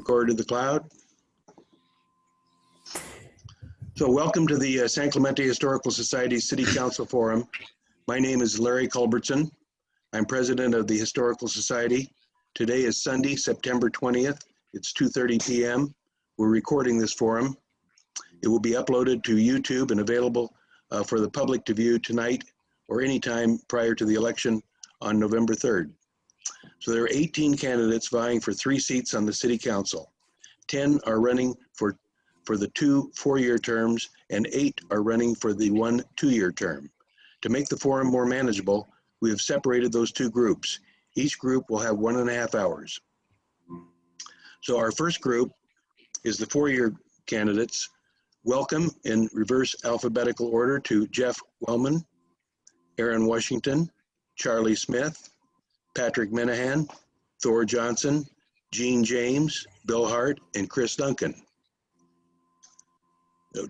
recorded in the cloud. So welcome to the San Clemente Historical Society City Council Forum. My name is Larry Culbertson. I'm president of the Historical Society. Today is Sunday, September 20th. It's 2:30 p.m. We're recording this forum. It will be uploaded to YouTube and available for the public to view tonight or anytime prior to the election on November 3rd. So there are 18 candidates vying for 3 seats on the City Council. 10 are running for the 2 4-year terms, and 8 are running for the 1 2-year term. To make the forum more manageable, we have separated those 2 groups. Each group will have 1.5 hours. So our first group is the 4-year candidates. Welcome in reverse alphabetical order to Jeff Wellman, Aaron Washington, Charlie Smith, Patrick Minahan, Thor Johnson, Gene James, Bill Hart, and Chris Duncan.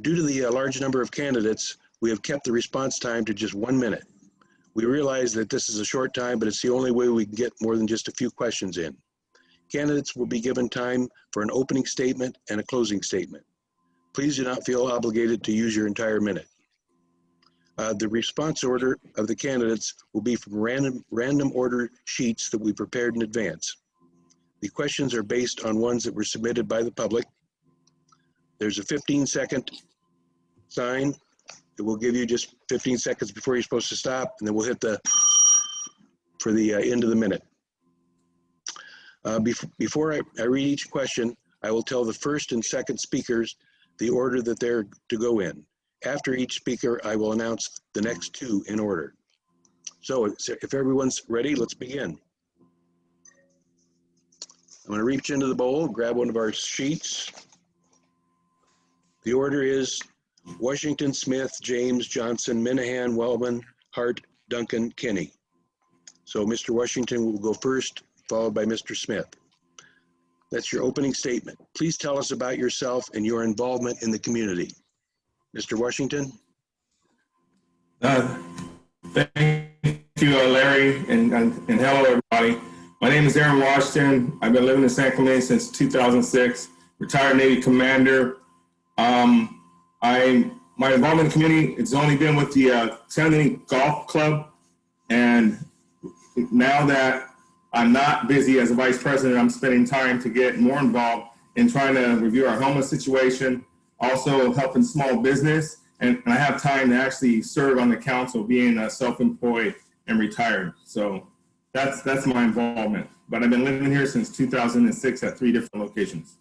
Due to the large number of candidates, we have kept the response time to just 1 minute. We realize that this is a short time, but it's the only way we can get more than just a few questions in. Candidates will be given time for an opening statement and a closing statement. Please do not feel obligated to use your entire minute. The response order of the candidates will be from random order sheets that we prepared in advance. The questions are based on ones that were submitted by the public. There's a 15-second sign that will give you just 15 seconds before you're supposed to stop, and then we'll hit for the end of the minute. Before I read each question, I will tell the first and second speakers the order that they're to go in. After each speaker, I will announce the next 2 in order. So if everyone's ready, let's begin. I'm going to reach into the bowl, grab one of our sheets. The order is Washington, Smith, James, Johnson, Minahan, Wellman, Hart, Duncan, Kinney. So Mr. Washington will go first, followed by Mr. Smith. That's your opening statement. Please tell us about yourself and your involvement in the community. Mr. Washington? Thank you, Larry, and hello, everybody. My name is Aaron Washington. I've been living in San Clemente since 2006, retired Navy commander. My involvement in the community, it's only been with the San Clemente Golf Club, and now that I'm not busy as a vice president, I'm spending time to get more involved in trying to review our homeless situation, also helping small business, and I have time to actually serve on the council, being self-employed and retired. So that's my involvement. But I've been living here since 2006 at 3 different locations.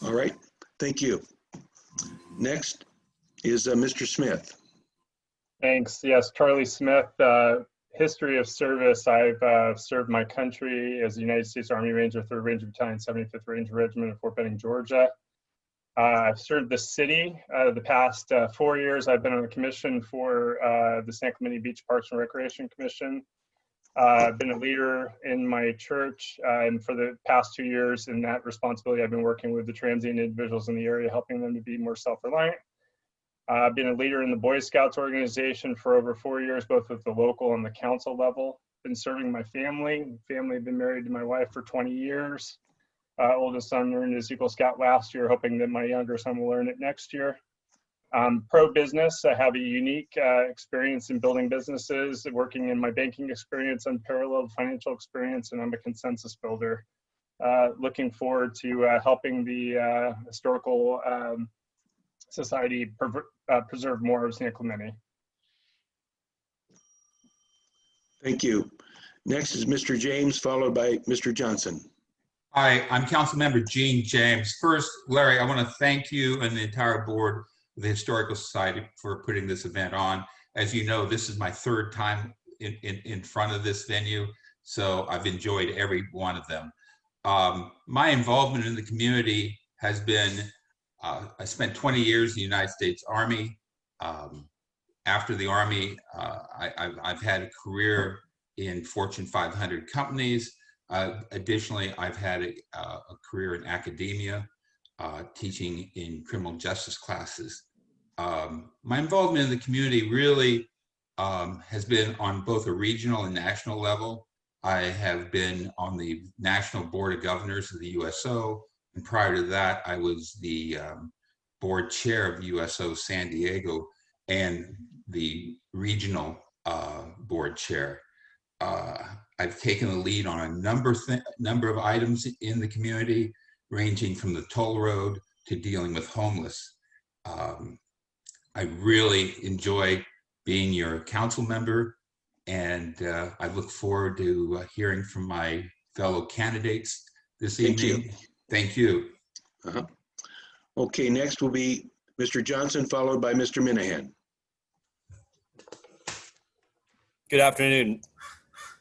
All right, thank you. Next is Mr. Smith. Thanks. Yes, Charlie Smith. History of service. I've served my country as a United States Army Ranger, 3rd Ranger Battalion, 75th Ranger Regiment in Fort Benning, Georgia. I've served the city the past 4 years. I've been on the commission for the San Clemente Beach Parks and Recreation Commission. I've been a leader in my church, and for the past 2 years in that responsibility, I've been working with the transient individuals in the area, helping them to be more self-reliant. I've been a leader in the Boy Scouts organization for over 4 years, both at the local and the council level. Been serving my family. Been married to my wife for 20 years. Oldest son learned his Eagle Scout last year, hoping that my younger son will learn it next year. Pro-business, I have a unique experience in building businesses, working in my banking experience, unparalleled financial experience, and I'm a consensus builder. Looking forward to helping the Historical Society preserve more of San Clemente. Thank you. Next is Mr. James, followed by Mr. Johnson. Hi, I'm Councilmember Gene James. First, Larry, I want to thank you and the entire board of the Historical Society for putting this event on. As you know, this is my 3rd time in front of this venue, so I've enjoyed every one of them. My involvement in the community has been, I spent 20 years in the United States Army. After the Army, I've had a career in Fortune 500 companies. Additionally, I've had a career in academia, teaching in criminal justice classes. My involvement in the community really has been on both a regional and national level. I have been on the National Board of Governors of the USO, and prior to that, I was the board chair of the USO San Diego and the regional board chair. I've taken the lead on a number of items in the community, ranging from the toll road to dealing with homeless. I really enjoy being your council member, and I look forward to hearing from my fellow candidates this evening. Thank you. Okay, next will be Mr. Johnson, followed by Mr. Minahan. Good afternoon,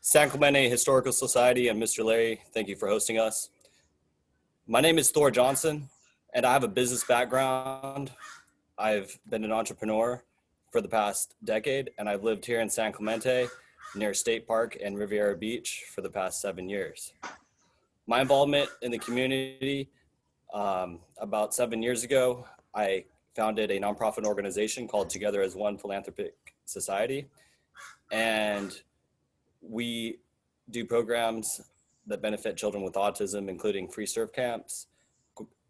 San Clemente Historical Society and Mr. Larry. Thank you for hosting us. My name is Thor Johnson, and I have a business background. I've been an entrepreneur for the past decade, and I've lived here in San Clemente near State Park and Riviera Beach for the past 7 years. My involvement in the community, about 7 years ago, I founded a nonprofit organization called Together as One Philanthropic Society. And we do programs that benefit children with autism, including free surf camps,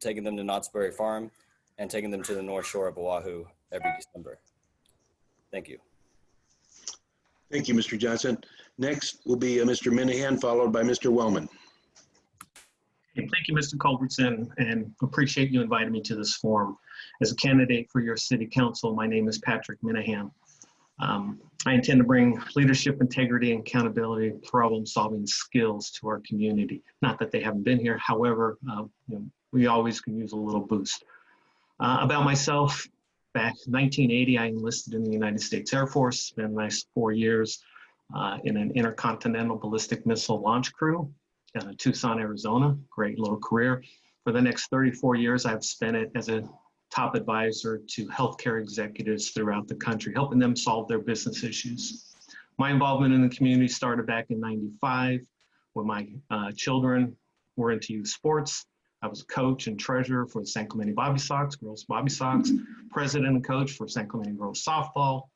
taking them to Knott's Berry Farm, and taking them to the North Shore of Oahu every December. Thank you. Thank you, Mr. Johnson. Next will be Mr. Minahan, followed by Mr. Wellman. Thank you, Mr. Culbertson, and appreciate you inviting me to this forum. As a candidate for your city council, my name is Patrick Minahan. I intend to bring leadership, integrity, and accountability, problem-solving skills to our community. Not that they haven't been here, however, we always can use a little boost. About myself, back in 1980, I enlisted in the United States Air Force, spent a nice 4 years in an intercontinental ballistic missile launch crew down in Tucson, Arizona. Great little career. For the next 34 years, I've spent it as a top advisor to healthcare executives throughout the country, helping them solve their business issues. My involvement in the community started back in '95 when my children were into youth sports. I was a coach and treasurer for the San Clemente Bobby Sox, girls Bobby Sox, president and coach for San Clemente girls softball,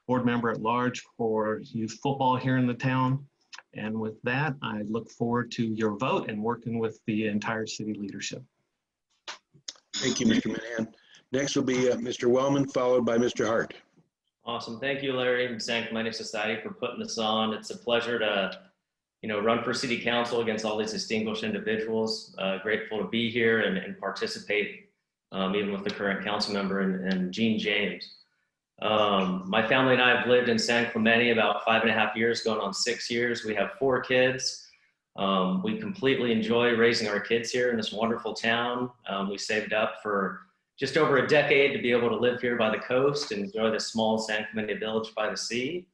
board member at large for youth football here in the town. And with that, I look forward to your vote and working with the entire city leadership. Thank you, Mr. Minahan. Next will be Mr. Wellman, followed by Mr. Hart. Awesome. Thank you, Larry and San Clemente Society for putting this on. It's a pleasure to, run for city council against all these distinguished individuals. Grateful to be here and participate, even with the current council member and Gene James. My family and I have lived in San Clemente about 5.5 years, going on 6 years. We have 4 kids. We completely enjoy raising our kids here in this wonderful town. We saved up for just over a decade to be able to live here by the coast and enjoy this small San Clemente village by the sea.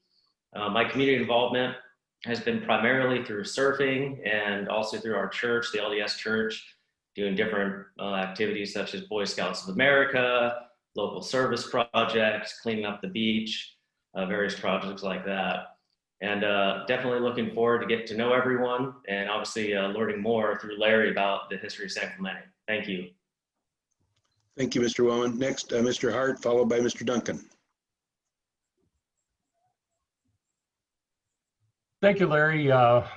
My community involvement has been primarily through surfing and also through our church, the LDS Church, doing different activities such as Boy Scouts of America, local service projects, cleaning up the beach, various projects like that. And definitely looking forward to get to know everyone and obviously learning more through Larry about the history of San Clemente. Thank you. Thank you, Mr. Wellman. Next, Mr. Hart, followed by Mr. Duncan. Thank you, Larry.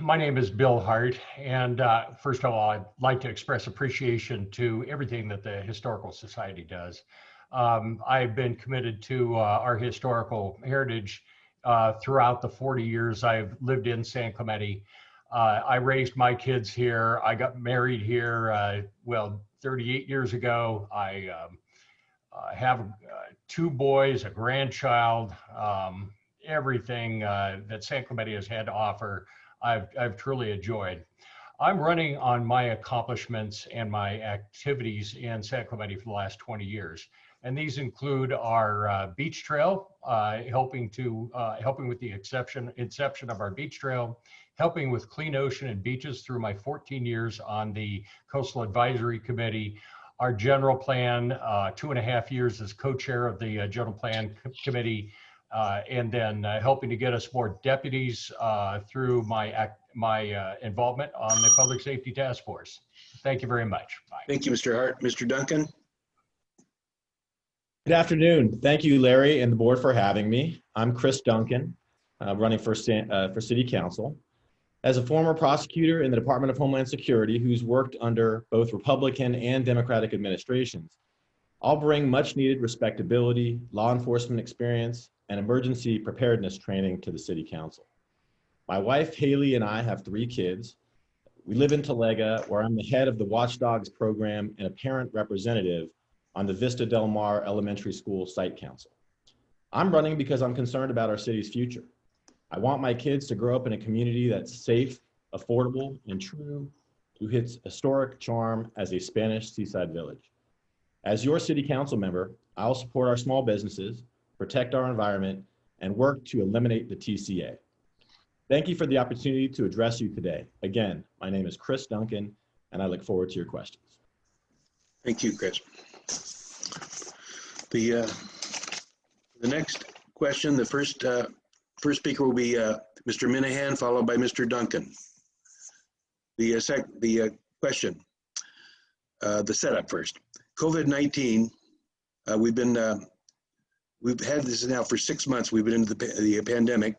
My name is Bill Hart, and first of all, I'd like to express appreciation to everything that the Historical Society does. I've been committed to our historical heritage throughout the 40 years I've lived in San Clemente. I raised my kids here. I got married here, 38 years ago. I have 2 boys, a grandchild. Everything that San Clemente has had to offer, I've truly enjoyed. I'm running on my accomplishments and my activities in San Clemente for the last 20 years. And these include our beach trail, helping with the inception of our beach trail, helping with clean ocean and beaches through my 14 years on the Coastal Advisory Committee, our general plan, 2.5 years as co-chair of the general plan committee, and then helping to get us more deputies through my involvement on the Public Safety Task Force. Thank you very much. Bye. Thank you, Mr. Hart. Mr. Duncan? Good afternoon. Thank you, Larry and the board for having me. I'm Chris Duncan, running for City Council. As a former prosecutor in the Department of Homeland Security who's worked under both Republican and Democratic administrations, I'll bring much needed respectability, law enforcement experience, and emergency preparedness training to the City Council. My wife, Haley, and I have 3 kids. We live in Talega, where I'm the head of the Watchdogs program and a parent representative on the Vista Del Mar Elementary School Site Council. I'm running because I'm concerned about our city's future. I want my kids to grow up in a community that's safe, affordable, and true to its historic charm as a Spanish seaside village. As your City Council member, I'll support our small businesses, protect our environment, and work to eliminate the TCA. Thank you for the opportunity to address you today. Again, my name is Chris Duncan, and I look forward to your questions. Thank you, Chris. The next question, the first speaker will be Mr. Minahan, followed by Mr. Duncan. The question, the setup first. COVID-19, we've had this now for 6 months. We've been into the pandemic.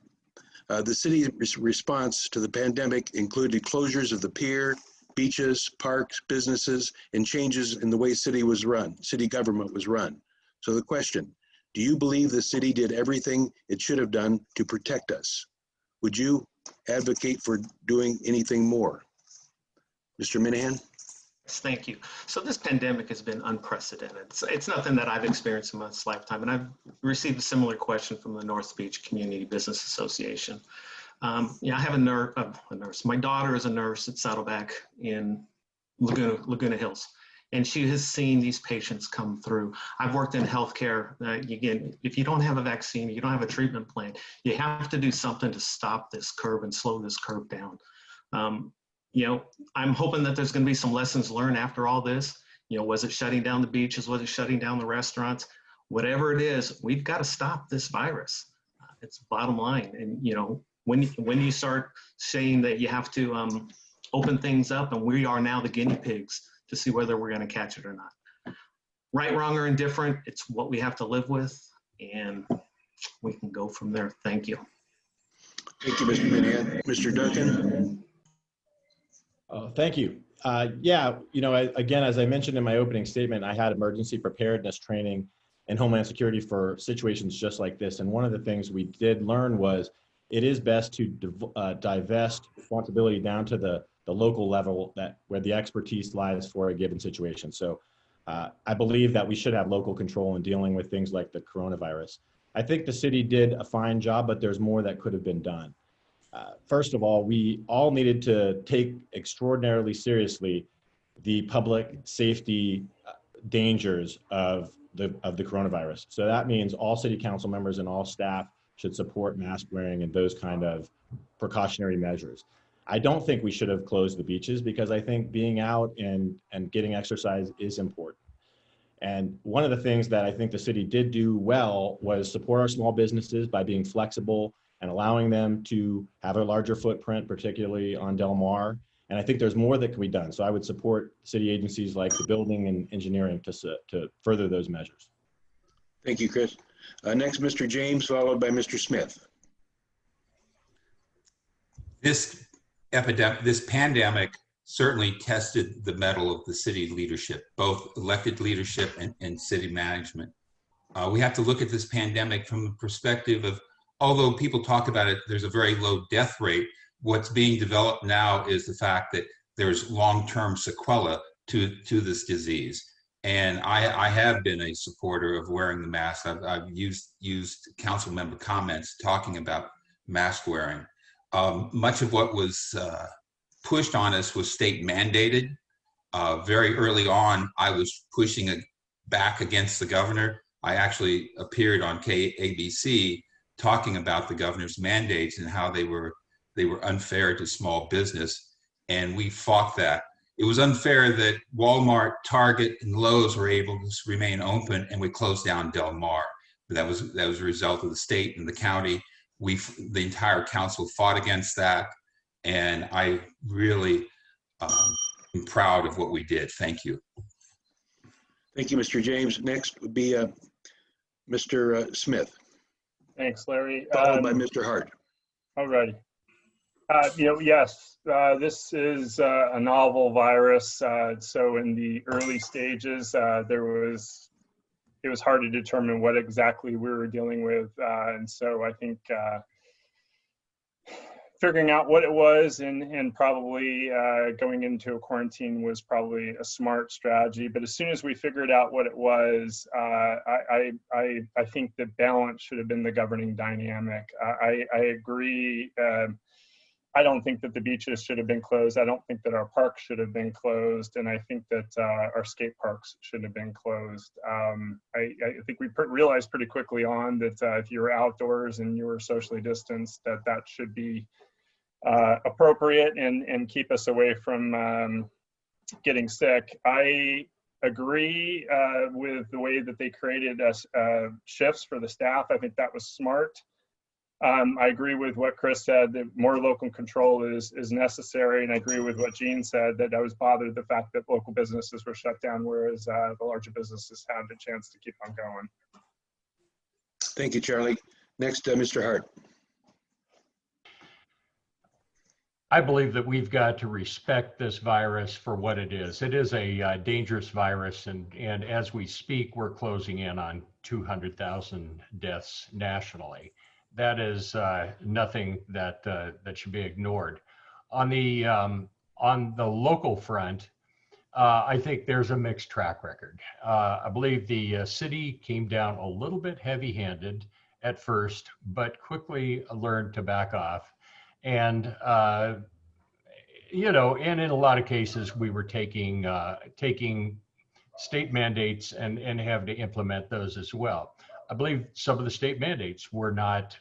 The city's response to the pandemic included closures of the pier, beaches, parks, businesses, and changes in the way city government was run. So the question, do you believe the city did everything it should have done to protect us? Would you advocate for doing anything more? Mr. Minahan? Yes, thank you. So this pandemic has been unprecedented. It's nothing that I've experienced in my lifetime, and I've received a similar question from the North Beach Community Business Association. I have a nurse. My daughter is a nurse at Saddleback in Laguna Hills, and she has seen these patients come through. I've worked in healthcare. Again, if you don't have a vaccine, you don't have a treatment plan, you have to do something to stop this curve and slow this curve down. I'm hoping that there's going to be some lessons learned after all this. Was it shutting down the beaches? Was it shutting down the restaurants? Whatever it is, we've got to stop this virus. It's bottom line. And, when you start saying that you have to open things up, and we are now the guinea pigs to see whether we're going to catch it or not. Right, wrong, or indifferent, it's what we have to live with, and we can go from there. Thank you. Thank you, Mr. Minahan. Mr. Duncan? Thank you. Again, as I mentioned in my opening statement, I had emergency preparedness training in Homeland Security for situations just like this. And one of the things we did learn was it is best to divest responsibility down to the local level where the expertise lies for a given situation. So I believe that we should have local control in dealing with things like the coronavirus. I think the city did a fine job, but there's more that could have been done. First of all, we all needed to take extraordinarily seriously the public safety dangers of the coronavirus. So that means all city council members and all staff should support mask wearing and those kind of precautionary measures. I don't think we should have closed the beaches because I think being out and getting exercise is important. And one of the things that I think the city did do well was support our small businesses by being flexible and allowing them to have a larger footprint, particularly on Del Mar. And I think there's more that can be done. So I would support city agencies like the building and engineering to further those measures. Thank you, Chris. Next, Mr. James, followed by Mr. Smith. This pandemic certainly tested the mettle of the city leadership, both elected leadership and city management. We have to look at this pandemic from the perspective of, although people talk about it, there's a very low death rate. What's being developed now is the fact that there's long-term sequela to this disease. And I have been a supporter of wearing the mask. I've used council member comments talking about mask wearing. Much of what was pushed on us was state mandated. Very early on, I was pushing back against the governor. I actually appeared on KABC talking about the governor's mandates and how they were unfair to small business, and we fought that. It was unfair that Walmart, Target, and Lowe's were able to remain open, and we closed down Del Mar. That was a result of the state and the county. The entire council fought against that, and I really am proud of what we did. Thank you. Thank you, Mr. James. Next would be Mr. Smith. Thanks, Larry. Followed by Mr. Hart. All righty. Yes, this is a novel virus. So in the early stages, it was hard to determine what exactly we were dealing with. And so I think figuring out what it was and probably going into a quarantine was probably a smart strategy. But as soon as we figured out what it was, I think the balance should have been the governing dynamic. I agree. I don't think that the beaches should have been closed. I don't think that our parks should have been closed. And I think that our skate parks should have been closed. I think we realized pretty quickly on that if you were outdoors and you were socially distanced, that should be appropriate and keep us away from getting sick. I agree with the way that they created shifts for the staff. I think that was smart. I agree with what Chris said, that more local control is necessary. And I agree with what Gene said, that I was bothered the fact that local businesses were shut down, whereas the larger businesses had a chance to keep on going. Thank you, Charlie. Next, Mr. Hart. I believe that we've got to respect this virus for what it is. It is a dangerous virus, and as we speak, we're closing in on 200,000 deaths nationally. That is nothing that should be ignored. On the local front, I think there's a mixed track record. I believe the city came down a little bit heavy-handed at first, but quickly learned to back off. And and in a lot of cases, we were taking state mandates and have to implement those as well. I believe some of the state mandates were not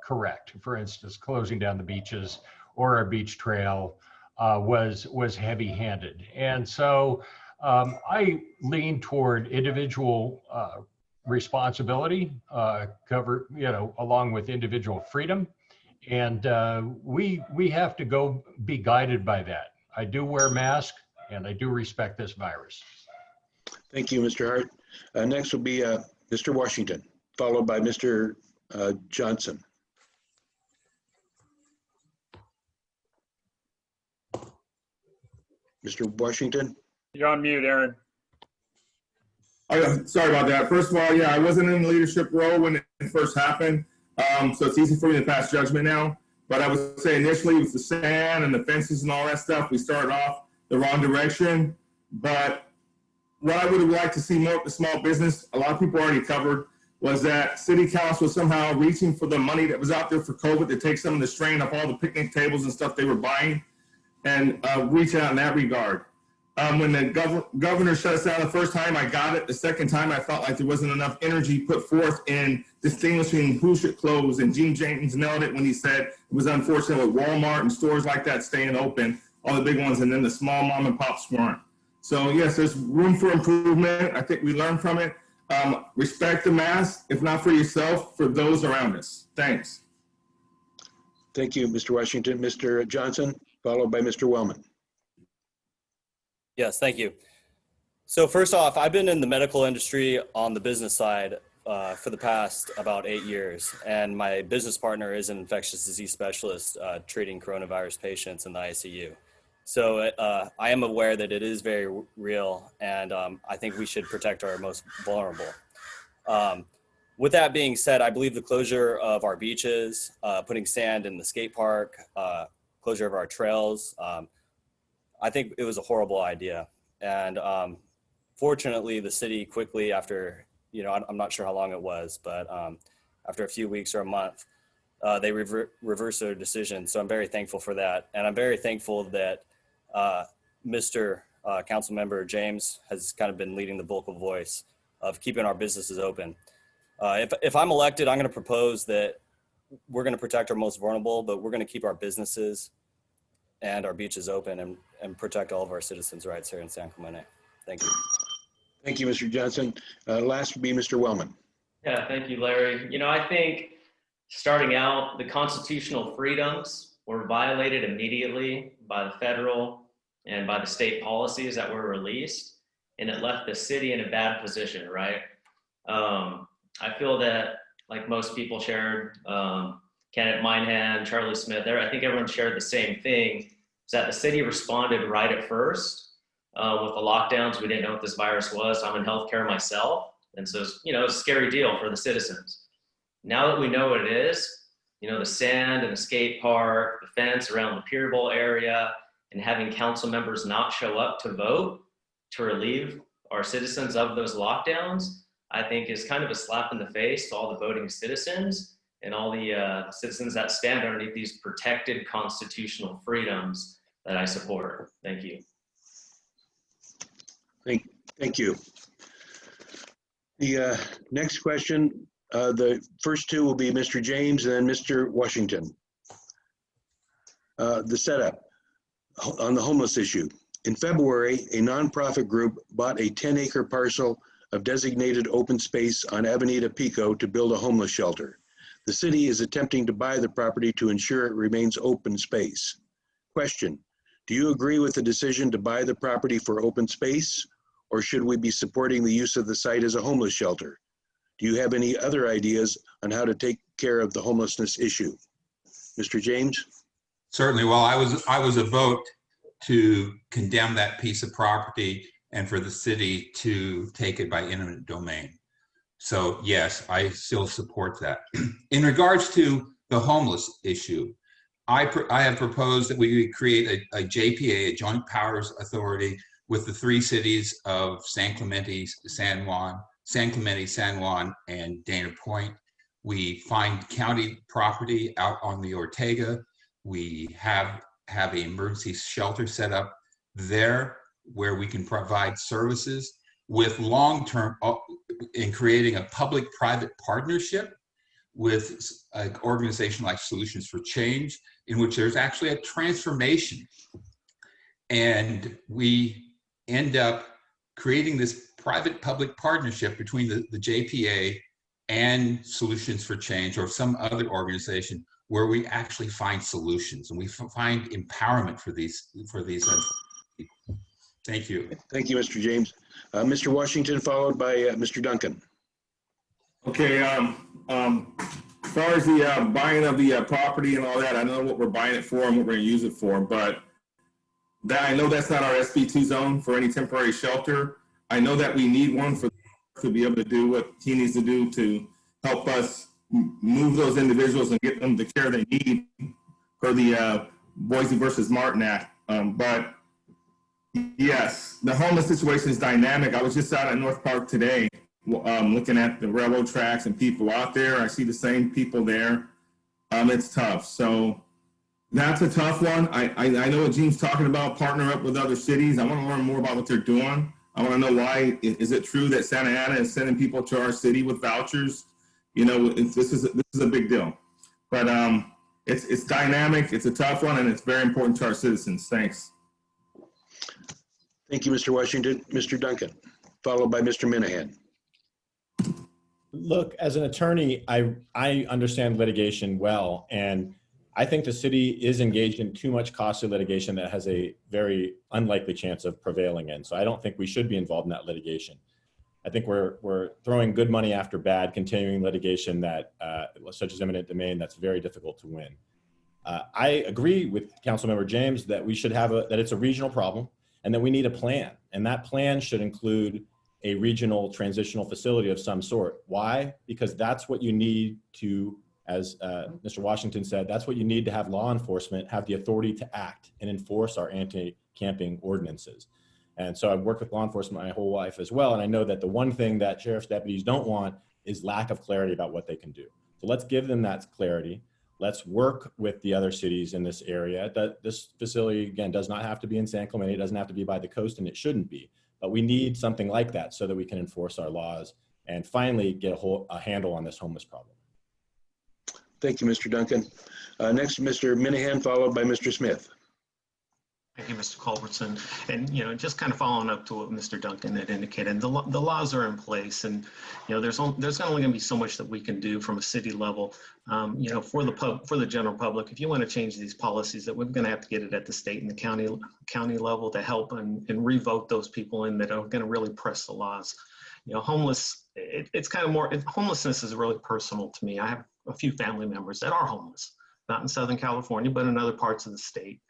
correct. For instance, closing down the beaches or a beach trail was heavy-handed. And so I lean toward individual responsibility, along with individual freedom. And we have to go be guided by that. I do wear a mask and I do respect this virus. Thank you, Mr. Hart. Next will be Mr. Washington, followed by Mr. Johnson. Mr. Washington. You're on mute, Aaron. Oh, sorry about that. First of all, yeah, I wasn't in the leadership role when it first happened, so it's easy for me to pass judgment now. But I would say initially with the sand and the fences and all that stuff, we started off the wrong direction. But what I would have liked to see more with the small business, a lot of people already covered, was that city council was somehow reaching for the money that was out there for COVID to take some of the strain off all the picnic tables and stuff they were buying, and reach out in that regard. When the governor shut us down the first time, I got it. The second time, I felt like there wasn't enough energy put forth in distinguishing who should close. And Gene Jenkins nailed it when he said it was unfortunate with Walmart and stores like that staying open, all the big ones, and then the small mom and pops weren't. So yes, there's room for improvement. I think we learned from it. Respect the mask, if not for yourself, for those around us. Thanks. Thank you, Mr. Washington. Mr. Johnson, followed by Mr. Wellman. Yes, thank you. So first off, I've been in the medical industry on the business side for the past about 8 years. And my business partner is an infectious disease specialist treating coronavirus patients in the ICU. So I am aware that it is very real, and I think we should protect our most vulnerable. With that being said, I believe the closure of our beaches, putting sand in the skate park, closure of our trails, I think it was a horrible idea. And fortunately, the city quickly after, I'm not sure how long it was, but after a few weeks or a month, they reversed their decision. So I'm very thankful for that. And I'm very thankful that Mr. Council Member James has kind of been leading the vocal voice of keeping our businesses open. If I'm elected, I'm going to propose that we're going to protect our most vulnerable, but we're going to keep our businesses and our beaches open and protect all of our citizens' rights here in San Clemente. Thank you. Thank you, Mr. Johnson. Last would be Mr. Wellman. Yeah, thank you, Larry. I think starting out, the constitutional freedoms were violated immediately by the federal and by the state policies that were released, and it left the city in a bad position, right? I feel that, like most people shared, candidate Minehan, Charlie Smith, I think everyone shared the same thing, is that the city responded right at first with the lockdowns. We didn't know what this virus was. I'm in healthcare myself. And so, it's a scary deal for the citizens. Now that we know what it is, the sand and the skate park, the fence around the Pier Bowl area, and having council members not show up to vote to relieve our citizens of those lockdowns, I think is kind of a slap in the face to all the voting citizens and all the citizens that stand underneath these protected constitutional freedoms that I support. Thank you. Thank you. The next question, the first two will be Mr. James and then Mr. Washington. The setup on the homeless issue. In February, a nonprofit group bought a 10-acre parcel of designated open space on Avenida Pico to build a homeless shelter. The city is attempting to buy the property to ensure it remains open space. Question, do you agree with the decision to buy the property for open space, or should we be supporting the use of the site as a homeless shelter? Do you have any other ideas on how to take care of the homelessness issue? Mr. James? Certainly. Well, I was a vote to condemn that piece of property and for the city to take it by eminent domain. So yes, I still support that. In regards to the homeless issue, I have proposed that we create a JPA, a Joint Powers Authority, with the three cities of San Clemente, San Juan, and Dana Point. We find county property out on the Ortega. We have an emergency shelter set up there where we can provide services with long-term, in creating a public-private partnership with an organization like Solutions for Change, in which there's actually a transformation. And we end up creating this private-public partnership between the JPA and Solutions for Change or some other organization where we actually find solutions and we find empowerment for these people. Thank you. Thank you, Mr. James. Mr. Washington, followed by Mr. Duncan. Okay, as far as the buying of the property and all that, I know what we're buying it for and what we're gonna use it for, but I know that's not our SB2 zone for any temporary shelter. I know that we need one to be able to do what he needs to do to help us move those individuals and get them the care they need for the Boise versus Martin Act. But yes, the homeless situation is dynamic. I was just out at North Park today looking at the railroad tracks and people out there. I see the same people there. It's tough. So that's a tough one. I know what Gene's talking about, partner up with other cities. I want to learn more about what they're doing. I want to know why. Is it true that Santa Ana is sending people to our city with vouchers? This is a big deal. But it's dynamic, it's a tough one, and it's very important to our citizens. Thanks. Thank you, Mr. Washington. Mr. Duncan, followed by Mr. Minahan. Look, as an attorney, I understand litigation well, and I think the city is engaged in too much costly litigation that has a very unlikely chance of prevailing in. So I don't think we should be involved in that litigation. I think we're throwing good money after bad, continuing litigation that, such as eminent domain, that's very difficult to win. I agree with Councilmember James that we should have that it's a regional problem and that we need a plan. And that plan should include a regional transitional facility of some sort. Why? Because that's what you need to, as Mr. Washington said, that's what you need to have law enforcement have the authority to act and enforce our anti-camping ordinances. And so I've worked with law enforcement my whole life as well. And I know that the one thing that sheriff's deputies don't want is lack of clarity about what they can do. So let's give them that clarity. Let's work with the other cities in this area. That this facility, again, does not have to be in San Clemente. It doesn't have to be by the coast, and it shouldn't be. But we need something like that so that we can enforce our laws and finally get a handle on this homeless problem. Thank you, Mr. Duncan. Next, Mr. Minahan, followed by Mr. Smith. Thank you, Mr. Culbertson. And, just kind of following up to what Mr. Duncan had indicated, the laws are in place, and, there's only going to be so much that we can do from a city level, for the general public. If you want to change these policies, that we're going to have to get it at the state and the county level to help and revote those people in that are going to really press the laws. Homeless, it's kind of more, homelessness is really personal to me. I have a few family members that are homeless, not in Southern California, but in other parts of the state.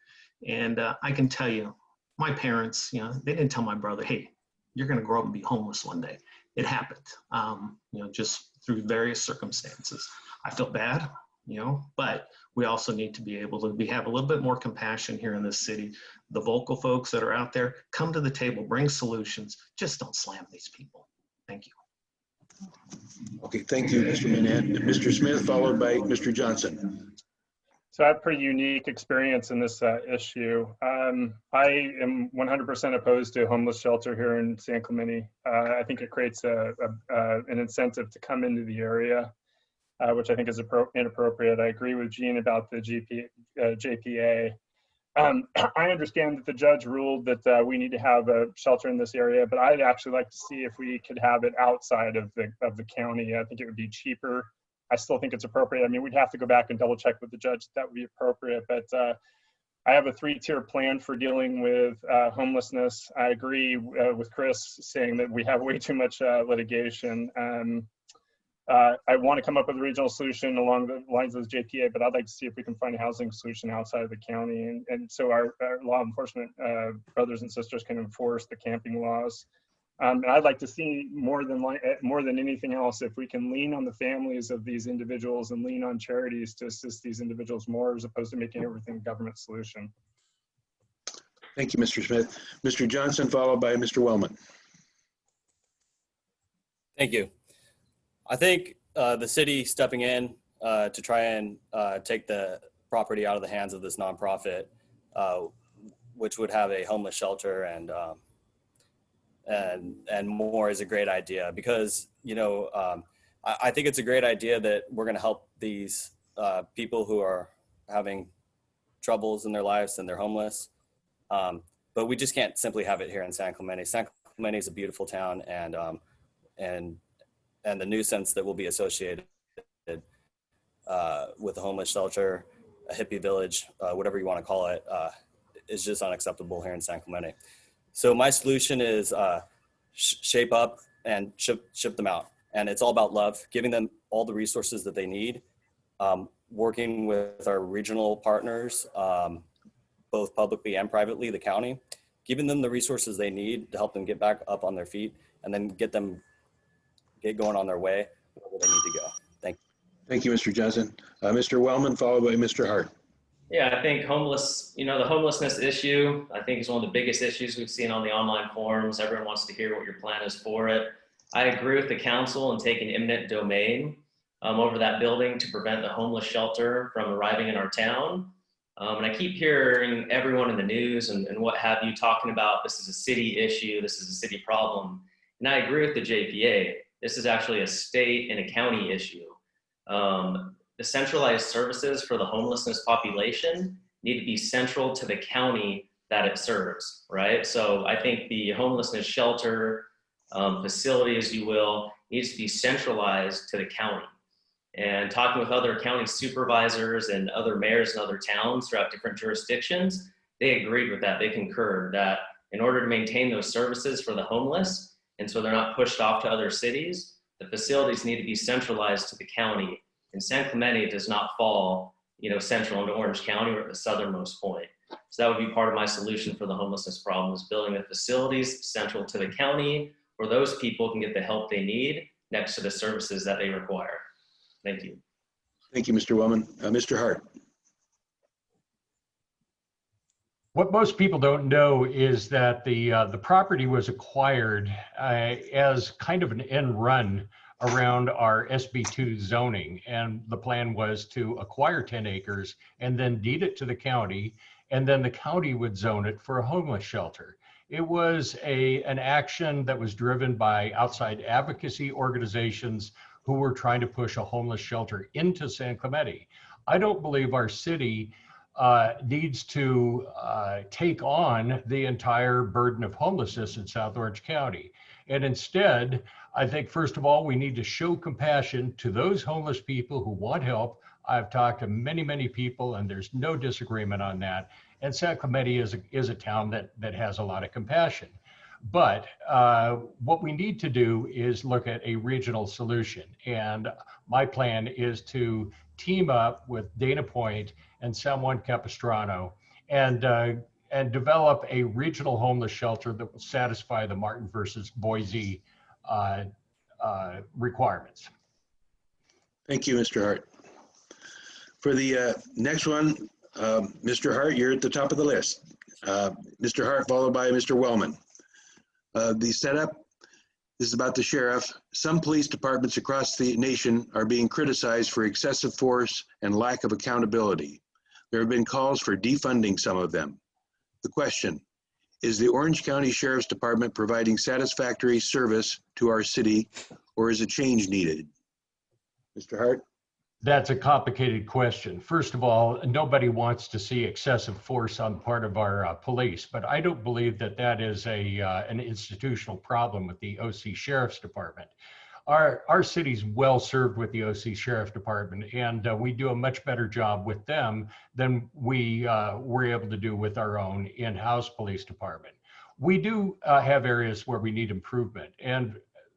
And I can tell you, my parents, they didn't tell my brother, hey, you're going to grow up and be homeless one day. It happened, just through various circumstances. I feel bad, but we also need to be able to have a little bit more compassion here in this city. The vocal folks that are out there, come to the table, bring solutions. Just don't slam these people. Thank you. Okay, thank you, Mr. Minahan. Mr. Smith, followed by Mr. Johnson. So I have pretty unique experience in this issue. I am 100% opposed to a homeless shelter here in San Clemente. I think it creates an incentive to come into the area, which I think is inappropriate. I agree with Gene about the JPA. I understand that the judge ruled that we need to have a shelter in this area, but I'd actually like to see if we could have it outside of the county. I think it would be cheaper. I still think it's appropriate. I mean, we'd have to go back and double check with the judge that would be appropriate, but I have a 3-tier plan for dealing with homelessness. I agree with Chris saying that we have way too much litigation. I want to come up with a regional solution along the lines of the JPA, but I'd like to see if we can find a housing solution outside of the county. And so our law enforcement brothers and sisters can enforce the camping laws. And I'd like to see more than anything else, if we can lean on the families of these individuals and lean on charities to assist these individuals more, as opposed to making everything a government solution. Thank you, Mr. Smith. Mr. Johnson, followed by Mr. Wellman. Thank you. I think the city stepping in to try and take the property out of the hands of this nonprofit, which would have a homeless shelter and more, is a great idea, because I think it's a great idea that we're going to help these people who are having troubles in their lives and they're homeless, but we just can't simply have it here in San Clemente. San Clemente is a beautiful town, and the nuisance that will be associated with a homeless shelter, a hippie village, whatever you want to call it, is just unacceptable here in San Clemente. So my solution is shape up and ship them out. And it's all about love, giving them all the resources that they need, working with our regional partners, both publicly and privately, the county, giving them the resources they need to help them get back up on their feet, and then get going on their way where they need to go. Thank you. Thank you, Mr. Johnson. Mr. Wellman, followed by Mr. Hart. Yeah, I think the homelessness issue, I think, is one of the biggest issues we've seen on the online forums. Everyone wants to hear what your plan is for it. I agree with the council in taking eminent domain over that building to prevent the homeless shelter from arriving in our town. And I keep hearing everyone in the news and what have you talking about this is a city issue, this is a city problem. And I agree with the JPA. This is actually a state and a county issue. The centralized services for the homelessness population need to be central to the county that it serves, right? So I think the homelessness shelter facility, as you will, needs to be centralized to the county. And talking with other county supervisors and other mayors in other towns throughout different jurisdictions, they agreed with that. They concurred that in order to maintain those services for the homeless, and so they're not pushed off to other cities, the facilities need to be centralized to the county. And San Clemente does not fall, central into Orange County or at the southernmost point. So that would be part of my solution for the homelessness problem, is building the facilities central to the county where those people can get the help they need next to the services that they require. Thank you. Thank you, Mr. Wellman. Mr. Hart. What most people don't know is that the property was acquired as kind of an end run around our SB2 zoning. And the plan was to acquire 10 acres and then deed it to the county, and then the county would zone it for a homeless shelter. It was an action that was driven by outside advocacy organizations who were trying to push a homeless shelter into San Clemente. I don't believe our city needs to take on the entire burden of homelessness in South Orange County. And instead, I think, first of all, we need to show compassion to those homeless people who want help. I've talked to many, many people, and there's no disagreement on that. And San Clemente is a town that has a lot of compassion. But what we need to do is look at a regional solution. And my plan is to team up with Dana Point and San Juan Capistrano and develop a regional homeless shelter that will satisfy the Martin versus Boise requirements. Thank you, Mr. Hart. For the next one, Mr. Hart, you're at the top of the list. Mr. Hart, followed by Mr. Wellman. The setup is about the sheriff. Some police departments across the nation are being criticized for excessive force and lack of accountability. There have been calls for defunding some of them. The question, is the Orange County Sheriff's Department providing satisfactory service to our city, or is a change needed? Mr. Hart? That's a complicated question. First of all, nobody wants to see excessive force on the part of our police, but I don't believe that that is an institutional problem with the OC Sheriff's Department. Our city's well served with the OC Sheriff Department, and we do a much better job with them than we were able to do with our own in-house police department. We do have areas where we need improvement, and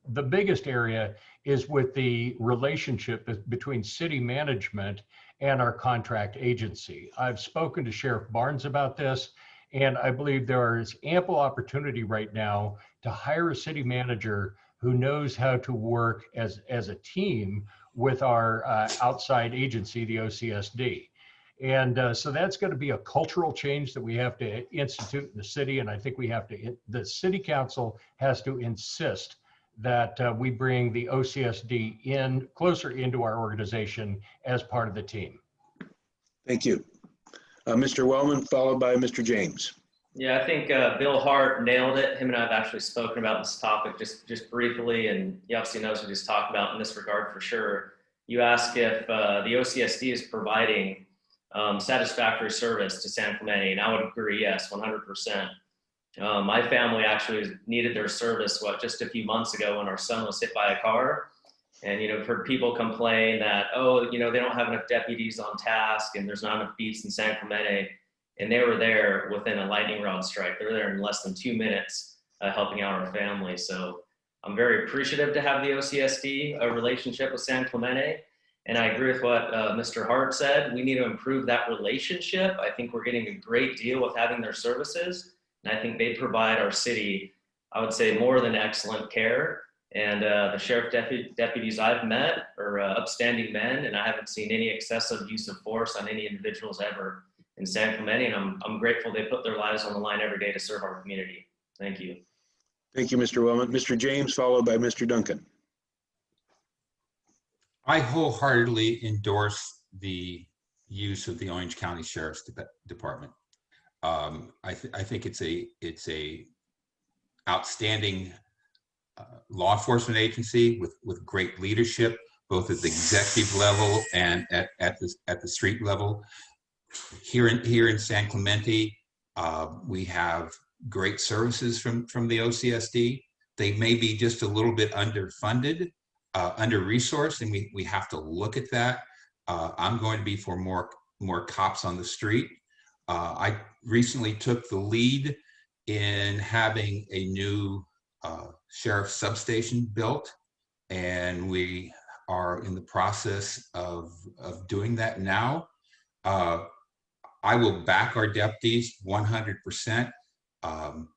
the biggest area is with the relationship between city management and our contract agency. I've spoken to Sheriff Barnes about this, and I believe there is ample opportunity right now to hire a city manager who knows how to work as a team with our outside agency, the OCSD. And so that's going to be a cultural change that we have to institute in the city, and I think the city council has to insist that we bring the OCSD in closer into our organization as part of the team. Thank you. Mr. Wellman, followed by Mr. James. Yeah, I think Bill Hart nailed it. Him and I have actually spoken about this topic just briefly, and he obviously knows what he's talking about in this regard for sure. You ask if the OCSD is providing satisfactory service to San Clemente, and I would agree, yes, 100%. My family actually needed their service, just a few months ago when our son was hit by a car. And, I've heard people complain that, they don't have enough deputies on task and there's not enough beats in San Clemente. And they were there within a lightning rod strike. They were there in less than 2 minutes helping out our family. So I'm very appreciative to have the OCSD relationship with San Clemente. And I agree with what Mr. Hart said. We need to improve that relationship. I think we're getting a great deal with having their services. And I think they provide our city, I would say, more than excellent care. And the sheriff deputies I've met are upstanding men, and I haven't seen any excessive use of force on any individuals ever in San Clemente. And I'm grateful they put their lives on the line every day to serve our community. Thank you. Thank you, Mr. Wellman. Mr. James, followed by Mr. Duncan. I wholeheartedly endorse the use of the Orange County Sheriff's Department. I think it's a outstanding law enforcement agency with great leadership, both at the executive level and at the street level. Here in San Clemente, we have great services from the OCSD. They may be just a little bit underfunded, under-resourced, and we have to look at that. I'm going to be for more cops on the street. I recently took the lead in having a new sheriff's substation built, and we are in the process of doing that now. I will back our deputies 100%.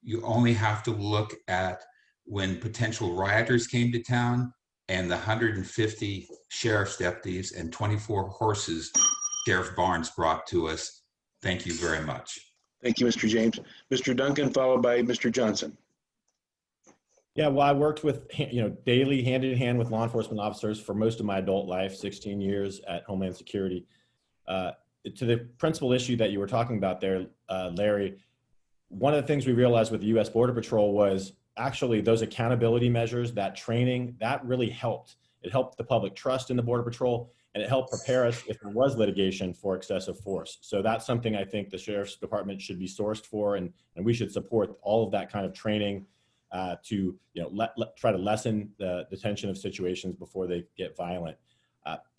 You only have to look at when potential rioters came to town and the 150 sheriff's deputies and 24 horses Sheriff Barnes brought to us. Thank you very much. Thank you, Mr. James. Mr. Duncan, followed by Mr. Johnson. Yeah, well, I worked with, daily hand in hand with law enforcement officers for most of my adult life, 16 years at Homeland Security. To the principal issue that you were talking about there, Larry, one of the things we realized with the U.S. Border Patrol was actually those accountability measures, that training, that really helped. It helped the public trust in the Border Patrol, and it helped prepare us if there was litigation for excessive force. So that's something I think the Sheriff's Department should be sourced for, and we should support all of that kind of training to try to lessen the tension of situations before they get violent.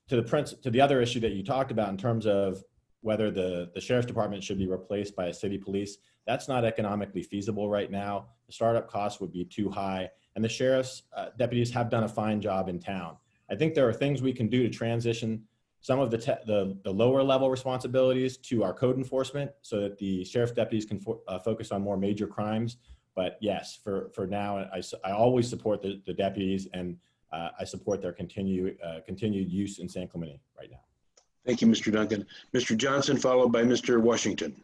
To the other issue that you talked about in terms of whether the Sheriff's Department should be replaced by a city police, That's not economically feasible right now. The startup costs would be too high, and the sheriff's deputies have done a fine job in town. I think there are things we can do to transition some of the lower level responsibilities to our code enforcement so that the sheriff's deputies can focus on more major crimes. But yes, for now, I always support the deputies, and I support their continued use in San Clemente right now. Thank you, Mr. Duncan. Mr. Johnson, followed by Mr. Washington.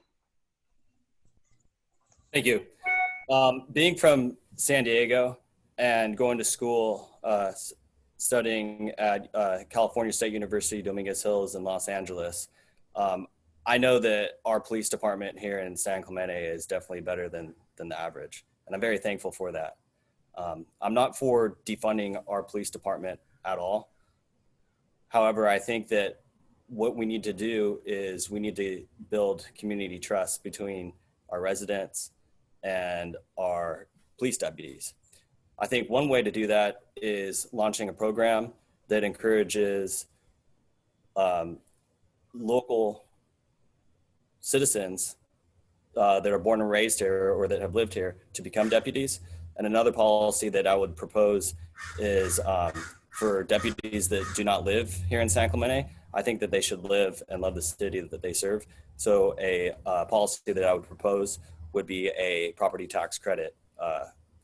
Thank you. Being from San Diego and going to school, studying at California State University, Dominguez Hills in Los Angeles, I know that our police department here in San Clemente is definitely better than the average. And I'm very thankful for that. I'm not for defunding our police department at all. However, I think that what we need to do is we need to build community trust between our residents and our police deputies. I think one way to do that is launching a program that encourages local citizens that are born and raised here or that have lived here to become deputies. And another policy that I would propose is for deputies that do not live here in San Clemente, I think that they should live and love the city that they serve. So a policy that I would propose would be a property tax credit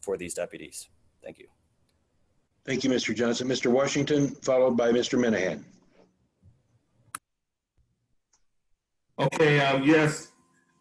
for these deputies. Thank you. Thank you, Mr. Johnson. Mr. Washington, followed by Mr. Minahan. Okay, yes,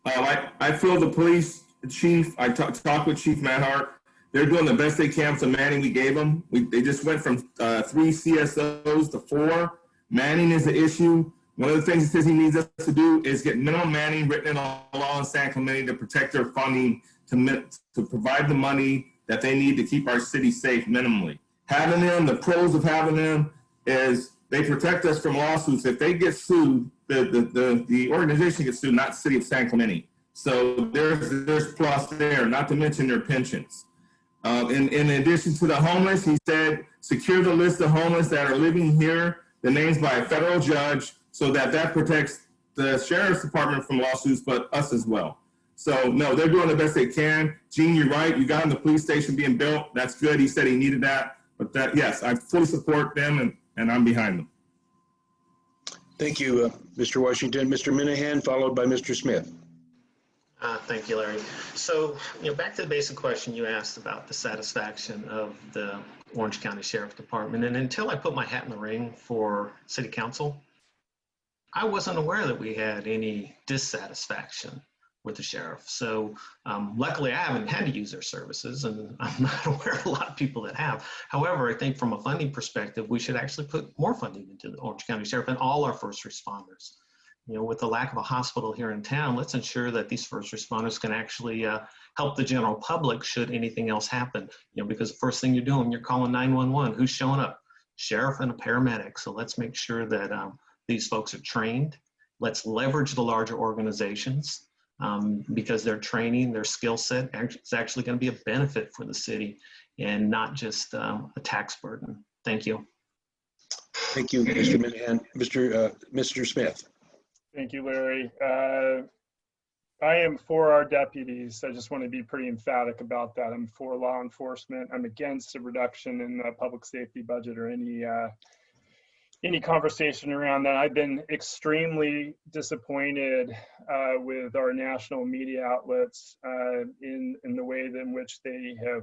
I feel the police chief, I talked with Chief Manhart. They're doing the best they can with the manning we gave them. They just went from 3 CSOs to 4. Manning is the issue. One of the things he says he needs us to do is get minimum manning written in law in San Clemente to protect their funding, to provide the money that they need to keep our city safe minimally. Having them, the pros of having them is they protect us from lawsuits. If they get sued, the organization gets sued, not the city of San Clemente. So there's plus there, not to mention their pensions. In addition to the homeless, he said, secure the list of homeless that are living here, the names by a federal judge, so that protects the sheriff's department from lawsuits, but us as well. So no, they're doing the best they can. Gene, you're right. You got him the police station being built. That's good. He said he needed that. But yes, I fully support them and I'm behind them. Thank you, Mr. Washington. Mr. Minahan, followed by Mr. Smith. Thank you, Larry. So, back to the basic question you asked about the satisfaction of the Orange County Sheriff Department. And until I put my hat in the ring for City Council, I wasn't aware that we had any dissatisfaction with the sheriff. So luckily I haven't had to use their services, and I'm not aware of a lot of people that have. However, I think from a funding perspective, we should actually put more funding into the Orange County Sheriff and all our first responders. With the lack of a hospital here in town, let's ensure that these first responders can actually help the general public should anything else happen. Because the first thing you're doing, you're calling 911. Who's showing up? Sheriff and a paramedic. So let's make sure that these folks are trained. Let's leverage the larger organizations because their training, their skill set is actually going to be a benefit for the city and not just a tax burden. Thank you. Thank you, Mr. Minahan. Mr. Smith. Thank you, Larry. I am for our deputies. I just want to be pretty emphatic about that. I'm for law enforcement. I'm against a reduction in the public safety budget or any conversation around that. I've been extremely disappointed with our national media outlets in the way in which they have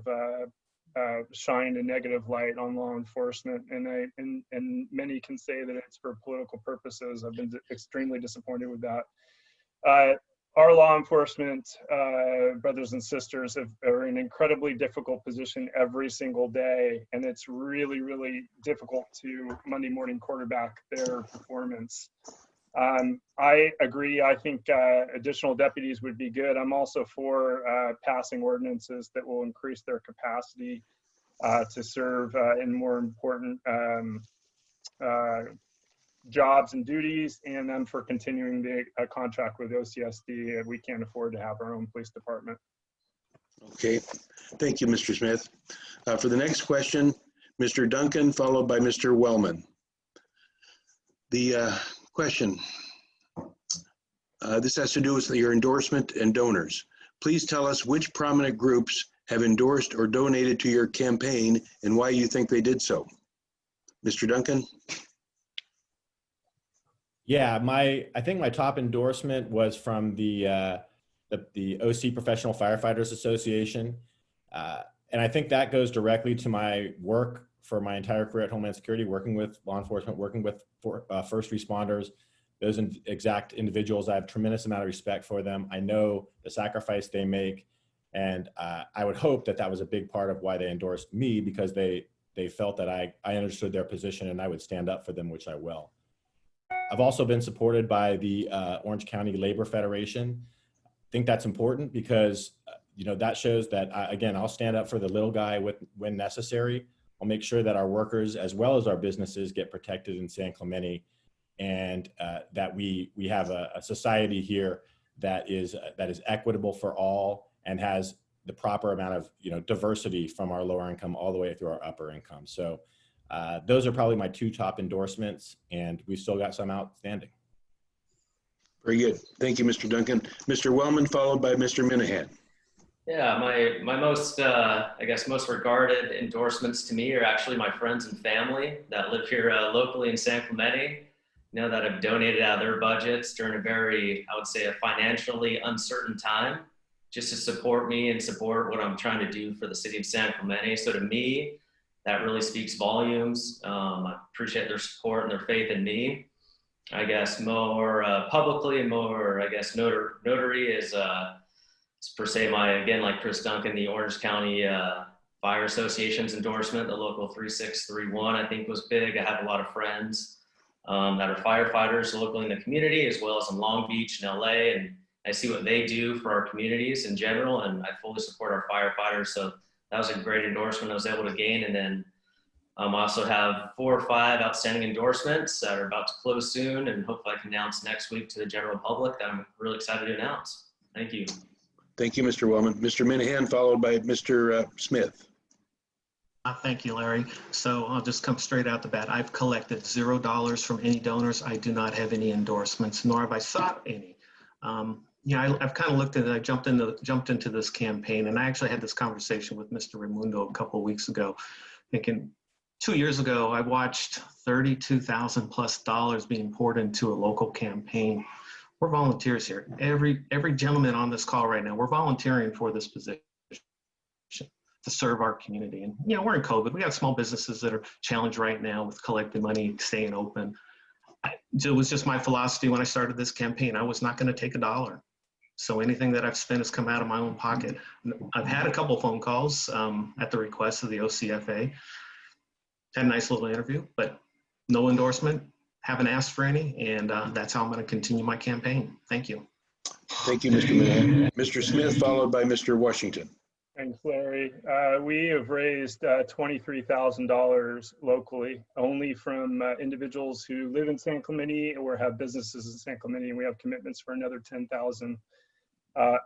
shined a negative light on law enforcement, and many can say that it's for political purposes. I've been extremely disappointed with that. Our law enforcement brothers and sisters are in an incredibly difficult position every single day, and it's really, really difficult to Monday morning quarterback their performance. I agree. I think additional deputies would be good. I'm also for passing ordinances that will increase their capacity to serve in more important jobs and duties, and then for continuing the contract with OCSD. We can't afford to have our own police department. Okay, thank you, Mr. Smith. For the next question, Mr. Duncan, followed by Mr. Wellman. The question, this has to do with your endorsement and donors. Please tell us which prominent groups have endorsed or donated to your campaign and why you think they did so. Mr. Duncan? Yeah, I think my top endorsement was from the OC Professional Firefighters Association. And I think that goes directly to my work for my entire career at Homeland Security, working with law enforcement, working with first responders, those exact individuals. I have tremendous amount of respect for them. I know the sacrifice they make. And I would hope that that was a big part of why they endorsed me, because they felt that I understood their position and I would stand up for them, which I will. I've also been supported by the Orange County Labor Federation. I think that's important because that shows that, again, I'll stand up for the little guy when necessary. I'll make sure that our workers as well as our businesses get protected in San Clemente, and that we have a society here that is equitable for all and has the proper amount of diversity from our lower income all the way through our upper income. So those are probably my two top endorsements, and we've still got some outstanding. Very good. Thank you, Mr. Duncan. Mr. Wellman, followed by Mr. Minahan. Yeah, my most, I guess, most regarded endorsements to me are actually my friends and family that live here locally in San Clemente, that have donated out of their budgets during a very, I would say, a financially uncertain time, just to support me and support what I'm trying to do for the city of San Clemente. So to me, that really speaks volumes. I appreciate their support and their faith in me. I guess more publicly and more, I guess, notary is per se again, like Chris Duncan, the Orange County Fire Association's endorsement, the local 3631, I think was big. I have a lot of friends that are firefighters locally in the community, as well as in Long Beach and LA. And I see what they do for our communities in general, and I fully support our firefighters. So that was a great endorsement I was able to gain. And then I also have 4 or 5 outstanding endorsements that are about to close soon, and hopefully I can announce next week to the general public that I'm really excited to announce. Thank you. Thank you, Mr. Wellman. Mr. Minahan, followed by Mr. Smith. Thank you, Larry. So I'll just come straight out the bat. I've collected $0 from any donors. I do not have any endorsements, nor have I sought any. I've kind of looked at it. I jumped into this campaign, and I actually had this conversation with Mr. Raimundo a couple of weeks ago, thinking 2 years ago, I watched $32,000 plus being poured into a local campaign. We're volunteers here. Every gentleman on this call right now, we're volunteering for this position to serve our community. And we're in COVID. We got small businesses that are challenged right now with collecting money, staying open. It was just my philosophy when I started this campaign. I was not going to take $1. So anything that I've spent has come out of my own pocket. I've had a couple phone calls at the request of the OCFA. Had a nice little interview, but no endorsement. Haven't asked for any, and that's how I'm going to continue my campaign. Thank you. Thank you, Mr. Minahan. Mr. Smith, followed by Mr. Washington. Thanks, Larry. We have raised $23,000 locally, only from individuals who live in San Clemente or have businesses in San Clemente, and we have commitments for another $10,000.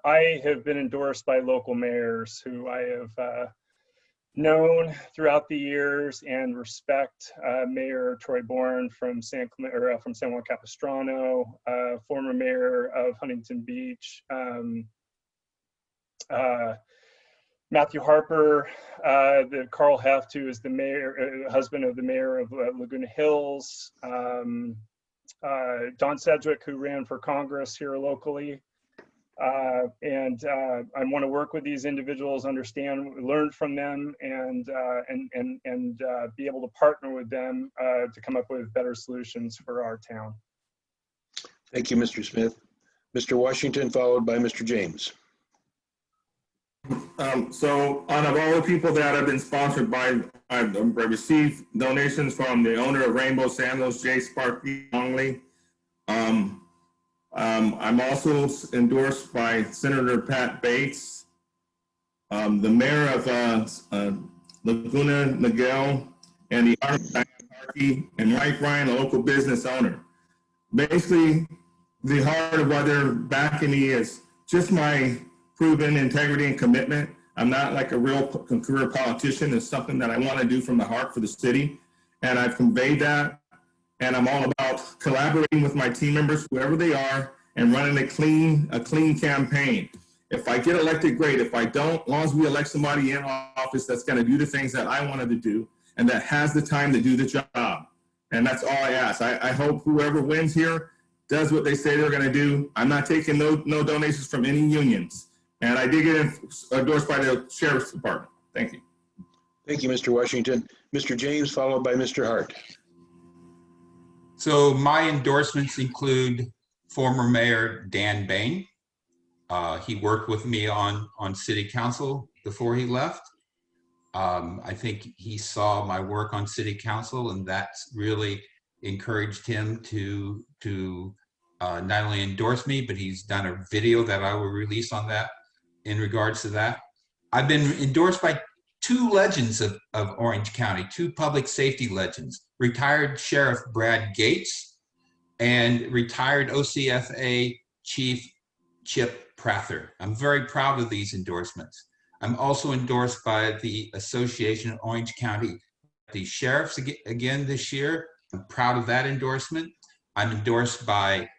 I have been endorsed by local mayors who I have known throughout the years and respect. Mayor Troy Bourne from San Juan Capistrano, former mayor of Huntington Beach, Matthew Harper, the Carl Heft, who is the mayor, husband of the mayor of Laguna Hills, Don Sedgwick, who ran for Congress here locally. And I want to work with these individuals, understand, learn from them, and be able to partner with them to come up with better solutions for our town. Thank you, Mr. Smith. Mr. Washington, followed by Mr. James. So out of all the people that have been sponsored by, I've received donations from the owner of Rainbow Sandals, J. Sparky Longley. I'm also endorsed by Senator Pat Bates, the mayor of Laguna Niguel, and the artist Diane Harkey, and Mike Ryan, a local business owner. Basically, the heart of why they're backing me is just my proven integrity and commitment. I'm not like a real career politician. It's something that I want to do from the heart for the city, and I've conveyed that. And I'm all about collaborating with my team members, whoever they are, and running a clean campaign. If I get elected, great. If I don't, as long as we elect somebody in office that's going to do the things that I wanted to do and that has the time to do the job. And that's all I ask. I hope whoever wins here does what they say they're going to do. I'm not taking no donations from any unions. And I did get endorsed by the Sheriff's Department. Thank you. Thank you, Mr. Washington. Mr. James, followed by Mr. Hart. So my endorsements include former Mayor Dan Bain. He worked with me on city council before he left. I think he saw my work on city council, and that's really encouraged him to not only endorse me, but he's done a video that I will release on that in regards to that. I've been endorsed by two legends of Orange County, two public safety legends, retired Sheriff Brad Gates and retired OCFA Chief Chip Prather. I'm very proud of these endorsements. I'm also endorsed by the Association of Orange County, the sheriffs again this year. I'm proud of that endorsement. I'm endorsed by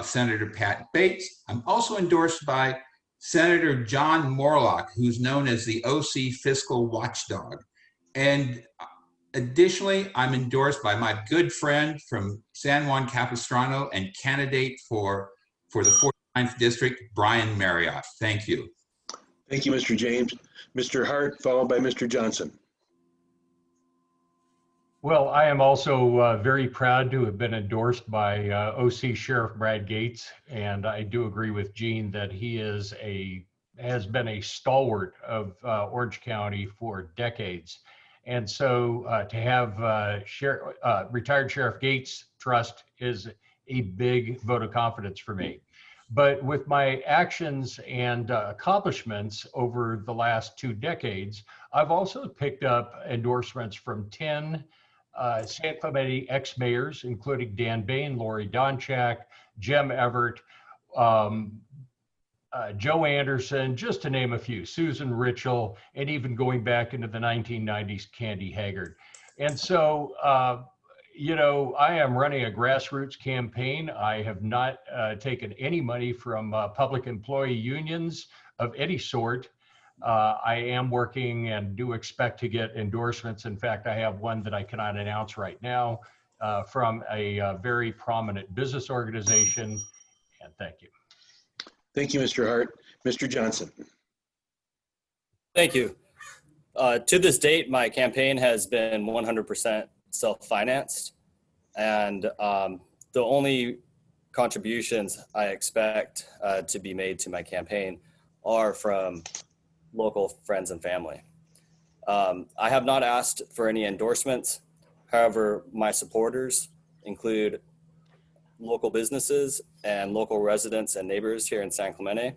Senator Pat Bates. I'm also endorsed by Senator John Morlock, who's known as the OC Fiscal Watchdog. And additionally, I'm endorsed by my good friend from San Juan Capistrano and candidate for the 49th District, Brian Marriott. Thank you. Thank you, Mr. James. Mr. Hart, followed by Mr. Johnson. Well, I am also very proud to have been endorsed by OC Sheriff Brad Gates, and I do agree with Gene that he has been a stalwart of Orange County for decades. And so to have retired Sheriff Gates' trust is a big vote of confidence for me. But with my actions and accomplishments over the last 2 decades, I've also picked up endorsements from 10 San Clemente ex-mayors, including Dan Bain, Lori Donchak, Jem Everett, Joe Anderson, just to name a few, Susan Ritchell, and even going back into the 1990s, Candy Haggard. And so, you know, I am running a grassroots campaign. I have not taken any money from public employee unions of any sort. I am working and do expect to get endorsements. In fact, I have one that I cannot announce right now from a very prominent business organization. And thank you. Thank you, Mr. Hart. Mr. Johnson. Thank you. To this date, my campaign has been 100% self-financed, and the only contributions I expect to be made to my campaign are from local friends and family. I have not asked for any endorsements. However, my supporters include local businesses and local residents and neighbors here in San Clemente,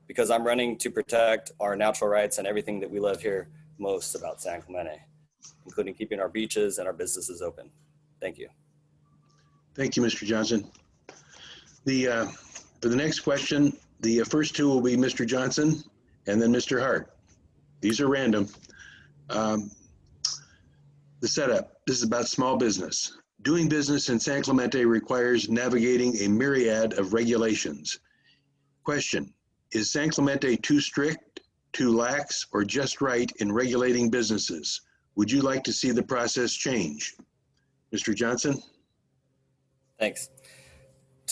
because I'm running to protect our natural rights and everything that we love here most about San Clemente, including keeping our beaches and our businesses open. Thank you. Thank you, Mr. Johnson. For the next question, the first two will be Mr. Johnson and then Mr. Hart. These are random. The setup, this is about small business. Doing business in San Clemente requires navigating a myriad of regulations. Question, is San Clemente too strict, too lax, or just right in regulating businesses? Would you like to see the process change? Mr. Johnson? Thanks.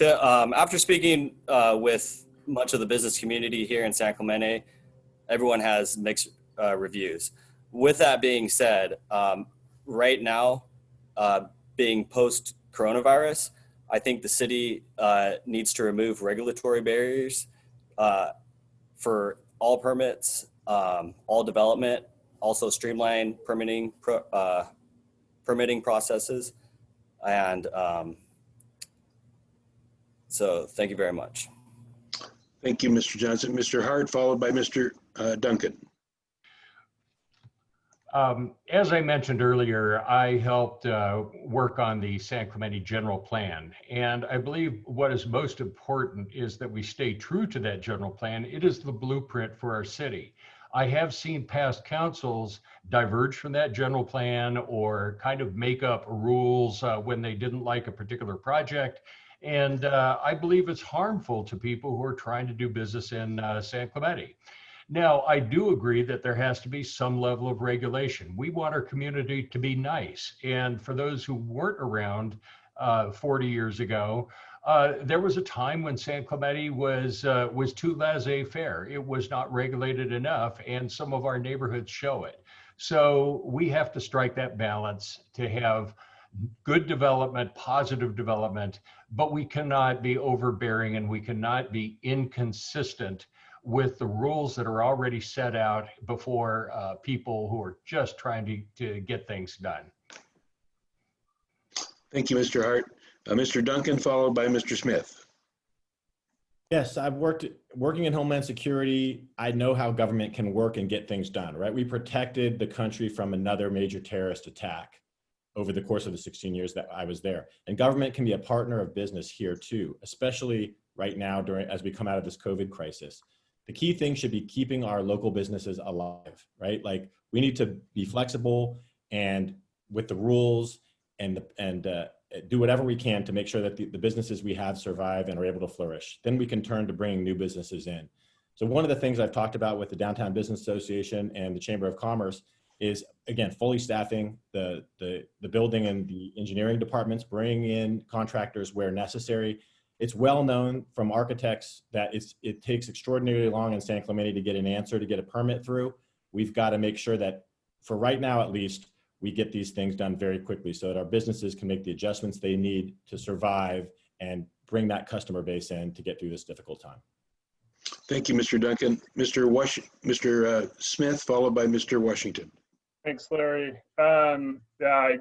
After speaking with much of the business community here in San Clemente, everyone has mixed reviews. With that being said, right now, being post-coronavirus, I think the city needs to remove regulatory barriers for all permits, all development, also streamline permitting processes. And so thank you very much. Thank you, Mr. Johnson. Mr. Hart, followed by Mr. Duncan. As I mentioned earlier, I helped work on the San Clemente general plan. And I believe what is most important is that we stay true to that general plan. It is the blueprint for our city. I have seen past councils diverge from that general plan or kind of make up rules when they didn't like a particular project. And I believe it's harmful to people who are trying to do business in San Clemente. Now, I do agree that there has to be some level of regulation. We want our community to be nice. And for those who weren't around 40 years ago, there was a time when San Clemente was too laissez-faire. It was not regulated enough, and some of our neighborhoods show it. So we have to strike that balance to have good development, positive development, but we cannot be overbearing and we cannot be inconsistent with the rules that are already set out before people who are just trying to get things done. Thank you, Mr. Hart. Mr. Duncan, followed by Mr. Smith. Yes, I've working in Homeland Security. I know how government can work and get things done, right? We protected the country from another major terrorist attack over the course of the 16 years that I was there. And government can be a partner of business here too, especially right now as we come out of this COVID crisis. The key thing should be keeping our local businesses alive, right? Like we need to be flexible and with the rules and do whatever we can to make sure that the businesses we have survive and are able to flourish. Then we can turn to bringing new businesses in. So one of the things I've talked about with the Downtown Business Association and the Chamber of Commerce is, again, fully staffing the building and the engineering departments, bringing in contractors where necessary. It's well known from architects that it takes extraordinarily long in San Clemente to get an answer, to get a permit through. We've got to make sure that, for right now at least, we get these things done very quickly so that our businesses can make the adjustments they need to survive and bring that customer base in to get through this difficult time. Thank you, Mr. Duncan. Mr. Smith, followed by Mr. Washington. Thanks, Larry. Yeah,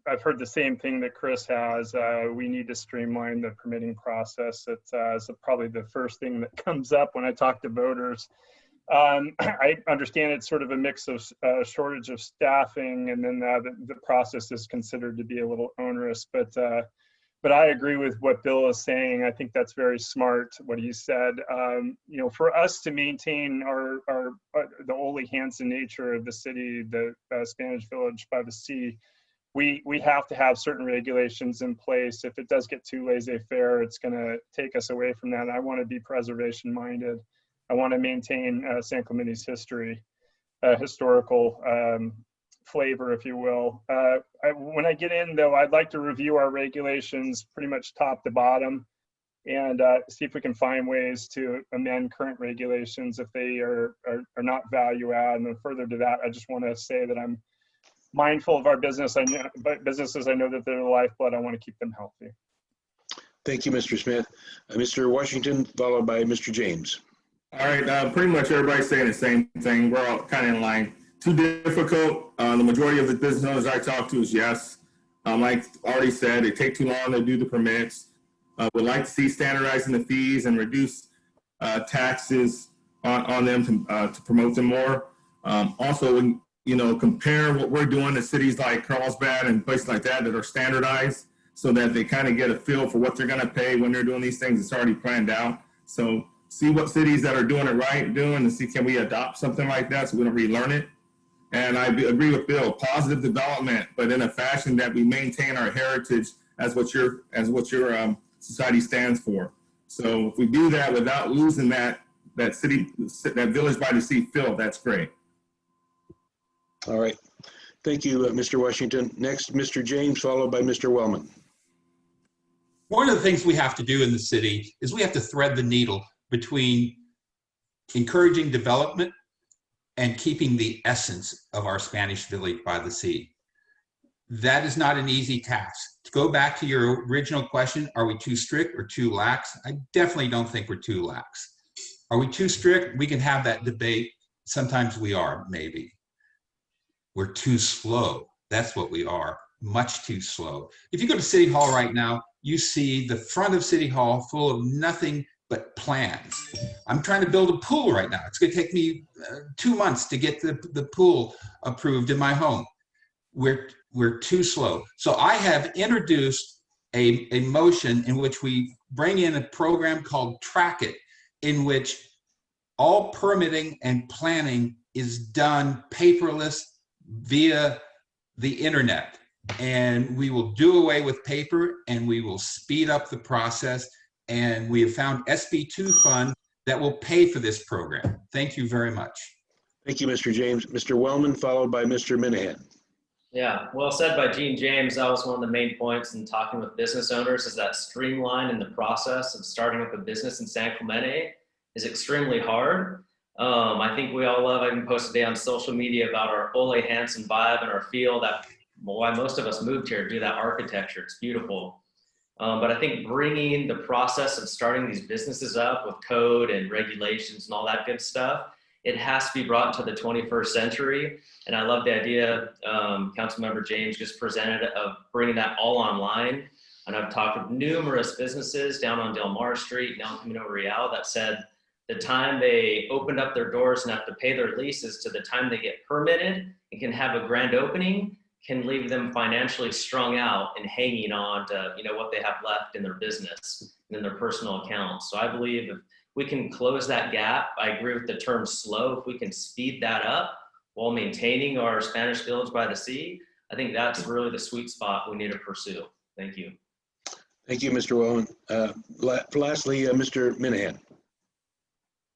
I've heard the same thing that Chris has. We need to streamline the permitting process. It's probably the first thing that comes up when I talk to voters. I understand it's sort of a mix of shortage of staffing, and then the process is considered to be a little onerous. But I agree with what Bill is saying. I think that's very smart what he said. You know, for us to maintain the Ole Hansen nature of the city, the Spanish Village by the sea, we have to have certain regulations in place. If it does get too laissez-faire, it's going to take us away from that. I want to be preservation minded. I want to maintain San Clemente's history, historical flavor, if you will. When I get in, though, I'd like to review our regulations pretty much top to bottom and see if we can find ways to amend current regulations if they are not value add. And then further to that, I just want to say that I'm mindful of our businesses. I know that they're the lifeblood. I want to keep them healthy. Thank you, Mr. Smith. Mr. Washington, followed by Mr. James. All right, pretty much everybody's saying the same thing. We're all kind of in line. Too difficult. The majority of the business owners I talk to is yes. Like already said, it takes too long to do the permits. Would like to see standardizing the fees and reduce taxes on them to promote them more. Also, you know, compare what we're doing to cities like Carlsbad and places like that are standardized so that they kind of get a feel for what they're going to pay when they're doing these things. It's already planned out. So see what cities that are doing it right doing and see can we adopt something like that so we don't relearn it. And I agree with Bill, positive development, but in a fashion that we maintain our heritage as what your society stands for. So if we do that without losing that village by the sea feel, that's great. All right. Thank you, Mr. Washington. Next, Mr. James, followed by Mr. Wellman. One of the things we have to do in the city is we have to thread the needle between encouraging development and keeping the essence of our Spanish Village by the sea. That is not an easy task. To go back to your original question, are we too strict or too lax? I definitely don't think we're too lax. Are we too strict? We can have that debate. Sometimes we are, maybe. We're too slow. That's what we are, much too slow. If you go to City Hall right now, you see the front of City Hall full of nothing but plans. I'm trying to build a pool right now. It's going to take me 2 months to get the pool approved in my home. We're too slow. So I have introduced a motion in which we bring in a program called Track It, in which all permitting and planning is done paperless via the internet. and we will do away with paper, and we will speed up the process. And we have found SB2 funds that will pay for this program. Thank you very much. Thank you, Mr. James. Mr. Wellman, followed by Mr. Minahan. Yeah, well said by Gene James. That was one of the main points in talking with business owners, is that streamline in the process of starting up a business in San Clemente is extremely hard. I think we all love, I even posted today on social media about our Ole Hansen vibe and our feel, that why most of us moved here, do that architecture. It's beautiful. But I think bringing the process of starting these businesses up with code and regulations and all that good stuff, it has to be brought into the 21st century. And I love the idea Councilmember James just presented of bringing that all online. And I've talked with numerous businesses down on Del Mar Street, now Camino Real, that said the time they opened up their doors and have to pay their leases to the time they get permitted and can have a grand opening can leave them financially strung out and hanging on to, you know, what they have left in their business and in their personal accounts. So I believe if we can close that gap, I agree with the term slow, if we can speed that up while maintaining our Spanish Village by the Sea, I think that's really the sweet spot we need to pursue. Thank you. Thank you, Mr. Wellman. Lastly, Mr. Minahan.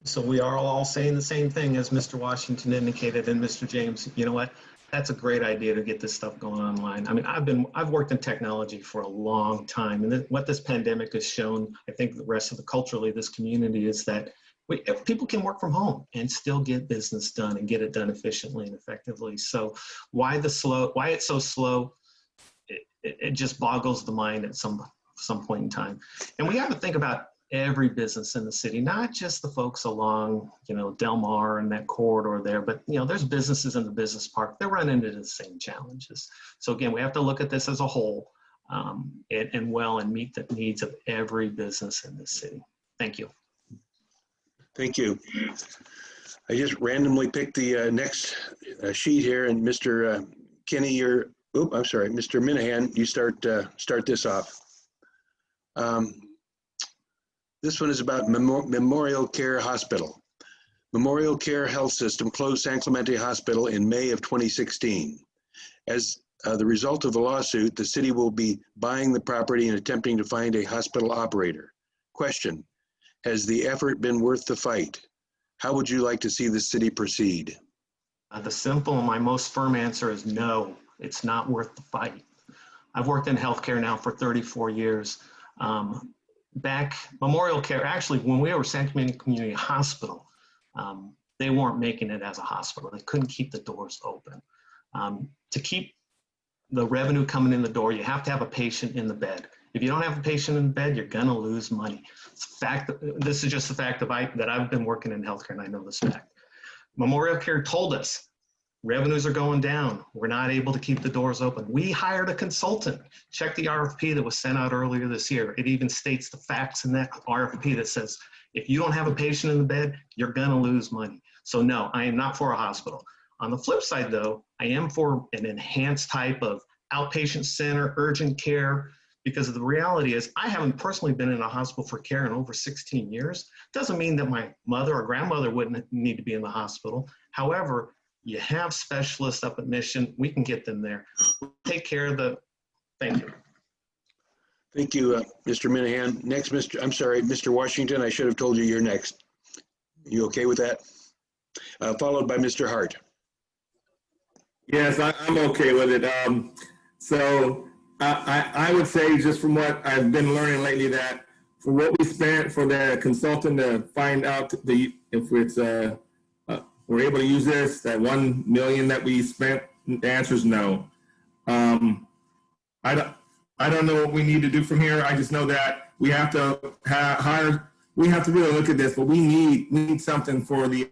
So we are all saying the same thing as Mr. Washington indicated, and Mr. James, you know what? That's a great idea to get this stuff going online. I mean, I've worked in technology for a long time, and what this pandemic has shown, I think the rest of the culturally, this community, is that people can work from home and still get business done and get it done efficiently and effectively. So why it's so slow, it just boggles the mind at some point in time. And we have to think about every business in the city, not just the folks along, you know, Del Mar and that corridor there, but, you know, there's businesses in the business park that run into the same challenges. So again, we have to look at this as a whole and meet the needs of every business in the city. Thank you. Thank you. I just randomly picked the next sheet here, and Mr. Kenny, Mr. Minahan, you start this off. This one is about Memorial Care Hospital. Memorial Care Health System closed San Clemente Hospital in May of 2016. As the result of the lawsuit, the city will be buying the property and attempting to find a hospital operator. Question, has the effort been worth the fight? How would you like to see the city proceed? The simple and my most firm answer is no, it's not worth the fight. I've worked in healthcare now for 34 years. Back Memorial Care, actually, when we were San Clemente Community Hospital, they weren't making it as a hospital. They couldn't keep the doors open. To keep the revenue coming in the door, you have to have a patient in the bed. If you don't have a patient in the bed, you're gonna lose money. It's a fact. This is just the fact that I've been working in healthcare, and I know this fact. Memorial Care told us revenues are going down. We're not able to keep the doors open. We hired a consultant. Check the RFP that was sent out earlier this year. It even states the facts in that RFP that says, if you don't have a patient in the bed, you're gonna lose money. So no, I am not for a hospital. On the flip side though, I am for an enhanced type of outpatient center, urgent care, because the reality is I haven't personally been in a hospital for care in over 16 years. Doesn't mean that my mother or grandmother wouldn't need to be in the hospital. However, you have specialists up at Mission, we can get them there. Take care of thank you. Thank you, Mr. Minahan. Next, Mr. Washington, I should have told you you're next. You okay with that? Followed by Mr. Hart. Yes, I'm okay with it. So I would say, just from what I've been learning lately, that for what we spent for the consultant to find out if it's we're able to use this, that $1 million that we spent, the answer is no. I don't know what we need to do from here. I just know that we have to we have to really look at this, but we need something for the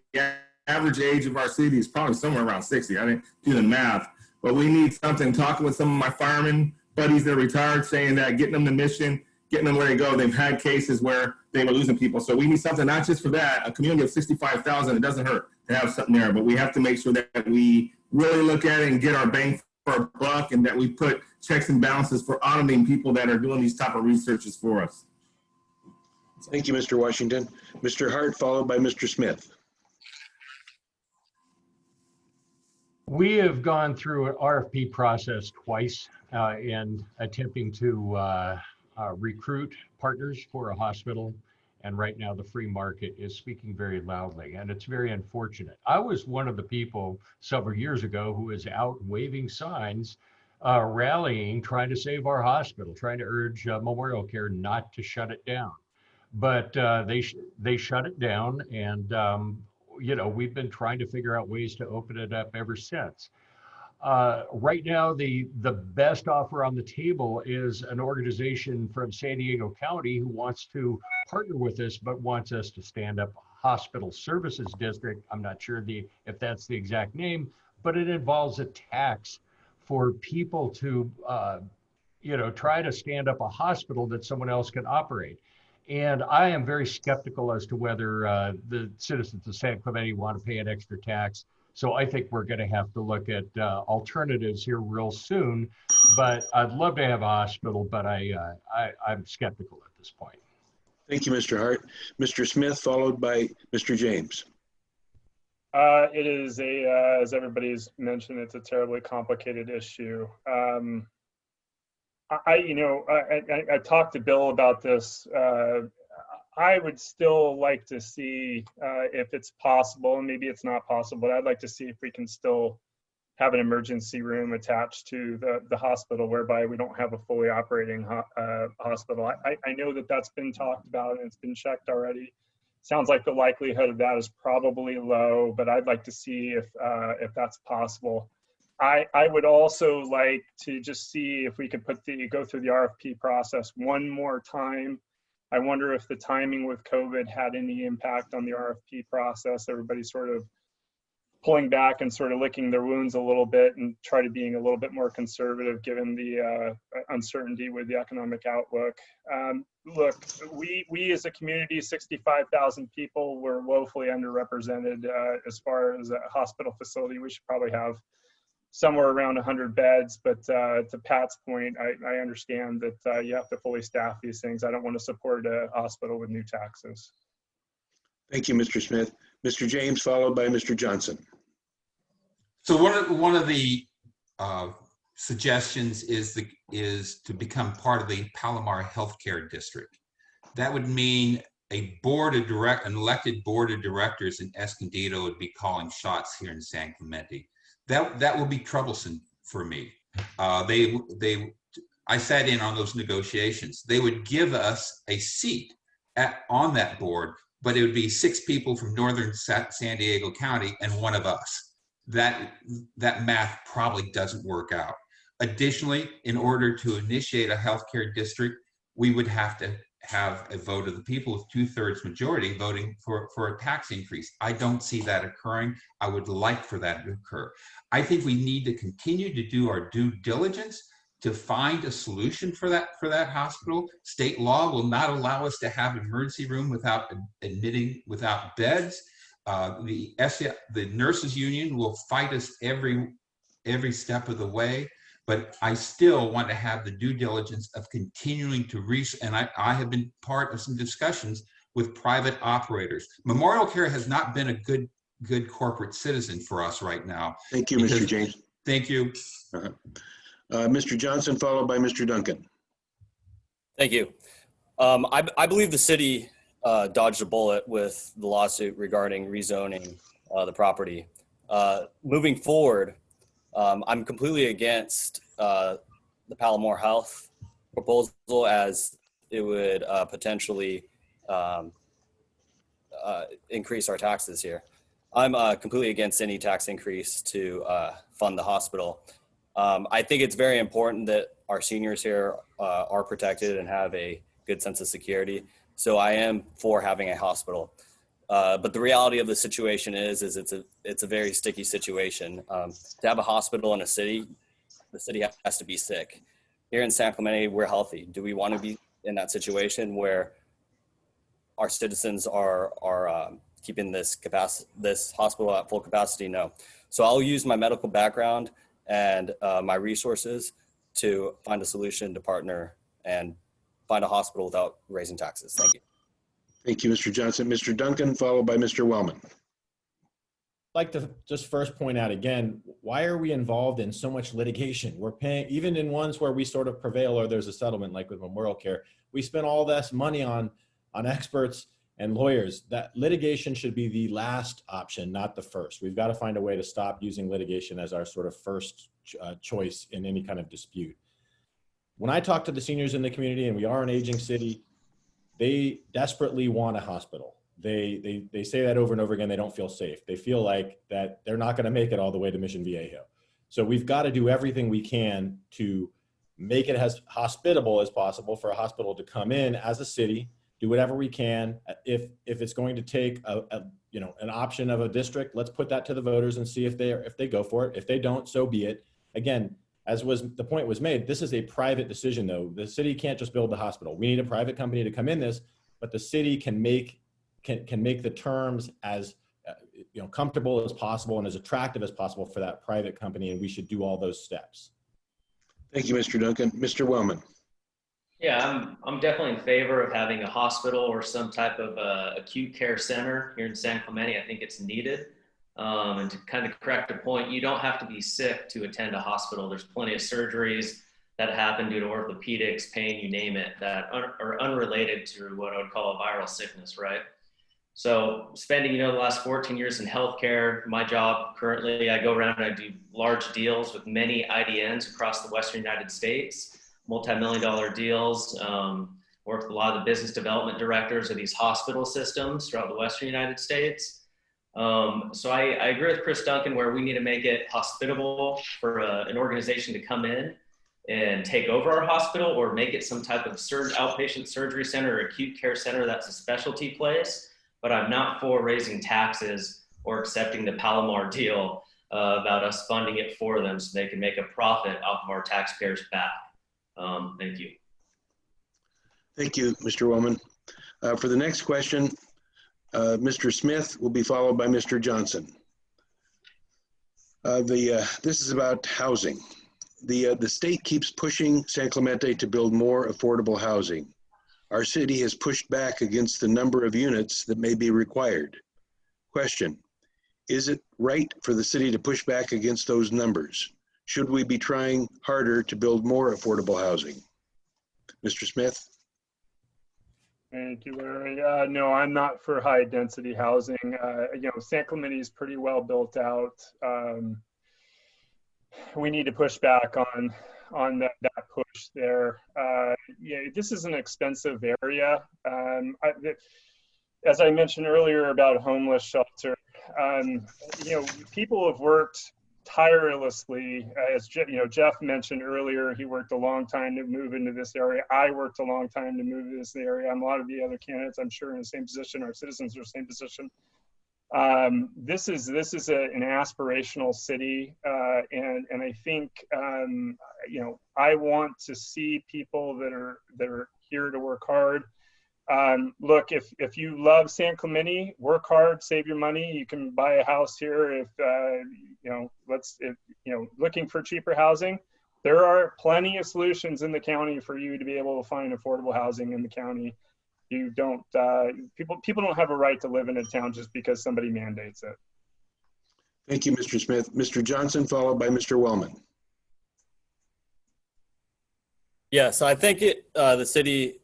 average age of our city is probably somewhere around 60. I didn't do the math, but we need something. Talking with some of my firemen buddies that are retired, saying that getting them to Mission, getting them where they go. They've had cases where they were losing people. So we need something, not just for that, a community of 65,000, it doesn't hurt to have something there, but we have to make sure that we really look at it and get our bang for our buck, and that we put checks and balances for auditing people that are doing these type of researches for us. Thank you, Mr. Washington. Mr. Hart, followed by Mr. Smith. We have gone through an RFP process twice in attempting to recruit partners for a hospital. And right now the free market is speaking very loudly, and it's very unfortunate. I was one of the people several years ago who was out waving signs, rallying, trying to save our hospital, trying to urge Memorial Care not to shut it down. But they shut it down, and you know, we've been trying to figure out ways to open it up ever since. Right now, the best offer on the table is an organization from San Diego County who wants to partner with us, but wants us to stand up a hospital services district. I'm not sure if that's the exact name, but it involves a tax for people to, you know, try to stand up a hospital that someone else can operate. And I am very skeptical as to whether the citizens of San Clemente want to pay an extra tax. So I think we're going to have to look at alternatives here real soon. But I'd love to have a hospital, but I'm skeptical at this point. Thank you, Mr. Hart. Mr. Smith, followed by Mr. James. It is as everybody's mentioned, it's a terribly complicated issue. I talked to Bill about this. I would still like to see if it's possible, and maybe it's not possible, but I'd like to see if we can still have an emergency room attached to the hospital, whereby we don't have a fully operating hospital. I know that that's been talked about and it's been checked already. Sounds like the likelihood of that is probably low, but I'd like to see if that's possible. I would also like to just see if we could go through the RFP process one more time. I wonder if the timing with COVID had any impact on the RFP process. Everybody's sort of pulling back and sort of licking their wounds a little bit and try to being a little bit more conservative given the uncertainty with the economic outlook. Look, we as a community, 65,000 people, were woefully underrepresented as far as a hospital facility. We should probably have somewhere around 100 beds, but to Pat's point, I understand that you have to fully staff these things. I don't want to support a hospital with new taxes. Thank you, Mr. Smith. Mr. James, followed by Mr. Johnson. So one of the suggestions is to become part of the Palomar Healthcare District. That would mean an elected board of directors in Escondido would be calling shots here in San Clemente. That will be troublesome for me. I sat in on those negotiations. They would give us a seat on that board, but it would be 6 people from northern San Diego County and one of us. That math probably doesn't work out. Additionally, in order to initiate a healthcare district, we would have to have a vote of the people with 2/3 majority voting for a tax increase. I don't see that occurring. I would like for that to occur. I think we need to continue to do our due diligence to find a solution for that hospital. State law will not allow us to have an emergency room without beds. The nurses union will fight us every step of the way. But I still want to have the due diligence of continuing to and I have been part of some discussions with private operators. Memorial Care has not been a good corporate citizen for us right now. Thank you, Mr. James. Thank you. Mr. Johnson, followed by Mr. Duncan. Thank you. I believe the city dodged a bullet with the lawsuit regarding rezoning the property. Moving forward, I'm completely against the Palomar Health proposal, as it would potentially increase our taxes here. I'm completely against any tax increase to fund the hospital. I think it's very important that our seniors here are protected and have a good sense of security. So I am for having a hospital. But the reality of the situation is it's a very sticky situation. To have a hospital in a city, the city has to be sick. Here in San Clemente, we're healthy. Do we want to be in that situation where our citizens are keeping this hospital at full capacity? No. So I'll use my medical background and my resources to find a solution to partner and find a hospital without raising taxes. Thank you. Thank you, Mr. Johnson. Mr. Duncan, followed by Mr. Wellman. like to just first point out again, why are we involved in so much litigation? We're paying, even in ones where we sort of prevail or there's a settlement, like with Memorial Care, we spend all this money on experts and lawyers. That litigation should be the last option, not the first. We've got to find a way to stop using litigation as our sort of first choice in any kind of dispute. When I talk to the seniors in the community, and we are an aging city, they desperately want a hospital. They say that over and over again. They don't feel safe. They feel like that they're not going to make it all the way to Mission Viejo. So we've got to do everything we can to make it as hospitable as possible for a hospital to come in as a city, do whatever we can. If it's going to take an option of a district, let's put that to the voters and see if they go for it. If they don't, so be it. Again, as the point was made, this is a private decision though. The city can't just build the hospital. We need a private company to come in this, but the city can make the terms as comfortable as possible and as attractive as possible for that private company, and we should do all those steps. Thank you, Mr. Duncan. Mr. Wellman. Yeah, I'm definitely in favor of having a hospital or some type of acute care center here in San Clemente. I think it's needed. And to kind of correct a point, you don't have to be sick to attend a hospital. There's plenty of surgeries that happen due to orthopedics, pain, you name it, that are unrelated to what I would call a viral sickness, right? So spending, the last 14 years in healthcare, my job currently, I go around and I do large deals with many IDNs across the Western United States, multi-million-dollar deals, work with a lot of the business development directors of these hospital systems throughout the Western United States. So I agree with Chris Duncan where we need to make it hospitable for an organization to come in and take over our hospital or make it some type of outpatient surgery center or acute care center that's a specialty place. But I'm not for raising taxes or accepting the Palomar deal about us funding it for them so they can make a profit off of our taxpayers' back. Thank you. Thank you, Mr. Wellman. For the next question, Mr. Smith will be followed by Mr. Johnson. This is about housing. The state keeps pushing San Clemente to build more affordable housing. Our city has pushed back against the number of units that may be required. Question, is it right for the city to push back against those numbers? Should we be trying harder to build more affordable housing? Mr. Smith? Thank you, Larry. No, I'm not for high density housing. San Clemente is pretty well built out. We need to push back on that push there. This is an expensive area. As I mentioned earlier about a homeless shelter, people have worked tirelessly. As Jeff mentioned earlier, he worked a long time to move into this area. I worked a long time to move to this area. A lot of the other candidates, I'm sure, in the same position. Our citizens are in the same position. This is an aspirational city, and I think I want to see people that are here to work hard. Look, if you love San Clemente, work hard, save your money. You can buy a house here. Looking for cheaper housing, there are plenty of solutions in the county for you to be able to find affordable housing in the county. You don't, people don't have a right to live in a town just because somebody mandates it. Thank you, Mr. Smith. Mr. Johnson, followed by Mr. Wellman. Yeah, so I think the city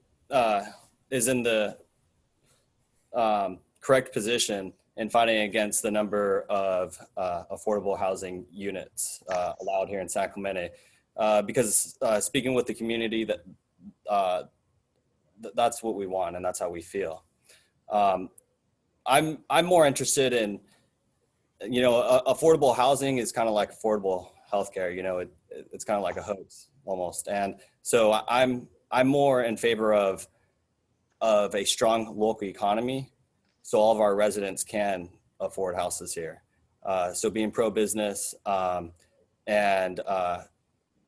is in the correct position in fighting against the number of affordable housing units allowed here in San Clemente, because speaking with the community, that's what we want and that's how we feel. I'm more interested in, affordable housing is kind of like affordable healthcare. It's kind of like a hoax almost, and so I'm more in favor of a strong local economy, so all of our residents can afford houses here. So being pro-business and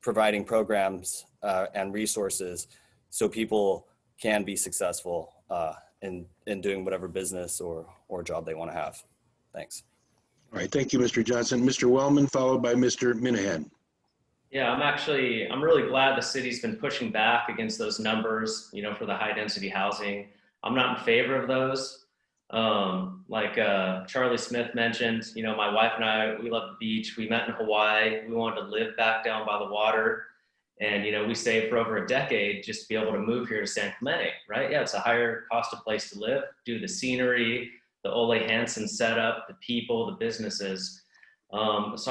providing programs and resources so people can be successful in doing whatever business or job they want to have. Thanks. All right, thank you, Mr. Johnson. Mr. Wellman, followed by Mr. Minahan. Yeah, I'm really glad the city's been pushing back against those numbers, for the high density housing. I'm not in favor of those. Like Charlie Smith mentioned, you know, my wife and I, we love the beach. We met in Hawaii. We wanted to live back down by the water. And, you know, we saved for over a decade just to be able to move here to San Clemente, right? Yeah, it's a higher cost of place to live, due to the scenery, the Ole Hansen setup, the people, the businesses. So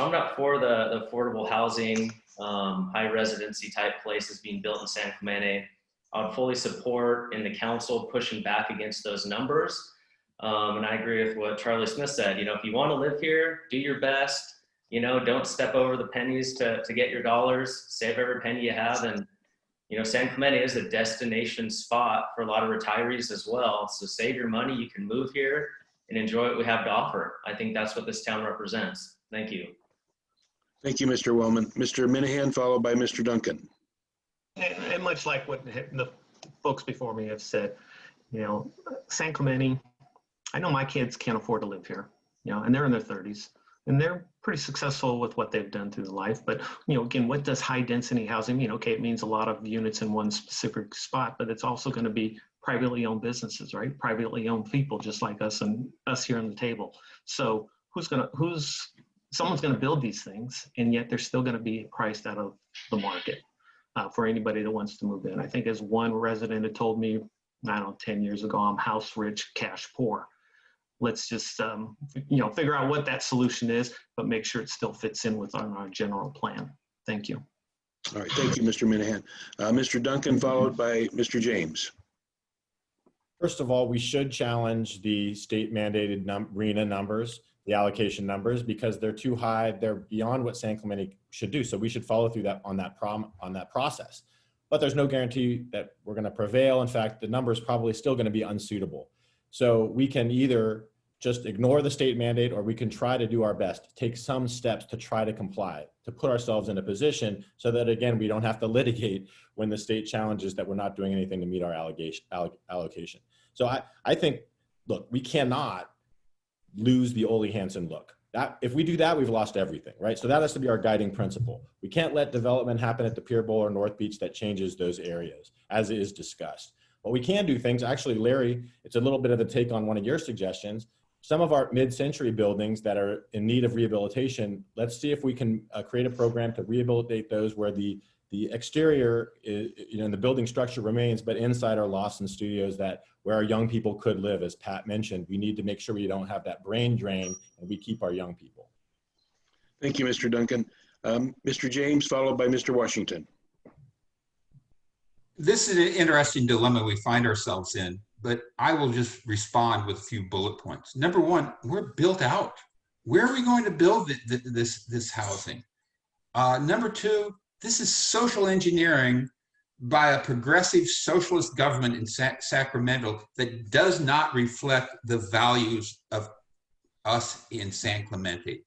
I'm not for the affordable housing, high residency type places being built in San Clemente. I would fully support in the council pushing back against those numbers. And I agree with what Charlie Smith said. You know, if you want to live here, do your best. You know, don't step over the pennies to get your dollars. Save every penny you have. And, you know, San Clemente is a destination spot for a lot of retirees as well. So save your money. You can move here and enjoy what we have to offer. I think that's what this town represents. Thank you. Thank you, Mr. Wellman. Mr. Minahan, followed by Mr. Duncan. And much like what the folks before me have said, you know, San Clemente, I know my kids can't afford to live here, you know, and they're in their 30s. And they're pretty successful with what they've done through life. But, you know, again, what does high density housing mean? Okay, it means a lot of units in one specific spot, but it's also going to be privately owned businesses, right? Privately owned people just like us and us here on the table. So someone's going to build these things, and yet they're still going to be priced out of the market for anybody that wants to move in. I think as one resident had told me, I don't know, 10 years ago, I'm house rich, cash poor. Let's just, you know, figure out what that solution is, but make sure it still fits in with our general plan. Thank you. All right, thank you, Mr. Minahan. Mr. Duncan, followed by Mr. James. First of all, we should challenge the state mandated RENA numbers, the allocation numbers, because they're too high. They're beyond what San Clemente should do. So we should follow through on that process. But there's no guarantee that we're going to prevail. In fact, the number is probably still going to be unsuitable. So we can either just ignore the state mandate, or we can try to do our best, take some steps to try to comply, to put ourselves in a position so that, again, we don't have to litigate when the state challenges that we're not doing anything to meet our allocation. So I think, look, we cannot lose the Ole Hansen look. That, if we do that, we've lost everything, right? So that has to be our guiding principle. We can't let development happen at the Pier Bowl or North Beach that changes those areas, as is discussed. But we can do things, actually, Larry, it's a little bit of a take on one of your suggestions. Some of our mid-century buildings that are in need of rehabilitation, let's see if we can create a program to rehabilitate those where the exterior is, you know, and the building structure remains, but inside are Lawson Studios where our young people could live. As Pat mentioned, we need to make sure we don't have that brain drain and we keep our young people. Thank you, Mr. Duncan. Mr. James, followed by Mr. Washington. This is an interesting dilemma we find ourselves in, but I will just respond with a few bullet points. Number one, we're built out. Where are we going to build this housing? Number two, this is social engineering by a progressive socialist government in Sacramento that does not reflect the values of us in San Clemente.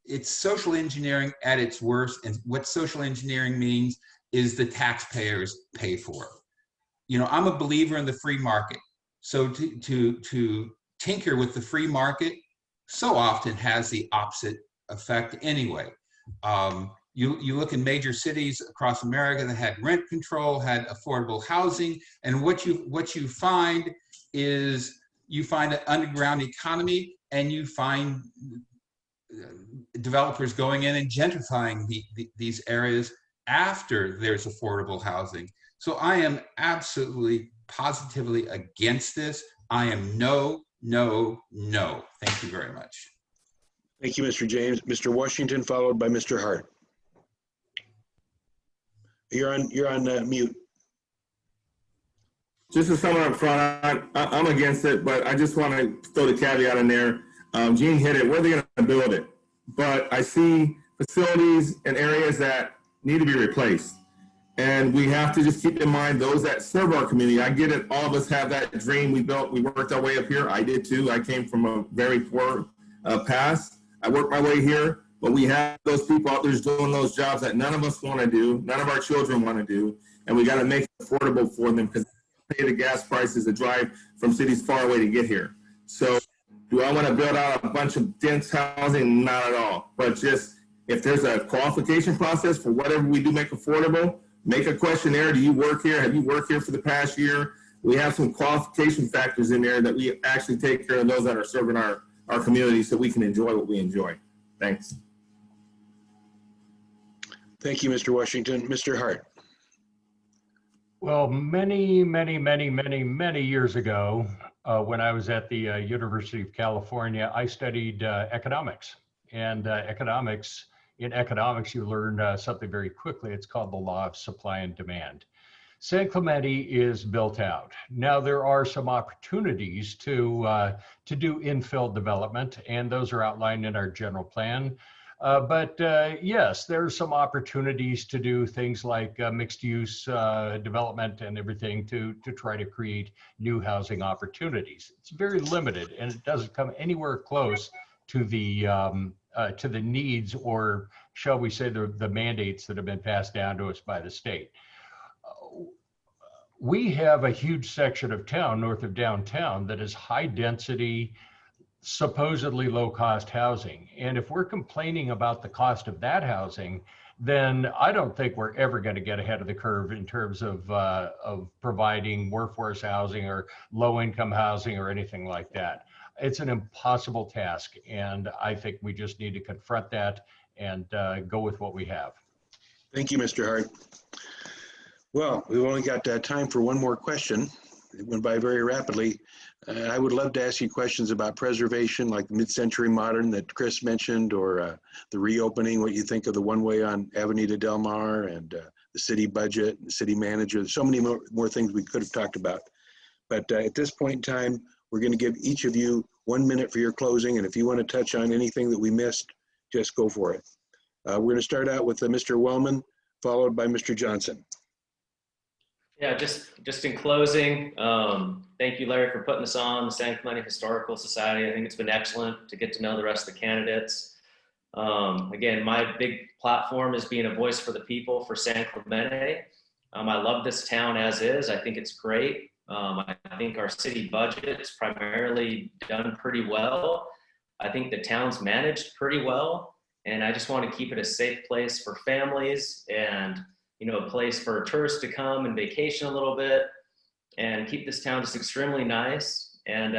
It's social engineering at its worst, and what social engineering means is the taxpayers pay for it. You know, I'm a believer in the free market. So to tinker with the free market so often has the opposite effect anyway. You look in major cities across America that had rent control, had affordable housing, and what you find is you find an underground economy, and you find developers going in and gentrifying these areas after there's affordable housing. So I am absolutely, positively against this. I am no, no, no. Thank you very much. Thank you, Mr. James. Mr. Washington, followed by Mr. Hart. You're on mute. Just to sum it up front, I'm against it, but I just want to throw the caveat in there. Gene hit it. Where are they going to build it? But I see facilities and areas that need to be replaced. And we have to just keep in mind those that serve our community. I get it. All of us have that dream. We worked our way up here. I did too. I came from a very poor past. I worked my way here, but we have those people out there doing those jobs that none of us want to do. None of our children want to do. And we got to make it affordable for them because they pay the gas prices to drive from cities far away to get here. So do I want to build out a bunch of dense housing? Not at all. But just if there's a qualification process for whatever we do make affordable, make a questionnaire. Do you work here? Have you worked here for the past year? we have some qualification factors in there that we actually take care of those that are serving our community so we can enjoy what we enjoy. Thanks. Thank you, Mr. Washington. Mr. Hart. Well, many years ago, when I was at the University of California, I studied economics. And in economics, you learn something very quickly. It's called the law of supply and demand. San Clemente is built out. Now there are some opportunities to do infill development, and those are outlined in our general plan. But yes, there's some opportunities to do things like mixed use development and everything to try to create new housing opportunities. It's very limited, and it doesn't come anywhere close to the needs, or shall we say the mandates that have been passed down to us by the state. We have a huge section of town north of downtown that is high density, supposedly low cost housing. And if we're complaining about the cost of that housing, then I don't think we're ever going to get ahead of the curve in terms of providing workforce housing or low income housing or anything like that. It's an impossible task. And I think we just need to confront that and go with what we have. Thank you, Mr. Hart. Well, we've only got time for one more question. It went by very rapidly. I would love to ask you questions about preservation, like mid-century modern that Chris mentioned, or the reopening, what you think of the one-way on Avenida Del Mar, and the city budget, the city manager. There's so many more things we could have talked about. But at this point in time, we're going to give each of you 1 minute for your closing. And if you want to touch on anything that we missed, just go for it. We're going to start out with Mr. Wellman, followed by Mr. Johnson. Yeah, just in closing, thank you, Larry, for putting this on, the San Clemente Historical Society. I think it's been excellent to get to know the rest of the candidates. Again, my big platform is being a voice for the people for San Clemente. I love this town as is. I think it's great. I think our city budget's primarily done pretty well. I think the town's managed pretty well. And I just want to keep it a safe place for families, and a place for tourists to come and vacation a little bit, and keep this town just extremely nice, and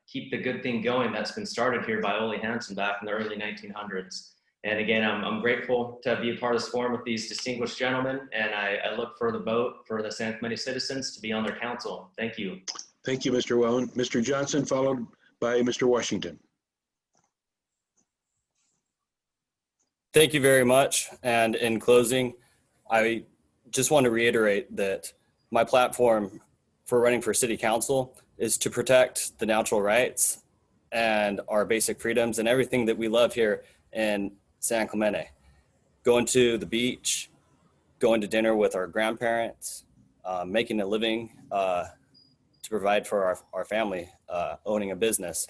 keep the good thing going that's been started here by Ole Hansen back in the early 1900s. And again, I'm grateful to be a part of this forum with these distinguished gentlemen, and I look for the vote for the San Clemente citizens to be on their council. Thank you. Thank you, Mr. Wellman. Mr. Johnson, followed by Mr. Washington. Thank you very much. And in closing, I just want to reiterate that my platform for running for city council is to protect the natural rights and our basic freedoms and everything that we love here in San Clemente. Going to the beach, going to dinner with our grandparents, making a living to provide for our family, owning a business.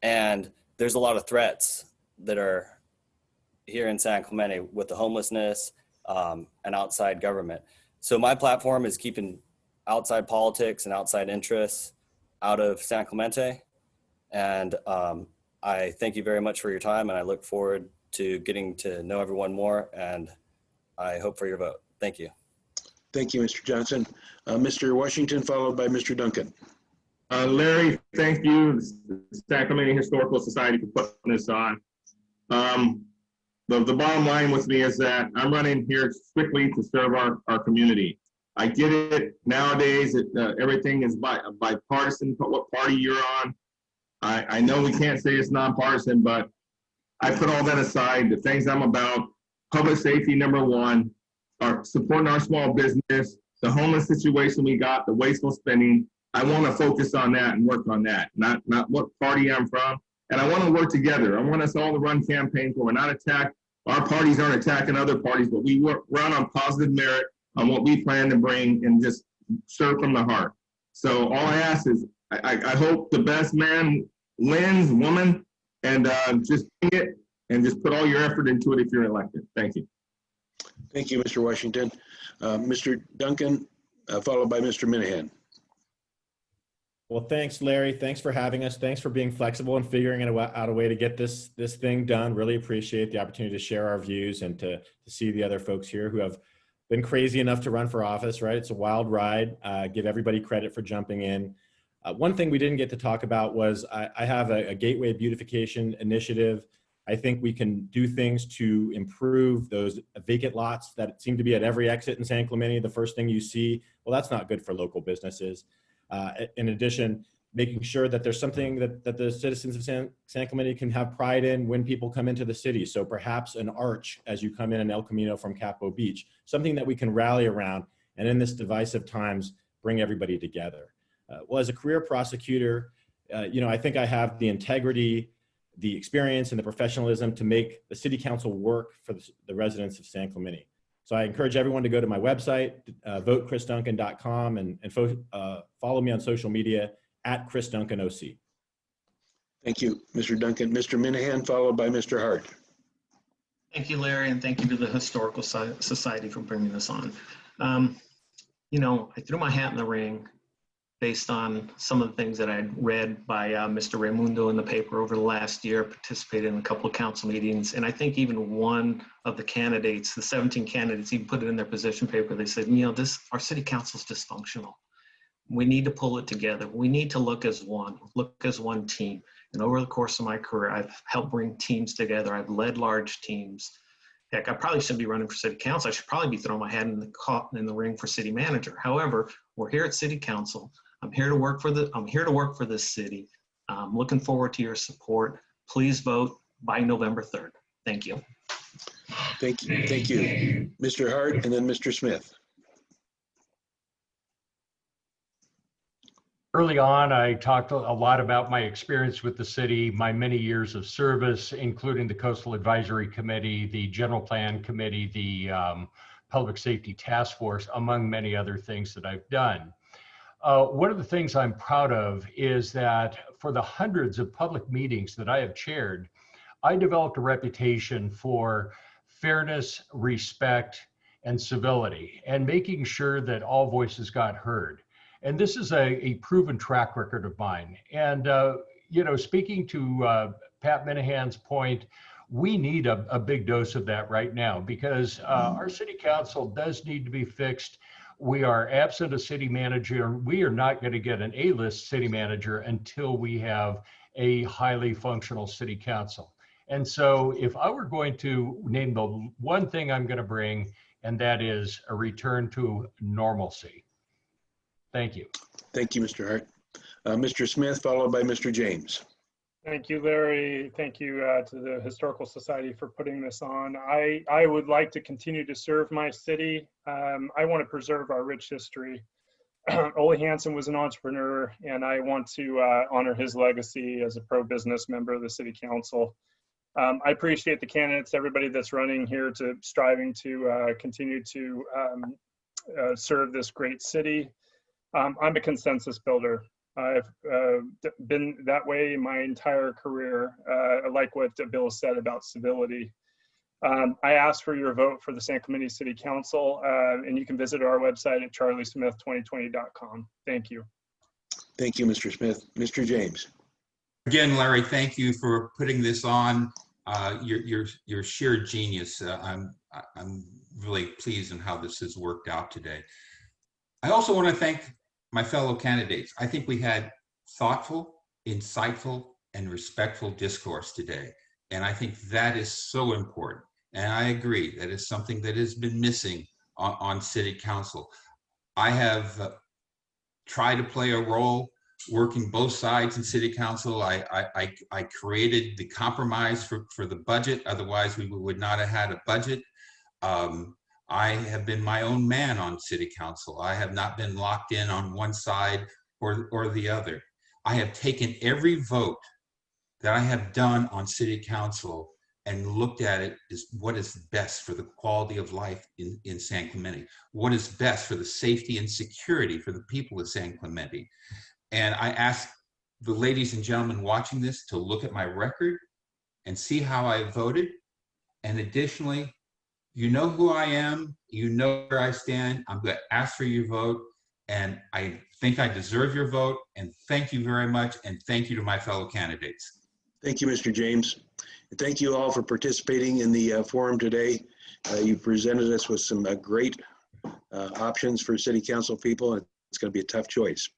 And there's a lot of threats that are here in San Clemente with the homelessness and outside government. So my platform is keeping outside politics and outside interests out of San Clemente. And I thank you very much for your time, and I look forward to getting to know everyone more, and I hope for your vote. Thank you. Thank you, Mr. Johnson. Mr. Washington, followed by Mr. Duncan. Larry, thank you, the San Clemente Historical Society, for putting this on. The bottom line with me is that I'm running here strictly to serve our community. I get it nowadays, everything is bipartisan, what party you're on. I know we can't say it's nonpartisan, but I put all that aside. The things I'm about, public safety, #1, supporting our small business, the homeless situation we got, the wasteful spending. I want to focus on that and work on that, not what party I'm from. And I want to work together. I want us all to run campaigns where we're not attacked. Our parties aren't attacking other parties, but we run on positive merit on what we plan to bring and just serve from the heart. So all I ask is, I hope the best man wins, woman, and just bring it and just put all your effort into it if you're elected. Thank you. Thank you, Mr. Washington. Mr. Duncan, followed by Mr. Minahan. Well, thanks, Larry. Thanks for having us. Thanks for being flexible and figuring out a way to get this thing done. Really appreciate the opportunity to share our views and to see the other folks here who have been crazy enough to run for office, right? It's a wild ride. Give everybody credit for jumping in. One thing we didn't get to talk about was I have a gateway beautification initiative. I think we can do things to improve those vacant lots that seem to be at every exit in San Clemente. The first thing you see, well, that's not good for local businesses. In addition, making sure that there's something that the citizens of San Clemente can have pride in when people come into the city. So perhaps an arch as you come in El Camino from Capo Beach, something that we can rally around, and in this divisive times, bring everybody together. Well, as a career prosecutor, I think I have the integrity, the experience, and the professionalism to make the city council work for the residents of San Clemente. So I encourage everyone to go to my website, votechrisduncan.com, and follow me on social media at Chris Duncan OC. Thank you, Mr. Duncan. Mr. Minahan, followed by Mr. Hart. Thank you, Larry, and thank you to the Historical Society for bringing this on. I threw my hat in the ring based on some of the things that I'd read by Mr. Raimundo in the paper over the last year, participated in a couple of council meetings, and I think even one of the candidates, the 17 candidates, even put it in their position paper. They said, our city council is dysfunctional. We need to pull it together. We need to look as one team. And over the course of my career, I've helped bring teams together. I've led large teams. Heck, I probably shouldn't be running for city council. I should probably be throwing my hat in the ring for city manager. However, we're here at city council. I'm here to work for this city. I'm looking forward to your support. Please vote by November 3rd. Thank you. Thank you. Mr. Hart and then Mr. Smith. Early on, I talked a lot about my experience with the city, my many years of service, including the Coastal Advisory Committee, the General Plan Committee, the Public Safety Task Force, among many other things that I've done. One of the things I'm proud of is that for the hundreds of public meetings that I have chaired, I developed a reputation for fairness, respect, and civility, and making sure that all voices got heard. And this is a proven track record of mine. And, speaking to Pat Minahan's point, we need a big dose of that right now because our city council does need to be fixed. We are absent a city manager. We are not going to get an A-list city manager until we have a highly functional city council. And so if I were going to name the one thing I'm going to bring, and that is a return to normalcy. Thank you. Thank you, Mr. Hart. Mr. Smith, followed by Mr. James. Thank you, Larry. Thank you to the Historical Society for putting this on. I would like to continue to serve my city. I want to preserve our rich history. Ole Hansen was an entrepreneur, and I want to honor his legacy as a pro-business member of the City Council. I appreciate the candidates, everybody that's running here to striving to continue to serve this great city. I'm a consensus builder. I've been that way my entire career. I like what Bill said about civility. I ask for your vote for the San Clemente City Council, and you can visit our website at charliesmith2020.com. Thank you. Thank you, Mr. Smith. Mr. James. Again, Larry, thank you for putting this on. Your sheer genius. I'm really pleased in how this has worked out today. I also want to thank my fellow candidates. I think we had thoughtful, insightful, and respectful discourse today. And I think that is so important. And I agree that is something that has been missing on City Council. I have tried to play a role working both sides in City Council. I created the compromise for the budget. Otherwise, we would not have had a budget. I have been my own man on City Council. I have not been locked in on one side or the other. I have taken every vote that I have done on City Council and looked at it as what is best for the quality of life in San Clemente, what is best for the safety and security for the people of San Clemente. And I ask the ladies and gentlemen watching this to look at my record and see how I voted. And additionally, you know who I am, you know where I stand. I'm going to ask for your vote, and I think I deserve your vote. And thank you very much, and thank you to my fellow candidates. Thank you, Mr. James. And thank you all for participating in the forum today. You presented us with some great options for city council people, and it's going to be a tough choice.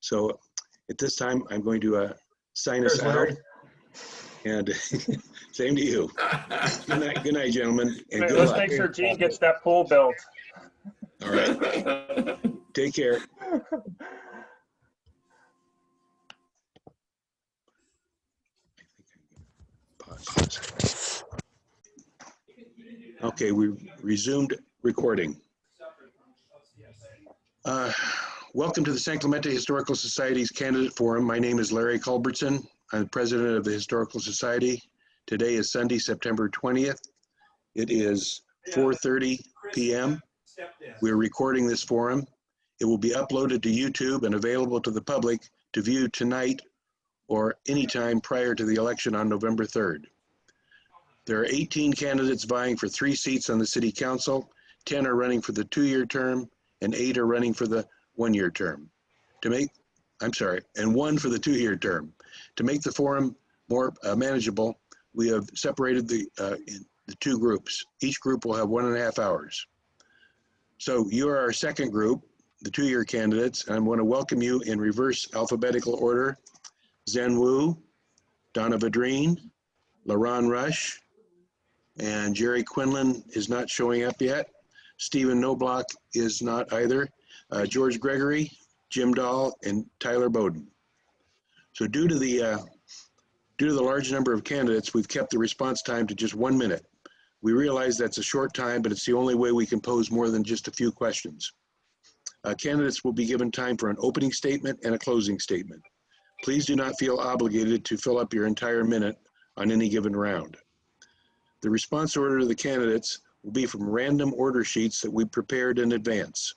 So at this time, I'm going to sign us Cheers, out. Larry. And same to you. Good night, gentlemen, and good Let's luck. make sure Gene gets that pool built. All right. Take care. Okay, we resumed recording. Welcome to the San Clemente Historical Society's Candidate Forum. My name is Larry Culbertson. I'm the president of the Historical Society. Today is Sunday, September 20th. It is 4:30 p.m. We're recording this forum. It will be uploaded to YouTube and available to the public to view tonight or anytime prior to the election on November 3rd. There are 18 candidates vying for 3 seats on the City Council, 10 are running for the 2-year term, and 8 are running for the 1-year term. And 1 for the 2-year term. To make the forum more manageable, we have separated the 2 groups. Each group will have 1.5 hours. So you are our second group, the 2-year candidates, and I want to welcome you in reverse alphabetical order. Zen Wu, Donna Vadreen, LaRon Rush, and Jerry Quinlan is not showing up yet. Stephen Knobloch is not either. George Gregory, Jim Dahl, and Tyler Bowden. So due to the large number of candidates, we've kept the response time to just 1 minute. We realize that's a short time, but it's the only way we can pose more than just a few questions. Candidates will be given time for an opening statement and a closing statement. Please do not feel obligated to fill up your entire minute on any given round. The response order to the candidates will be from random order sheets that we prepared in advance.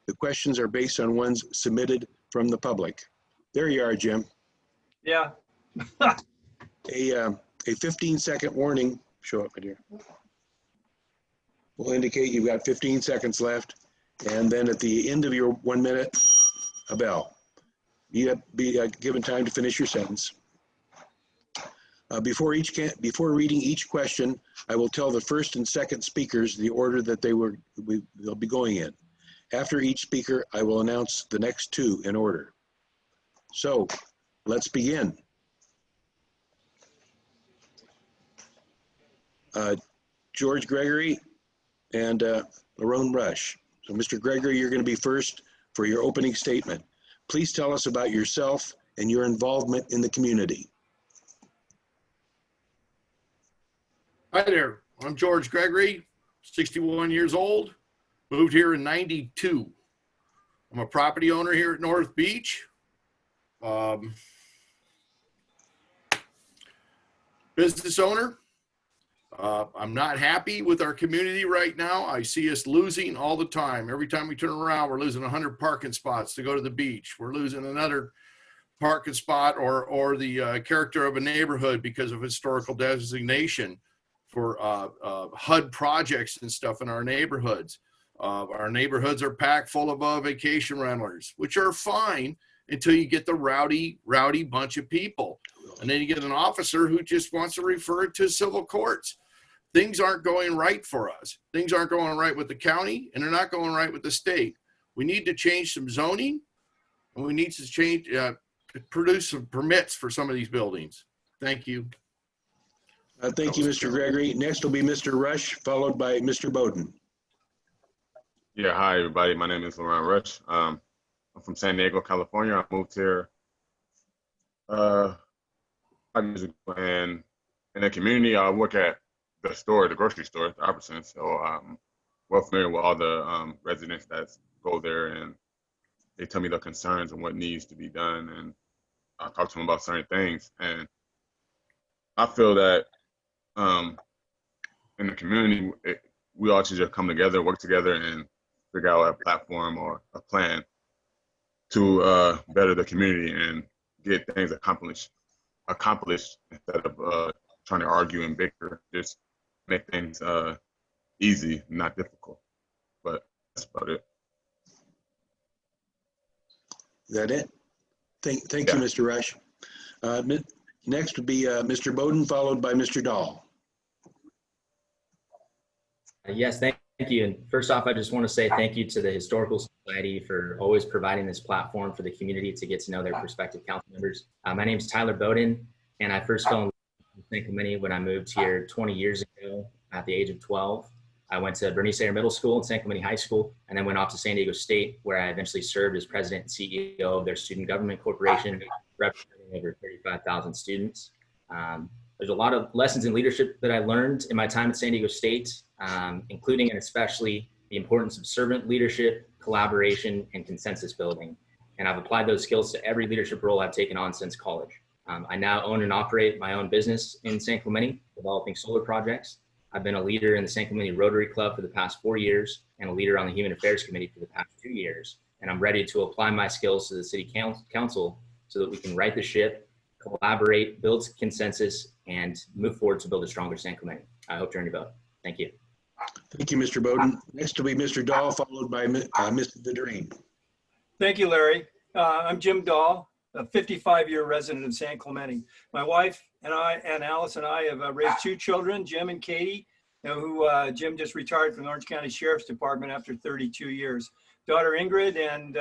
The questions are based on ones submitted from the public. There you are, Jim. Yeah. A 15-second warning, show up, my dear, will indicate you've got 15 seconds left, and then at the end of your 1 minute, a bell. You have to be given time to finish your sentence. Before reading each question, I will tell the first and second speakers the order that they'll be going in. After each speaker, I will announce the next 2 in order. So let's begin. George Gregory and LaRon Rush. So Mr. Gregory, you're going to be first for your opening statement. Please tell us about yourself and your involvement in the community. Hi there, I'm George Gregory, 61 years old, moved here in '92. I'm a property owner here at North Beach. Business owner. I'm not happy with our community right now. I see us losing all the time. Every time we turn around, we're losing 100 parking spots to go to the beach. We're losing another parking spot or the character of a neighborhood because of historical designation for HUD projects and stuff in our neighborhoods. Our neighborhoods are packed full of vacation rentalers, which are fine until you get the rowdy bunch of people. And then you get an officer who just wants to refer it to civil courts. Things aren't going right for us. Things aren't going right with the county, and they're not going right with the state. We need to change some zoning, and we need to produce some permits for some of these buildings. Thank you. Thank you, Mr. Gregory. Next will be Mr. Rush, followed by Mr. Bowden. Yeah, hi everybody. My name is LaRon Rush. I'm from San Diego, California. I moved here 5 years ago, and in the community, I work at the store, the grocery store, the Albertsons. So I'm well familiar with all the residents that go there, and they tell me their concerns and what needs to be done, and I talk to them about certain things. And I feel that in the community, we all should just come together, work together, and figure out a platform or a plan to better the community and get things accomplished instead of trying to argue and bicker. Just make things easy, not difficult. But that's about it. Is that it? Thank you, Mr. Rush. Next would be Mr. Bowden, followed by Mr. Dahl. Yes, thank you. And first off, I just want to say thank you to the Historical Society for always providing this platform for the community to get to know their prospective council members. My name is Tyler Bowden, and I first fell in love with San Clemente when I moved here 20 years ago at the age of 12. I went to Bernice Ayer Middle School and San Clemente High School, and then went off to San Diego State, where I eventually served as president and CEO of their student government corporation, representing over 35,000 students. There's a lot of lessons in leadership that I learned in my time at San Diego State, including and especially the importance of servant leadership, collaboration, and consensus building. And I've applied those skills to every leadership role I've taken on since college. I now own and operate my own business in San Clemente, developing solar projects. I've been a leader in the San Clemente Rotary Club for the past 4 years and a leader on the Human Affairs Committee for the past 2 years. And I'm ready to apply my skills to the City Council so that we can right the ship, collaborate, build consensus, and move forward to build a stronger San Clemente. I hope to earn your vote. Thank you. Thank you, Mr. Bowden. Next will be Mr. Dahl, followed by Ms. Vidrine. Thank you, Larry. I'm Jim Dahl, a 55-year resident of San Clemente. My wife and Alice and I have raised 2 children, Jim and Katie, who Jim just retired from the Orange County Sheriff's Department after 32 years. Daughter Ingrid and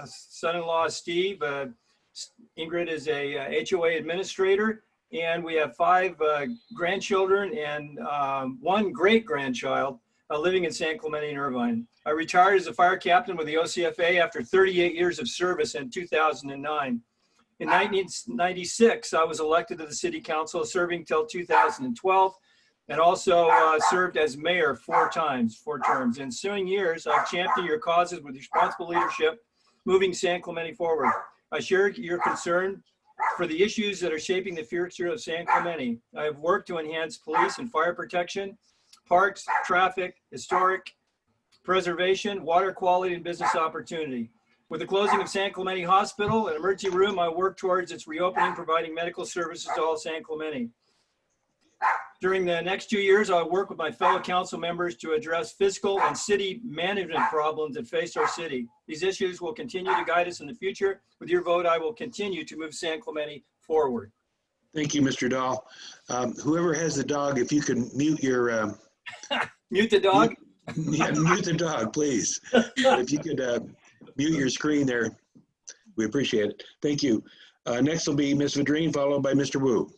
son-in-law Steve. Ingrid is a HOA administrator, and we have 5 grandchildren and 1 great-grandchild living in San Clemente and Irvine. I retired as a fire captain with the OCFA after 38 years of service in 2009. In 1996, I was elected to the City Council, serving till 2012, and also served as mayor 4 terms. In ensuing years, I've championed your causes with responsible leadership, moving San Clemente forward. I share your concern for the issues that are shaping the future of San Clemente. I have worked to enhance police and fire protection, parks, traffic, historic preservation, water quality, and business opportunity. With the closing of San Clemente Hospital, an emergency room, I work towards its reopening, providing medical services to all San Clemente. During the next 2 years, I'll work with my fellow council members to address fiscal and city management problems that face our city. These issues will continue to guide us in the future. With your vote, I will continue to move San Clemente forward. Thank you, Mr. Dahl. Whoever has the dog, if you can mute your... Mute the dog? Mute the dog, please. If you could mute your screen there, we appreciate it. Thank you. Next will be Ms. Vidrine, followed by Mr. Wu.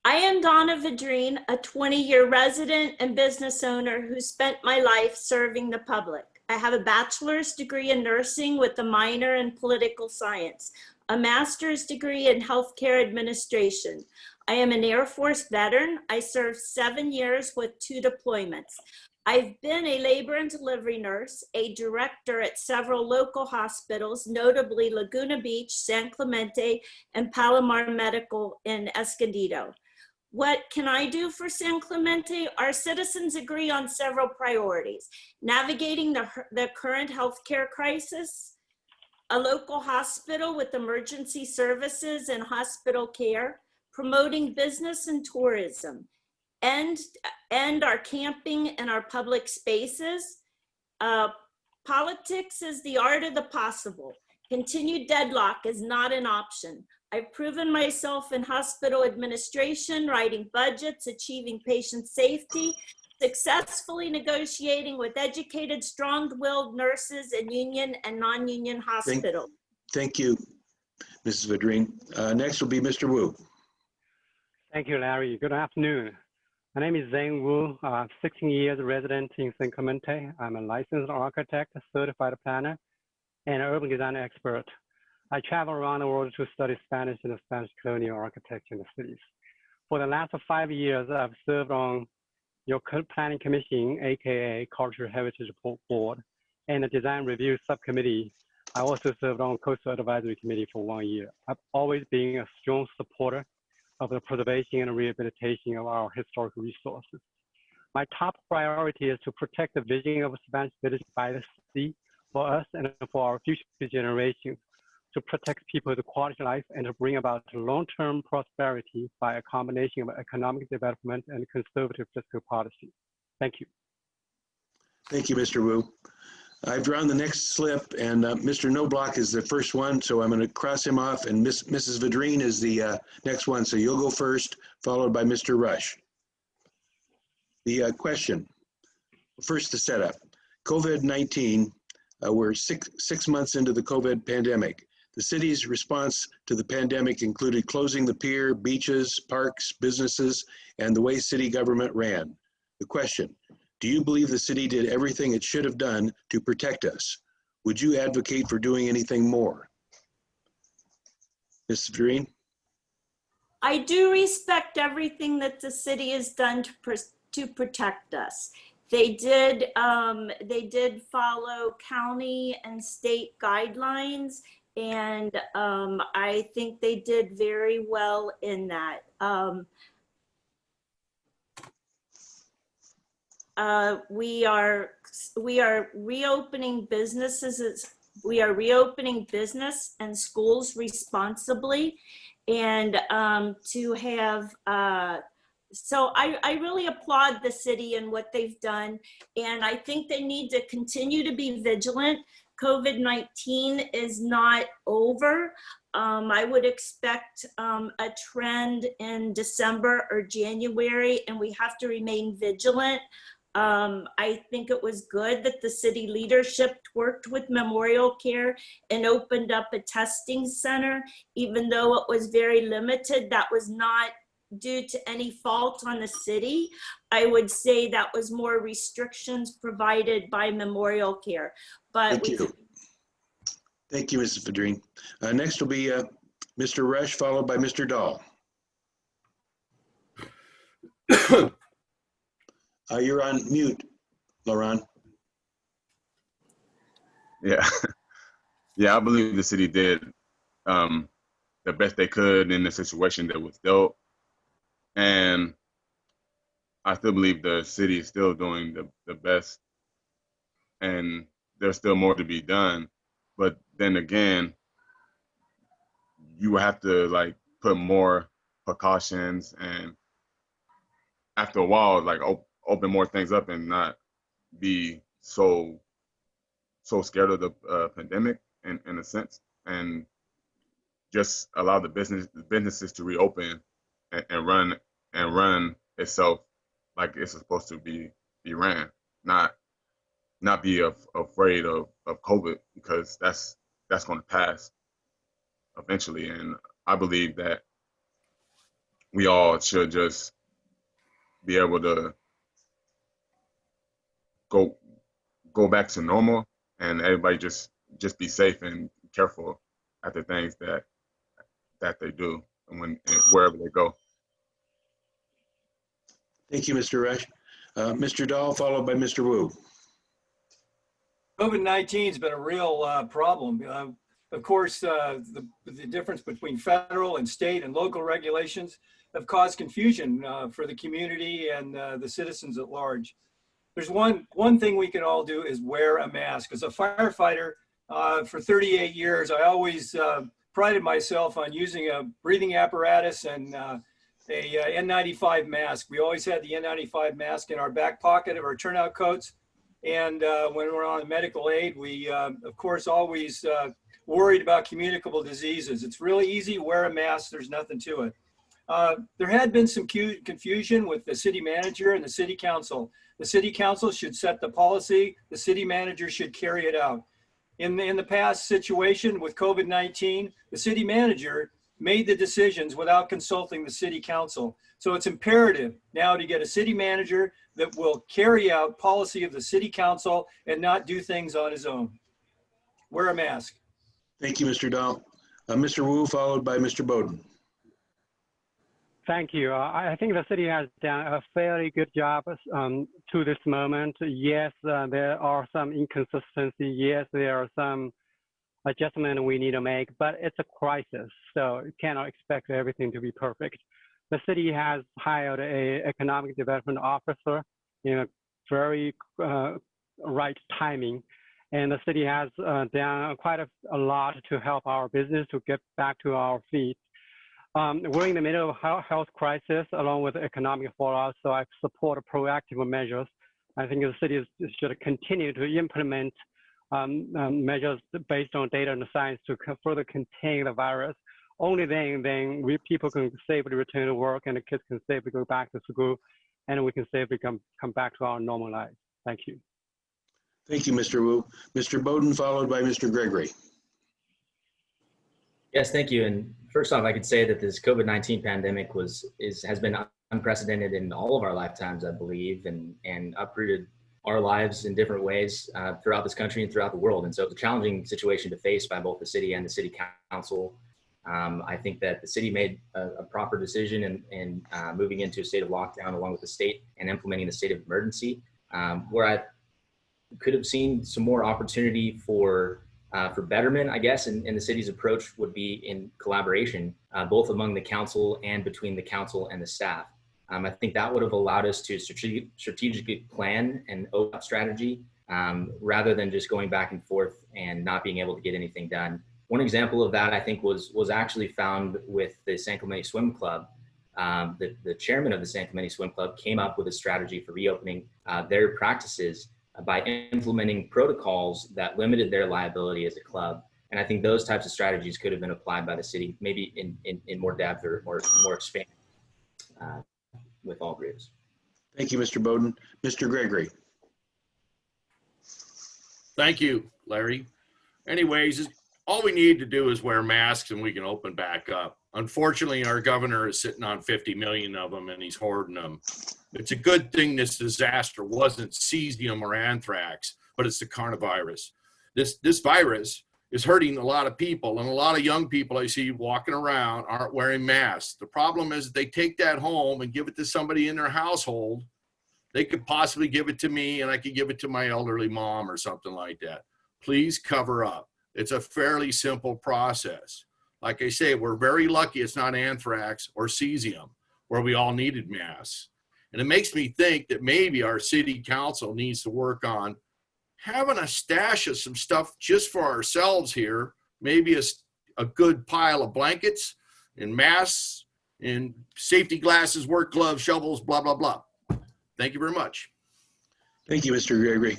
I am Donna Vidrine, a 20-year resident and business owner who spent my life serving the public. I have a bachelor's degree in nursing with a minor in political science, a master's degree in healthcare administration. I am an Air Force veteran. I served 7 years with 2 deployments. I've been a labor and delivery nurse, a director at several local hospitals, notably Laguna Beach, San Clemente, and Palomar Medical in Escondido. What can I do for San Clemente? Our citizens agree on several priorities: navigating the current healthcare crisis, a local hospital with emergency services and hospital care, promoting business and tourism, end our camping and our public spaces. Politics is the art of the possible. Continued deadlock is not an option. I've proven myself in hospital administration, writing budgets, achieving patient safety, successfully negotiating with educated, strong-willed nurses in union and non-union hospitals. Thank you, Mrs. Vidrine. Next will be Mr. Wu. Thank you, Larry. Good afternoon. My name is Zhang Wu, 16 years resident in San Clemente. I'm a licensed architect, certified planner, and urban design expert. I travel around the world to study Spanish and Spanish colonial architecture in the cities. For the last 5 years, I've served on your planning commission, AKA Cultural Heritage Board, and the design review subcommittee. I also served on coastal advisory committee for 1 year. I've always been a strong supporter of the preservation and rehabilitation of our historical resources. My top priority is to protect the vision of Spanish village by the sea for us and for our future generations, to protect people's quality of life and to bring about long-term prosperity by a combination of economic development and conservative fiscal policy. Thank you. Thank you, Mr. Wu. I've drawn the next slip, and Mr. Knobloch is the first one, so I'm going to cross him off, and Mrs. Vidrine is the next one. So you'll go first, followed by Mr. Rush. The question: First, the setup. COVID-19, we're six months into the COVID pandemic. The city's response to the pandemic included closing the pier, beaches, parks, businesses, and the way city government ran. The question, do you believe the city did everything it should have done to protect us? Would you advocate for doing anything more? Ms. Vereen? I do respect everything that the city has done to protect us. They did follow county and state guidelines, and I think they did very well in that. We are reopening businesses. We are reopening business and schools responsibly, and to have. So I really applaud the city and what they've done, and I think they need to continue to be vigilant. COVID-19 is not over. I would expect a trend in December or January, and we have to remain vigilant. I think it was good that the city leadership worked with Memorial Care and opened up a testing center, even though it was very limited. That was not due to any fault on the city. I would say that was more restrictions provided by Memorial Care. But Thank you. Thank you, Mrs. Fedrine. Next will be Mr. Rush, followed by Mr. Dahl. You're on mute, Laurent. Yeah. Yeah, I believe the city did the best they could in the situation that was dealt. And I still believe the city is still doing the best, and there's still more to be done. But then again, you have to like put more precautions, and after a while, like open more things up and not be so scared of the pandemic in a sense, and just allow the businesses to reopen and run itself like it's supposed to be ran, not be afraid of COVID, because that's going to pass eventually. And I believe that we all should just be able to go back to normal, and everybody just be safe and careful at the things that they do and wherever they go. Thank you, Mr. Rush. Mr. Dahl, followed by Mr. Wu. COVID-19 has been a real problem. Of course, the difference between federal and state and local regulations have caused confusion for the community and the citizens at large. There's one thing we can all do is wear a mask. As a firefighter for 38 years, I always prided myself on using a breathing apparatus and a N95 mask. We always had the N95 mask in our back pocket of our turnout coats. And when we're on medical aid, we, of course, always worried about communicable diseases. It's really easy, wear a mask, there's nothing to it. There had been some confusion with the city manager and the city council. The city council should set the policy, the city manager should carry it out. In the past situation with COVID-19, the city manager made the decisions without consulting the city council. So it's imperative now to get a city manager that will carry out policy of the city council and not do things on his own. Wear a mask. Thank you, Mr. Dahl. Mr. Wu, followed by Mr. Bowden. Thank you. I think the city has done a fairly good job to this moment. Yes, there are some inconsistencies. Yes, there are some adjustments we need to make, but it's a crisis, so you cannot expect everything to be perfect. The city has hired an economic development officer in a very right timing, and the city has done quite a lot to help our business to get back to our feet. We're in the middle of a health crisis along with economic fallout, so I support proactive measures. I think the city should continue to implement measures based on data and science to further contain the virus. Only then people can safely return to work and the kids can safely go back to school and we can safely come back to our normal lives. Thank you. Thank you, Mr. Wu. Mr. Bowden, followed by Mr. Gregory. Yes, thank you. And first off, I could say that this COVID-19 pandemic has been unprecedented in all of our lifetimes, I believe, and uprooted our lives in different ways throughout this country and throughout the world. And so it's a challenging situation to face by both the city and the city council. I think that the city made a proper decision in moving into a state of lockdown along with the state and implementing the state of emergency, where I could have seen some more opportunity for betterment, I guess, and the city's approach would be in collaboration, both among the council and between the council and the staff. I think that would have allowed us to strategically plan and open up strategy rather than just going back and forth and not being able to get anything done. One example of that, I think, was actually found with the San Clemente Swim Club. The chairman of the San Clemente Swim Club came up with a strategy for reopening their practices by implementing protocols that limited their liability as a club. And I think those types of strategies could have been applied by the city, maybe in more depth or more expanded with all groups. Thank you, Mr. Bowden. Mr. Gregory. Thank you, Larry. Anyways, all we need to do is wear masks and we can open back up. Unfortunately, our governor is sitting on 50 million of them and he's hoarding them. It's a good thing this disaster wasn't cesium or anthrax, but it's the coronavirus. This virus is hurting a lot of people, and a lot of young people I see walking around aren't wearing masks. The problem is that they take that home and give it to somebody in their household. They could possibly give it to me and I could give it to my elderly mom or something like that. Please cover up. It's a fairly simple process. Like I say, we're very lucky it's not anthrax or cesium where we all needed masks. And it makes me think that maybe our city council needs to work on having a stash of some stuff just for ourselves here, maybe a good pile of blankets and masks and safety glasses, work gloves, shovels, blah, blah, blah. Thank you very much. Thank you, Mr. Gregory.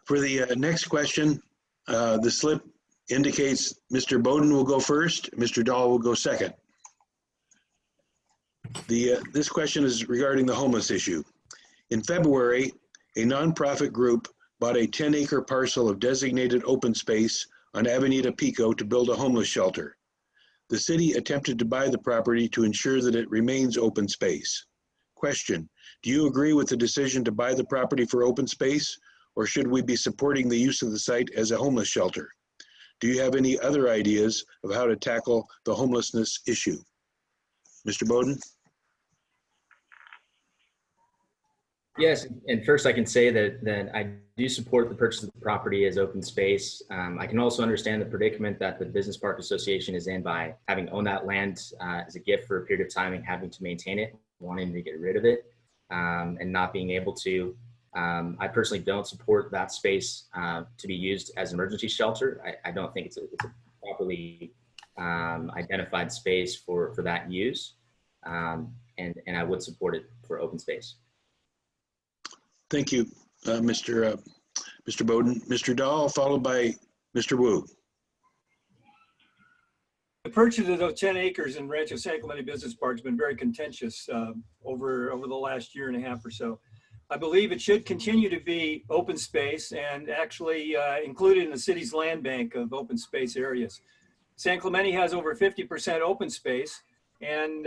For the next question, the slip indicates Mr. Bowden will go first, Mr. Dahl will go second. This question is regarding the homeless issue. In February, a nonprofit group bought a 10-acre parcel of designated open space on Avenida Pico to build a homeless shelter. The city attempted to buy the property to ensure that it remains open space. Question, do you agree with the decision to buy the property for open space, or should we be supporting the use of the site as a homeless shelter? Do you have any other ideas of how to tackle the homelessness issue? Mr. Bowden? Yes, and first I can say that I do support the purchase of the property as open space. I can also understand the predicament that the Business Park Association is in by having owned that land as a gift for a period of time and having to maintain it, wanting to get rid of it, and not being able to. I personally don't support that space to be used as an emergency shelter. I don't think it's a properly identified space for that use, and I would support it for open space. Thank you, Mr. Bowden. Mr. Dahl, followed by Mr. Wu. The purchase of those 10 acres in Rancho San Clemente Business Park has been very contentious over the last year and a half or so. I believe it should continue to be open space and actually included in the city's land bank of open space areas. San Clemente has over 50% open space, and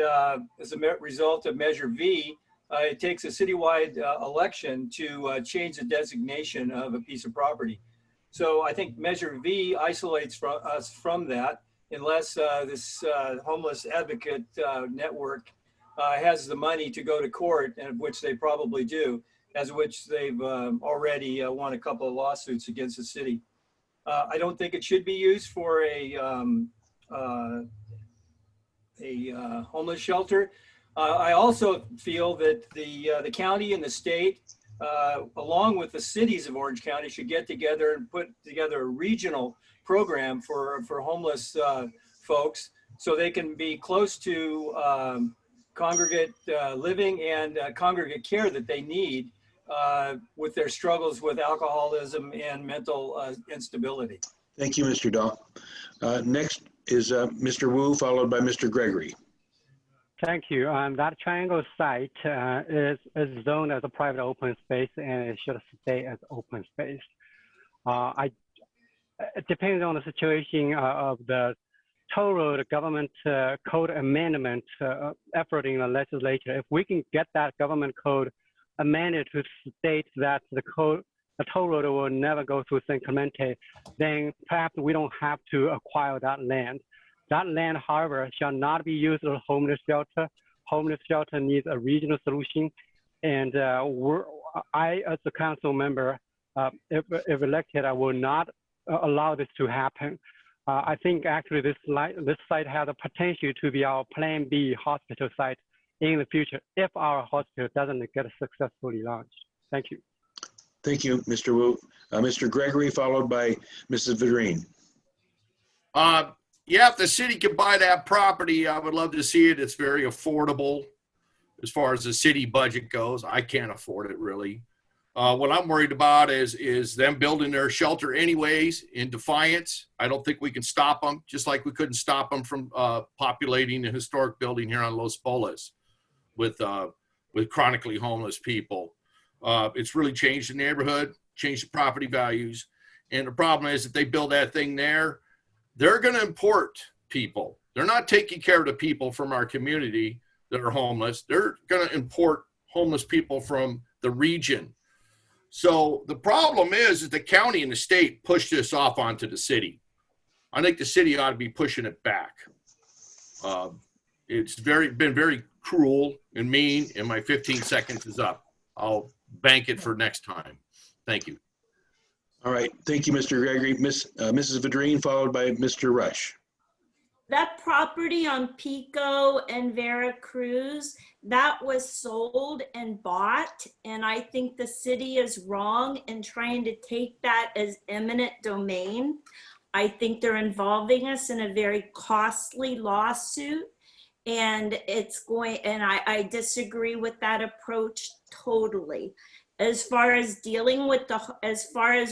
as a result of Measure V, it takes a citywide election to change the designation of a piece of property. So I think Measure V isolates us from that unless this homeless advocate network has the money to go to court, and which they probably do, as which they've already won a couple of lawsuits against the city. I don't think it should be used for a homeless shelter. I also feel that the county and the state, along with the cities of Orange County, should get together and put together a regional program for homeless folks so they can be close to congregate living and congregate care that they need with their struggles with alcoholism and mental instability. Thank you, Mr. Dahl. Next is Mr. Wu, followed by Mr. Gregory. Thank you. That triangle site is zoned as a private open space, and it should stay as open space. It depends on the situation of the toll road government code amendment effort in the legislature. If we can get that government code amended to state that the toll road will never go through San Clemente, then perhaps we don't have to acquire that land. That land, however, shall not be used as a homeless shelter. Homeless shelter needs a regional solution. And I, as a council member, if elected, I will not allow this to happen. I think actually this site has the potential to be our Plan B hospital site in the future if our hospital doesn't get successfully launched. Thank you. Thank you, Mr. Wu. Mr. Gregory, followed by Mrs. Vidrine. Yeah, if the city could buy that property, I would love to see it. It's very affordable as far as the city budget goes. I can't afford it really. What I'm worried about is them building their shelter anyways in defiance. I don't think we can stop them, just like we couldn't stop them from populating a historic building here on Los Polos with chronically homeless people. It's really changed the neighborhood, changed the property values. And the problem is if they build that thing there, they're going to import people. They're not taking care of the people from our community that are homeless. They're going to import homeless people from the region. So the problem is the county and the state pushed this off onto the city. I think the city ought to be pushing it back. It's been very cruel and mean, and my 15 seconds is up. I'll bank it for next time. Thank you. All right. Thank you, Mr. Gregory. Mrs. Vidrine, followed by Mr. Rush. That property on Pico and Veracruz, that was sold and bought. And I think the city is wrong in trying to take that as eminent domain. I think they're involving us in a very costly lawsuit. And I disagree with that approach totally. As far as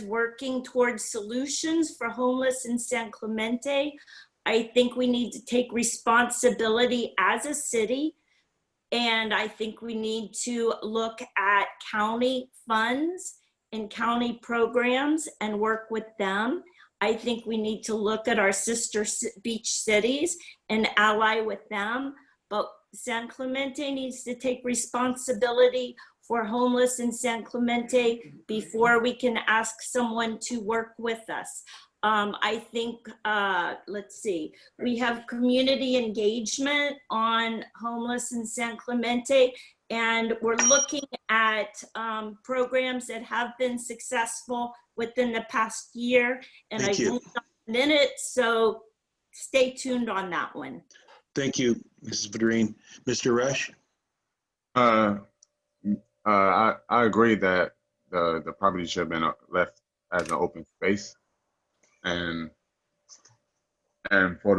working towards solutions for homeless in San Clemente, I think we need to take responsibility as a city. And I think we need to look at county funds and county programs and work with them. I think we need to look at our sister beach cities and ally with them. But San Clemente needs to take responsibility for homeless in San Clemente before we can ask someone to work with us. I think, let's see, we have community engagement on homeless in San Clemente, and we're looking at programs that have been successful within the past year. And I won't in it, so stay tuned on that one. Thank you, Mrs. Vidrine. Mr. Rush? I agree that the property should have been left as an open space, and for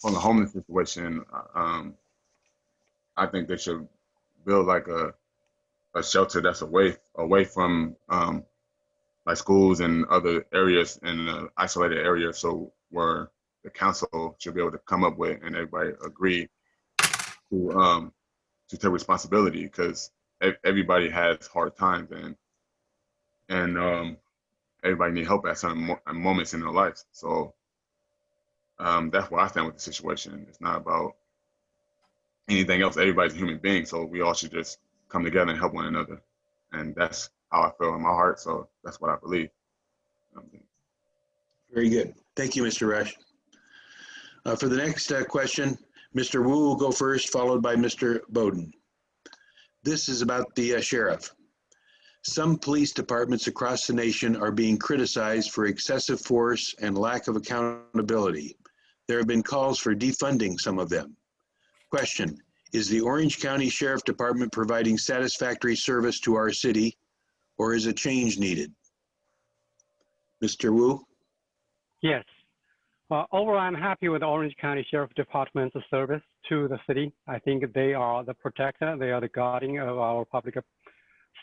the homeless situation, I think they should build like a shelter that's away from like schools and other areas in isolated areas, so where the council should be able to come up with and everybody agree to take responsibility, because everybody has hard times and everybody need help at some moments in their lives. So that's where I stand with the situation. It's not about anything else. Everybody's a human being, so we all should just come together and help one another. And that's how I feel in my heart. So that's what I believe. Very good. Thank you, Mr. Rush. For the next question, Mr. Wu will go first, followed by Mr. Bowden. This is about the sheriff. Some police departments across the nation are being criticized for excessive force and lack of accountability. There have been calls for defunding some of them. Question, is the Orange County Sheriff Department providing satisfactory service to our city, or is a change needed? Mr. Wu? Yes. Overall, I'm happy with the Orange County Sheriff Department's service to the city. I think they are the protector, they are the guardian of our public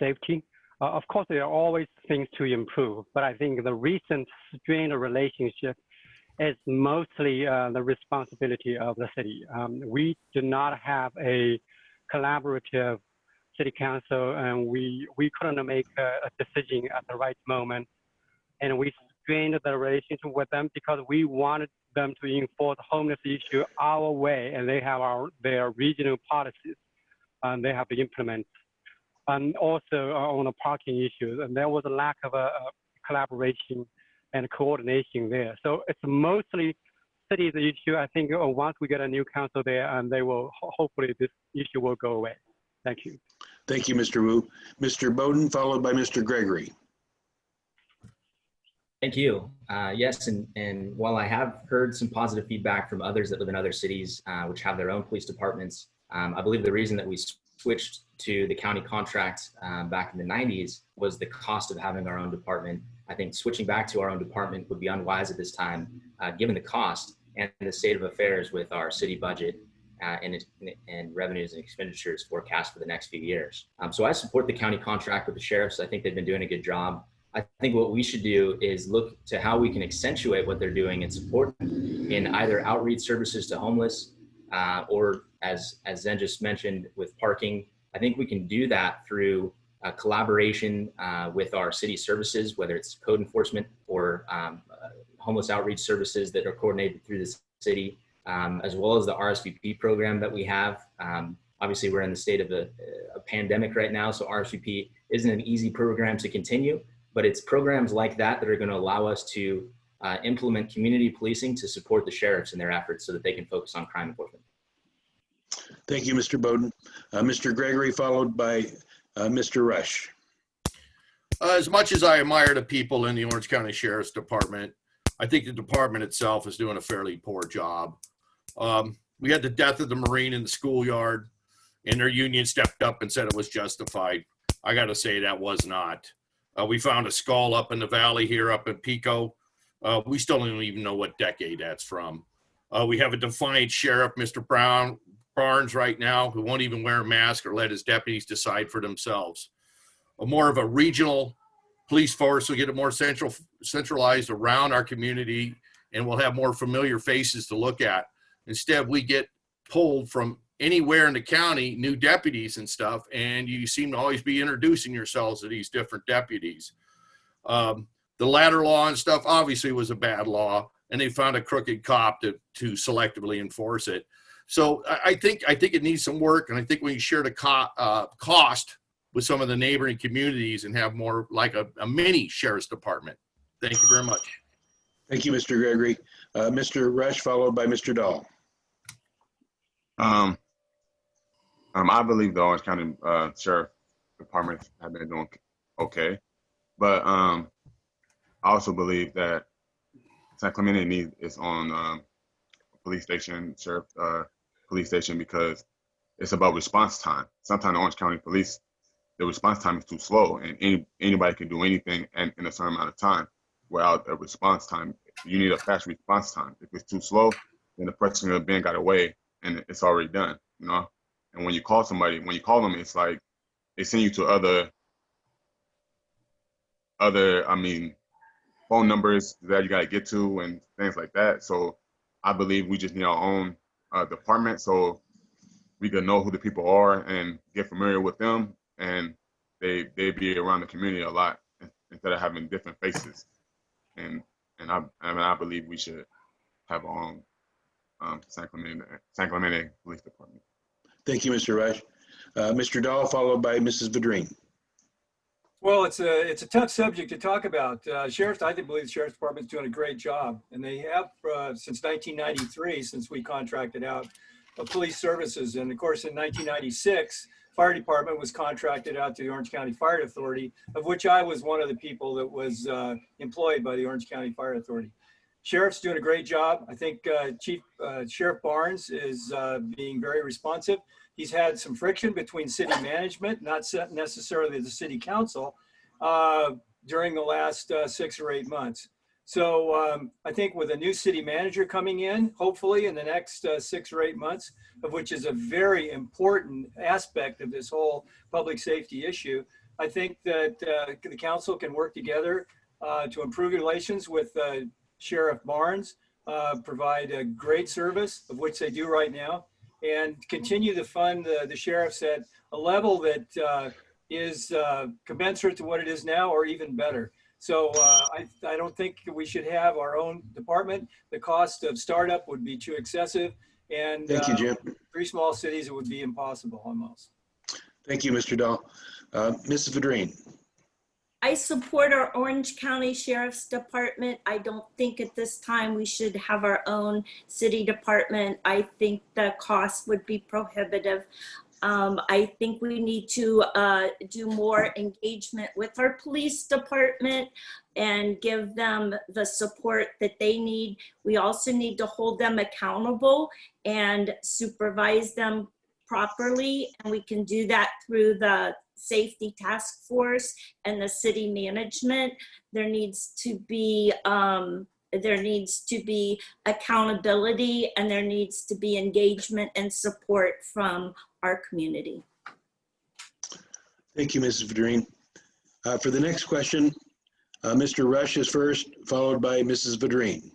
safety. Of course, there are always things to improve, but I think the recent strained relationship is mostly the responsibility of the city. We do not have a collaborative city council, and we couldn't make a decision at the right moment. And we strained the relationship with them because we wanted them to enforce homeless issue our way, and they have their regional policies, and they have to implement. And also on the parking issues, and there was a lack of a collaboration and coordination there. So it's mostly city's issue. I think once we get a new council there, and they will hopefully this issue will go away. Thank you. Thank you, Mr. Wu. Mr. Bowden, followed by Mr. Gregory. Thank you. Yes, and while I have heard some positive feedback from others that live in other cities, which have their own police departments, I believe the reason that we switched to the county contract back in the 90s was the cost of having our own department. I think switching back to our own department would be unwise at this time, given the cost and the state of affairs with our city budget and revenues and expenditures forecast for the next few years. So I support the county contract with the sheriffs. I think they've been doing a good job. I think what we should do is look to how we can accentuate what they're doing and support them in either outreach services to homeless or as Zen just mentioned with parking. I think we can do that through collaboration with our city services, whether it's code enforcement or homeless outreach services that are coordinated through the city, as well as the RSVP program that we have. Obviously, we're in the state of a pandemic right now, so RSVP isn't an easy program to continue, but it's programs like that that are going to allow us to implement community policing to support the sheriffs in their efforts so that they can focus on crime enforcement. Thank you, Mr. Bowden. Mr. Gregory, followed by Mr. Rush. As much as I admire the people in the Orange County Sheriff's Department, I think the department itself is doing a fairly poor job. We had the death of the Marine in the schoolyard, and their union stepped up and said it was justified. I got to say that was not. We found a skull up in the valley here up in Pico. We still don't even know what decade that's from. We have a defiant sheriff, Mr. Barnes right now, who won't even wear a mask or let his deputies decide for themselves. More of a regional police force will get it more centralized around our community, and we'll have more familiar faces to look at. Instead, we get pulled from anywhere in the county, new deputies and stuff, and you seem to always be introducing yourselves to these different deputies. The ladder law and stuff obviously was a bad law, and they found a crooked cop to selectively enforce it. So I think it needs some work, and I think we can share the cost with some of the neighboring communities and have more like a mini sheriff's department. Thank you very much. Thank you, Mr. Gregory. Mr. Rush, followed by Mr. Dahl. I believe the Orange County Sheriff Department have been doing okay, but I also believe that San Clemente needs its own police station, sheriff police station, because it's about response time. Sometimes the Orange County Police, the response time is too slow, and anybody can do anything in a certain amount of time without a response time. You need a fast response time. If it's too slow, then the person could have been got away and it's already done, you know? And when you call somebody, when you call them, it's like they send you to other phone numbers that you got to get to and things like that. So I believe we just need our own department so we can know who the people are and get familiar with them, and they be around the community a lot instead of having different faces. And I believe we should have our own San Clemente Police Department. Thank you, Mr. Rush. Mr. Dahl, followed by Mrs. Vadreen. Well, it's a tough subject to talk about. I believe the Sheriff's Department is doing a great job, and they have since 1993, since we contracted out police services. And of course, in 1996, Fire Department was contracted out to the Orange County Fire Authority, of which I was one of the people that was employed by the Orange County Fire Authority. Sheriff's doing a great job. I think Sheriff Barnes is being very responsive. He's had some friction between city management, not necessarily the city council, during the last 6 or 8 months. So I think with a new city manager coming in, hopefully in the next 6 or 8 months, of which is a very important aspect of this whole public safety issue, I think that the council can work together to improve relations with Sheriff Barnes, provide a great service, of which they do right now, and continue to fund the sheriffs at a level that is commensurate to what it is now or even better. So I don't think we should have our own department. The cost of startup would be too excessive. And Thank you, Jim. 3 small cities, it would be impossible almost. Thank you, Mr. Dahl. Mrs. Vadrine. I support our Orange County Sheriff's Department. I don't think at this time we should have our own city department. I think the cost would be prohibitive. I think we need to do more engagement with our police department and give them the support that they need. We also need to hold them accountable and supervise them properly. And we can do that through the safety task force and the city management. There needs to be accountability, and there needs to be engagement and support from our community. Thank you, Mrs. Vadrine. For the next question, Mr. Rush is first, followed by Mrs. Vadrine.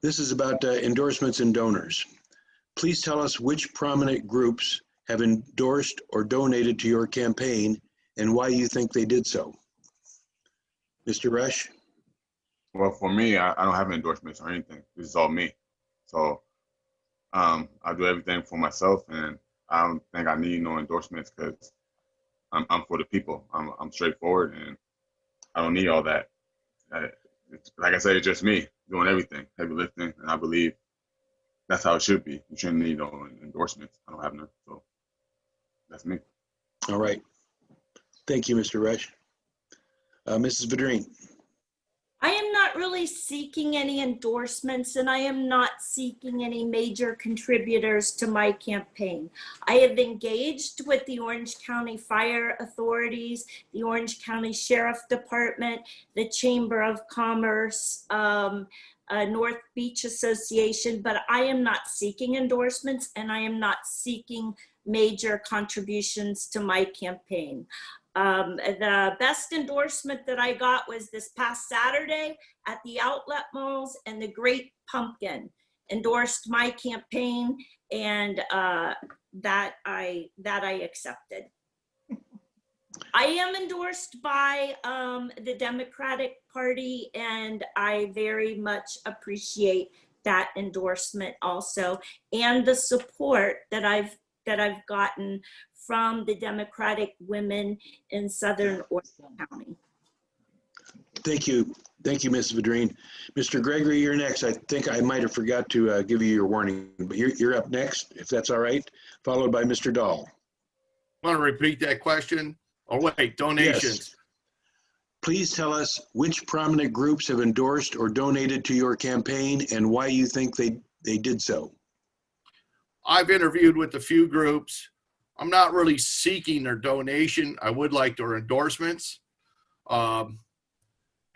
This is about endorsements and donors. Please tell us which prominent groups have endorsed or donated to your campaign and why you think they did so. Mr. Rush? Well, for me, I don't have endorsements or anything. This is all me. So I do everything for myself, and I don't think I need no endorsements because I'm for the people. I'm straightforward, and I don't need all that. Like I said, it's just me doing everything, heavy lifting, and I believe that's how it should be. You shouldn't need no endorsements. I don't have none, so that's me. All right. Thank you, Mr. Rush. Mrs. Vadrine. I am not really seeking any endorsements, and I am not seeking any major contributors to my campaign. I have engaged with the Orange County Fire Authorities, the Orange County Sheriff Department, the Chamber of Commerce, North Beach Association, but I am not seeking endorsements, and I am not seeking major contributions to my campaign. The best endorsement that I got was this past Saturday at the outlet malls, and the Great Pumpkin endorsed my campaign, and that I accepted. I am endorsed by the Democratic Party, and I very much appreciate that endorsement also, and the support that I've gotten from the Democratic women in Southern Orange County. Thank you. Thank you, Mrs. Vadrine. Mr. Gregory, you're next. I think I might have forgot to give you your warning, but you're up next, if that's all right, followed by Mr. Dahl. Want to repeat that question? Oh, wait, donations. Yes. Please tell us which prominent groups have endorsed or donated to your campaign and why you think they did so. I've interviewed with a few groups. I'm not really seeking their donation. I would like their endorsements.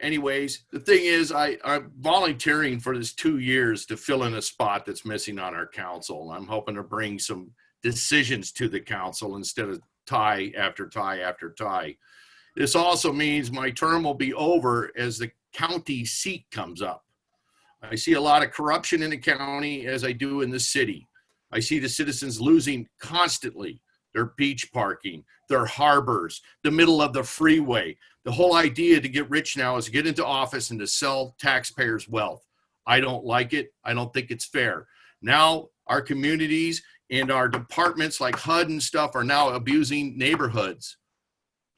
Anyways, the thing is, I'm volunteering for this 2 years to fill in a spot that's missing on our council. I'm hoping to bring some decisions to the council instead of tie after tie after tie. This also means my term will be over as the county seat comes up. I see a lot of corruption in the county, as I do in the city. I see the citizens losing constantly their beach parking, their harbors, the middle of the freeway. The whole idea to get rich now is to get into office and to sell taxpayers' wealth. I don't like it. I don't think it's fair. Now our communities and our departments like HUD and stuff are now abusing neighborhoods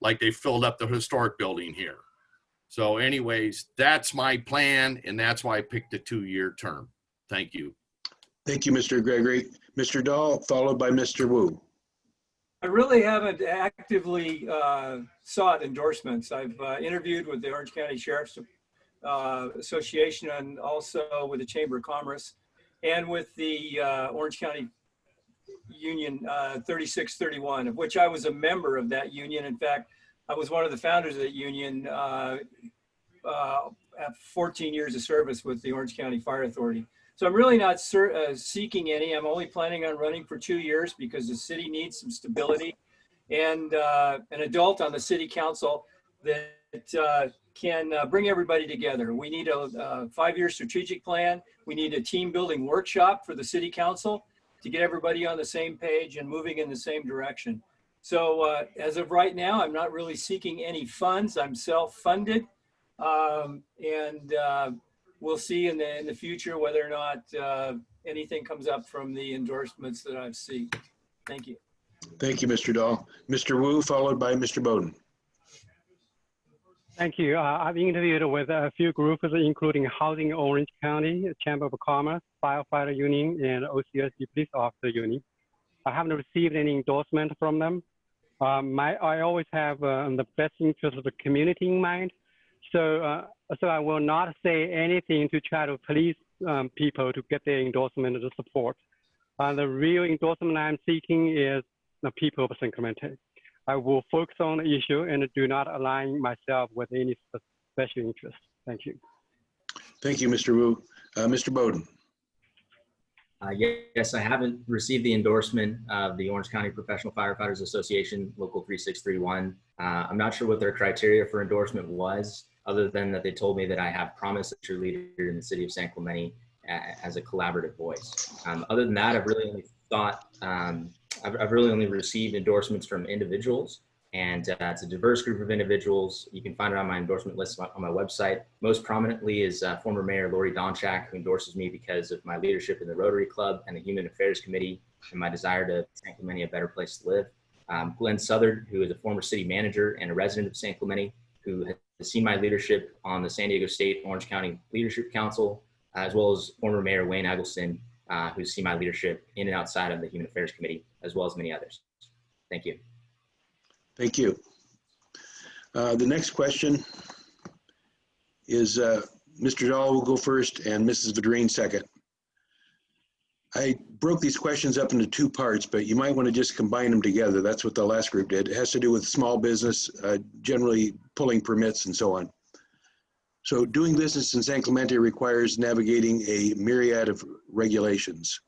like they filled up the historic building here. So anyways, that's my plan, and that's why I picked a 2-year term. Thank you. Thank you, Mr. Gregory. Mr. Dahl, followed by Mr. Wu. I really haven't actively sought endorsements. I've interviewed with the Orange County Sheriff's Association and also with the Chamber of Commerce and with the Orange County Union 3631, of which I was a member of that union. In fact, I was one of the founders of that union at 14 years of service with the Orange County Fire Authority. So I'm really not seeking any. I'm only planning on running for 2 years because the city needs some stability. And an adult on the city council that can bring everybody together. We need a 5-year strategic plan. We need a team building workshop for the city council to get everybody on the same page and moving in the same direction. So as of right now, I'm not really seeking any funds. I'm self-funded. We'll see in the future whether or not anything comes up from the endorsements that I've seen. Thank you. Thank you, Mr. Dahl. Mr. Wu, followed by Mr. Bowden. Thank you. I've interviewed with a few groups, including Housing Orange County, Chamber of Commerce, Firefighter Union, and OCSD Police Officer Union. I haven't received any endorsement from them. I always have the best interest of the community in mind. So I will not say anything to try to please people to get their endorsement or support. The real endorsement I'm seeking is the people of San Clemente. I will focus on the issue and do not align myself with any special interest. Thank you. Thank you, Mr. Wu. Mr. Bowden. Yes, I haven't received the endorsement of the Orange County Professional Firefighters Association, Local 3631. I'm not sure what their criteria for endorsement was, other than that they told me that I have promised a true leader in the city of San Clemente as a collaborative voice. Other than that, I've really only I've really only received endorsements from individuals, and it's a diverse group of individuals. You can find it on my endorsement list on my website. Most prominently is former Mayor Lori Donchak, who endorses me because of my leadership in the Rotary Club and the Human Affairs Committee and my desire to make San Clemente a better place to live. Glenn Southard, who is a former city manager and a resident of San Clemente, who has seen my leadership on the San Diego State Orange County Leadership Council, as well as former Mayor Wayne Eggleston, who's seen my leadership in and outside of the Human Affairs Committee, as well as many others. Thank you. Thank you. The next question is Mr. Dahl will go first and Mrs. Vidrine second. I broke these questions up into 2 parts, but you might want to just combine them together. That's what the last group did. It has to do with small business, generally pulling permits and so on. So doing business in San Clemente requires navigating a myriad of regulations.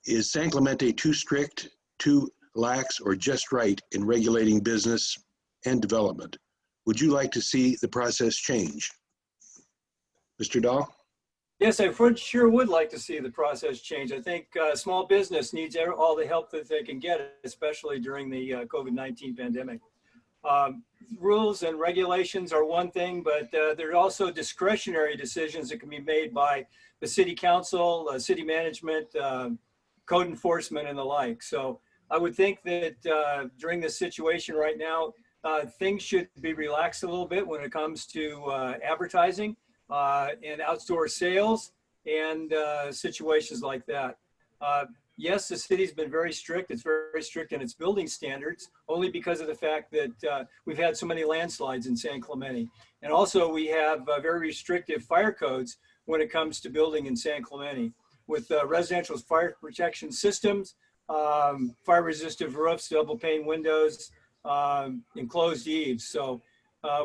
Is San Clemente too strict, too lax, or just right in regulating business and development? Would you like to see the process change? Mr. Dahl? Yes, I sure would like to see the process change. I think small business needs all the help that they can get, especially during the COVID-19 pandemic. Rules and regulations are one thing, but there are also discretionary decisions that can be made by the city council, city management, code enforcement, and the like. So I would think that during this situation right now, things should be relaxed a little bit when it comes to advertising and outdoor sales and situations like that. Yes, the city's been very strict. It's very strict in its building standards, only because of the fact that we've had so many landslides in San Clemente. And also we have very restrictive fire codes when it comes to building in San Clemente with residential fire protection systems, fire resistive roofs, double pane windows, enclosed eaves. So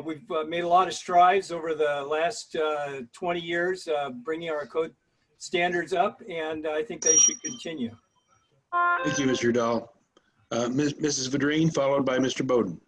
we've made a lot of strides over the last 20 years, bringing our code standards up, and I think they should continue. Thank you, Mr. Dahl. Mrs. Vidrine, followed by Mr. Bowden.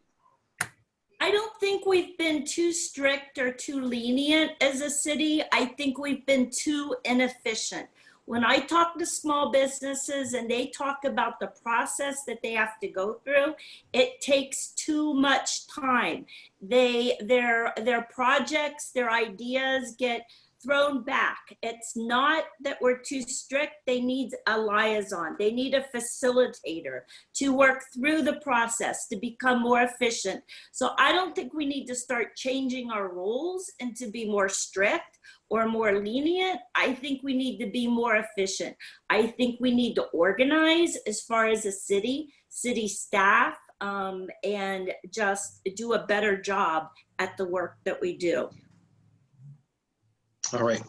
I don't think we've been too strict or too lenient as a city. I think we've been too inefficient. When I talk to small businesses and they talk about the process that they have to go through, it takes too much time. Their projects, their ideas get thrown back. It's not that we're too strict. They need a liaison. They need a facilitator to work through the process to become more efficient. So I don't think we need to start changing our rules and to be more strict or more lenient. I think we need to be more efficient. I think we need to organize as far as a city staff, and just do a better job at the work that we do. All right.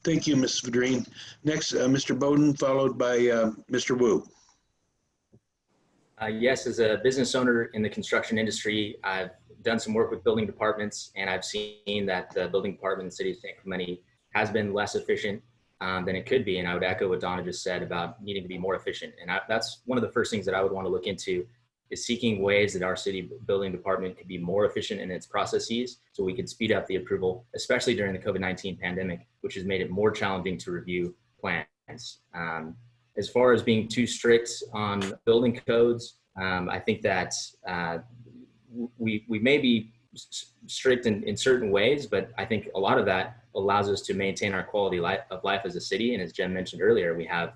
Thank you, Ms. Vidrine. Next, Mr. Bowden, followed by Mr. Wu. Yes, as a business owner in the construction industry, I've done some work with building departments, and I've seen that the building department in the city of San Clemente has been less efficient than it could be. And I would echo what Donna just said about needing to be more efficient. And that's one of the first things that I would want to look into is seeking ways that our city building department could be more efficient in its processes so we could speed up the approval, especially during the COVID-19 pandemic, which has made it more challenging to review plans. As far as being too strict on building codes, I think that we may be strict in certain ways, but I think a lot of that allows us to maintain our quality of life as a city. And as Jen mentioned earlier, we have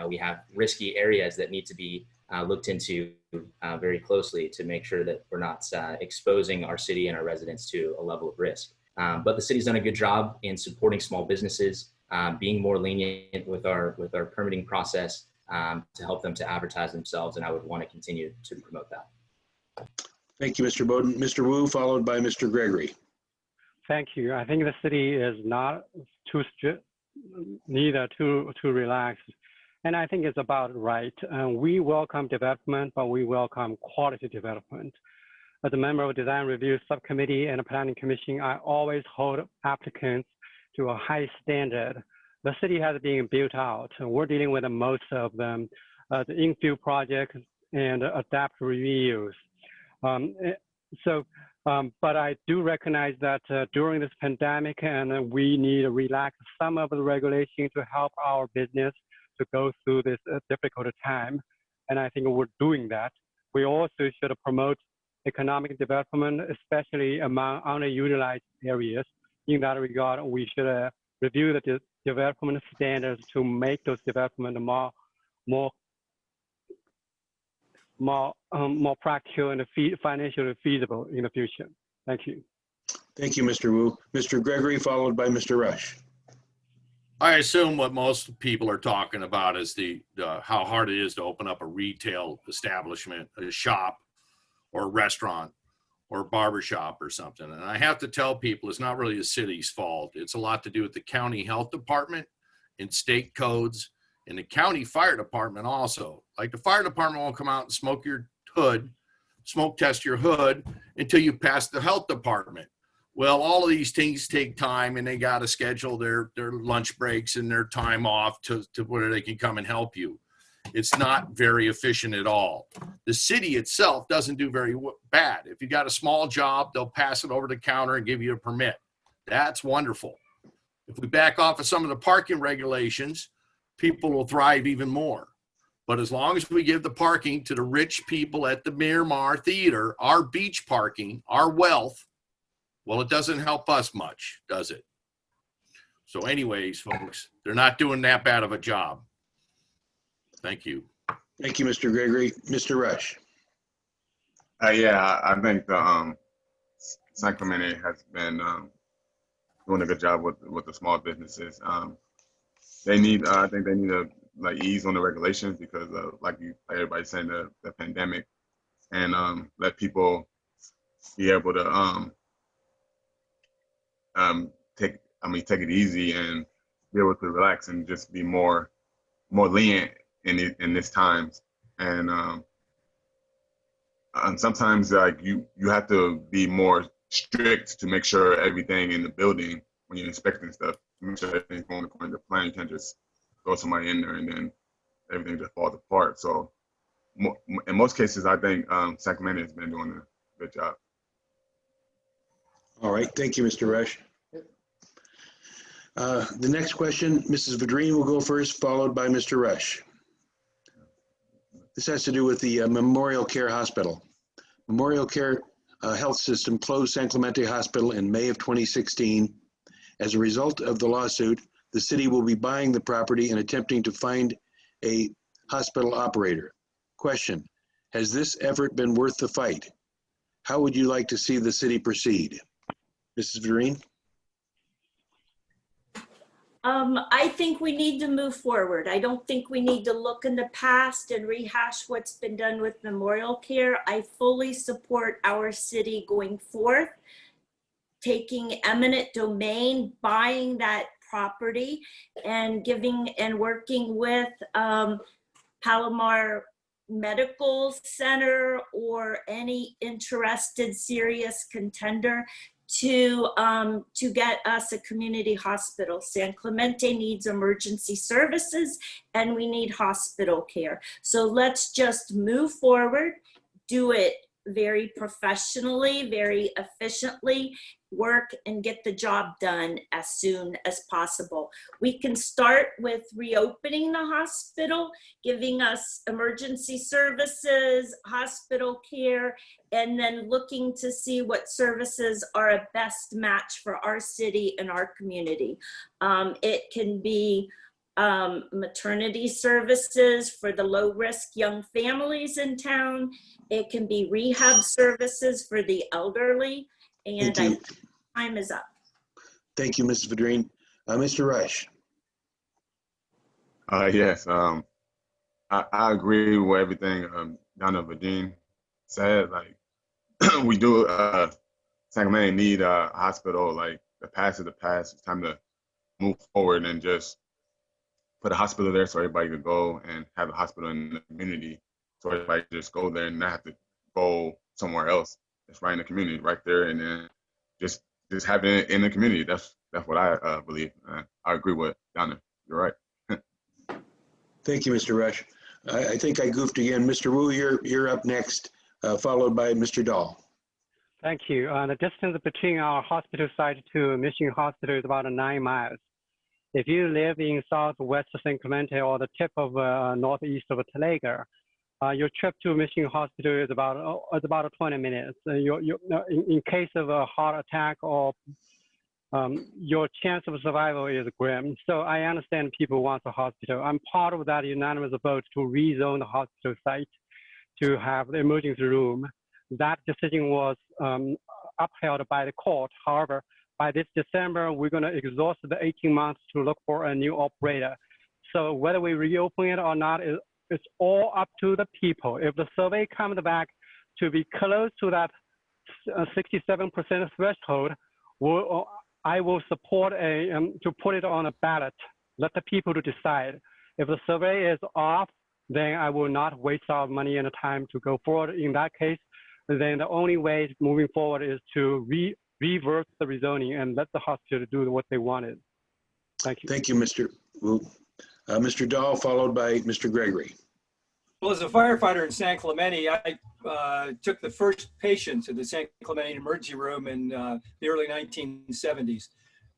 we have risky areas that need to be looked into very closely to make sure that we're not exposing our city and our residents to a level of risk. But the city's done a good job in supporting small businesses, being more lenient with our permitting process to help them to advertise themselves. And I would want to continue to promote that. Thank you, Mr. Bowden. Mr. Wu, followed by Mr. Gregory. Thank you. I think the city is not too strict, neither too relaxed. And I think it's about right. We welcome development, but we welcome quality development. As a member of the Design Review Subcommittee and the Planning Commission, I always hold applicants to a high standard. The city has been built out, and we're dealing with most of them, the infill projects and adapt reviews. But I do recognize that during this pandemic, and we need to relax some of the regulations to help our business to go through this difficult time. And I think we're doing that. We also should promote economic development, especially among underutilized areas. In that regard, we should review the development standards to make those development more practical and financially feasible in the future. Thank you. Thank you, Mr. Wu. Mr. Gregory, followed by Mr. Rush. I assume what most people are talking about is how hard it is to open up a retail establishment, a shop or a restaurant or a barbershop or something. And I have to tell people it's not really the city's fault. It's a lot to do with the county health department and state codes and the county fire department also. Like the fire department won't come out and smoke test your hood until you pass the health department. Well, all of these things take time, and they got to schedule their lunch breaks and their time off to where they can come and help you. It's not very efficient at all. The city itself doesn't do very bad. If you got a small job, they'll pass it over the counter and give you a permit. That's wonderful. If we back off of some of the parking regulations, people will thrive even more. But as long as we give the parking to the rich people at the Miramar Theater, our beach parking, our wealth, well, it doesn't help us much, does it? So anyways, folks, they're not doing that bad of a job. Thank you. Thank you, Mr. Gregory. Mr. Rush. Yeah, I think the San Clemente has been doing a good job with the small businesses. I think they need to ease on the regulations because like everybody's saying, the pandemic, and let people be able to take it easy and be able to relax and just be more lenient in this times. And sometimes you have to be more strict to make sure everything in the building, when you're inspecting stuff, make sure everything's going according to plan. You can't just throw somebody in there and then everything just falls apart. So in most cases, I think San Clemente has been doing a good job. All right, thank you, Mr. Rush. The next question, Mrs. Vadrine will go first, followed by Mr. Rush. This has to do with the Memorial Care Hospital. Memorial Care Health System closed San Clemente Hospital in May of 2016. As a result of the lawsuit, the city will be buying the property and attempting to find a hospital operator. Question, has this effort been worth the fight? How would you like to see the city proceed? Mrs. Vadrine? I think we need to move forward. I don't think we need to look in the past and rehash what's been done with Memorial Care. I fully support our city going forth, taking eminent domain, buying that property, and working with Palomar Medical Center or any interested serious contender to get us a community hospital. San Clemente needs emergency services and we need hospital care. So let's just move forward, do it very professionally, very efficiently, work and get the job done as soon as possible. We can start with reopening the hospital, giving us emergency services, hospital care, and then looking to see what services are a best match for our city and our community. It can be maternity services for the low-risk young families in town. It can be rehab services for the elderly. And time is up. Thank you, Mrs. Vadrine. Mr. Rush. Yes, I agree with everything Donna Vadine said. Like, we do, San Clemente need a hospital. Like, the past is the past. It's time to move forward and just put a hospital there so everybody could go and have a hospital in the community. So everybody just go there and not have to go somewhere else. It's right in the community, right there, and then just have it in the community. That's what I believe. I agree with Donna. You're right. Thank you, Mr. Rush. I think I goofed again. Mr. Wu, you're up next, followed by Mr. Dahl. Thank you. The distance between our hospital site to Mission Hospital is about 9 miles. If you live in southwest San Clemente or the tip of northeast of Talega, your trip to Mission Hospital is about 20 minutes. In case of a heart attack or your chance of survival is grim. So I understand people want a hospital. I'm part of that unanimous vote to rezone the hospital site to have the emergency room. That decision was upheld by the court. However, by this December, we're going to exhaust the 18 months to look for a new operator. So whether we reopen it or not, it's all up to the people. If the survey comes back to be close to that 67% threshold, I will support to put it on a ballot. Let the people to decide. If the survey is off, then I will not waste our money and time to go forward. In that case, then the only way moving forward is to reverse the rezoning and let the hospital do what they wanted. Thank you. Thank you, Mr. Wu. Mr. Dahl, followed by Mr. Gregory. Well, as a firefighter in San Clemente, I took the first patient to the San Clemente emergency room in the early 1970s.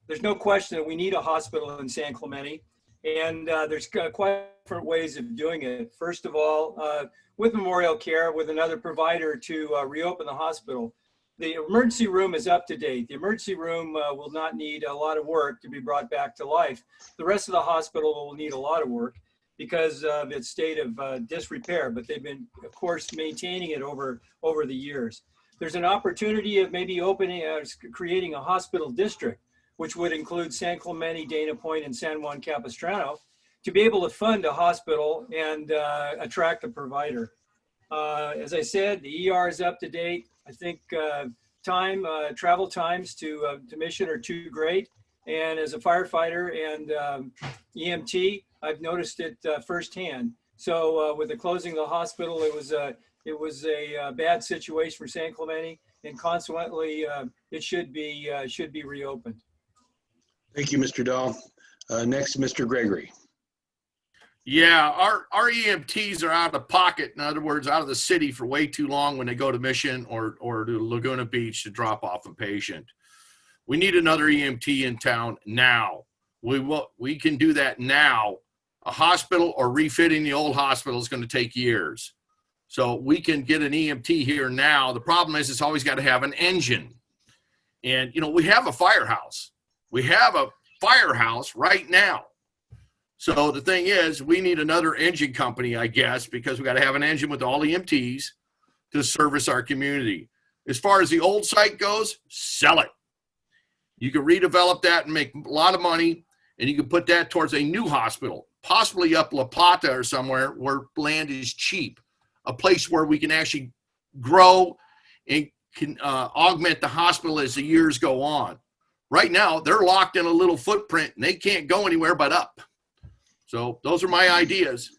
There's no question that we need a hospital in San Clemente, and there's quite different ways of doing it. First of all, with Memorial Care, with another provider to reopen the hospital. The emergency room is up to date. The emergency room will not need a lot of work to be brought back to life. The rest of the hospital will need a lot of work because of its state of disrepair, but they've been, of course, maintaining it over the years. There's an opportunity of maybe creating a hospital district, which would include San Clemente, Dana Point, and San Juan Capistrano, to be able to fund a hospital and attract a provider. As I said, the ER is up to date. I think travel times to Mission are too great. And as a firefighter and EMT, I've noticed it firsthand. So with the closing of the hospital, it was a bad situation for San Clemente, and consequently, it should be reopened. Thank you, Mr. Dahl. Next, Mr. Gregory. Yeah, our EMTs are out of pocket. In other words, out of the city for way too long when they go to Mission or to Laguna Beach to drop off a patient. We need another EMT in town now. We can do that now. A hospital or refitting the old hospital is going to take years. So we can get an EMT here now. The problem is it's always got to have an engine. And, we have a firehouse. We have a firehouse right now. So the thing is, we need another engine company, I guess, because we got to have an engine with all EMTs to service our community. As far as the old site goes, sell it. You can redevelop that and make a lot of money, and you can put that towards a new hospital, possibly up La Plata or somewhere where land is cheap, a place where we can actually grow and can augment the hospital as the years go on. Right now, they're locked in a little footprint, and they can't go anywhere but up. So those are my ideas.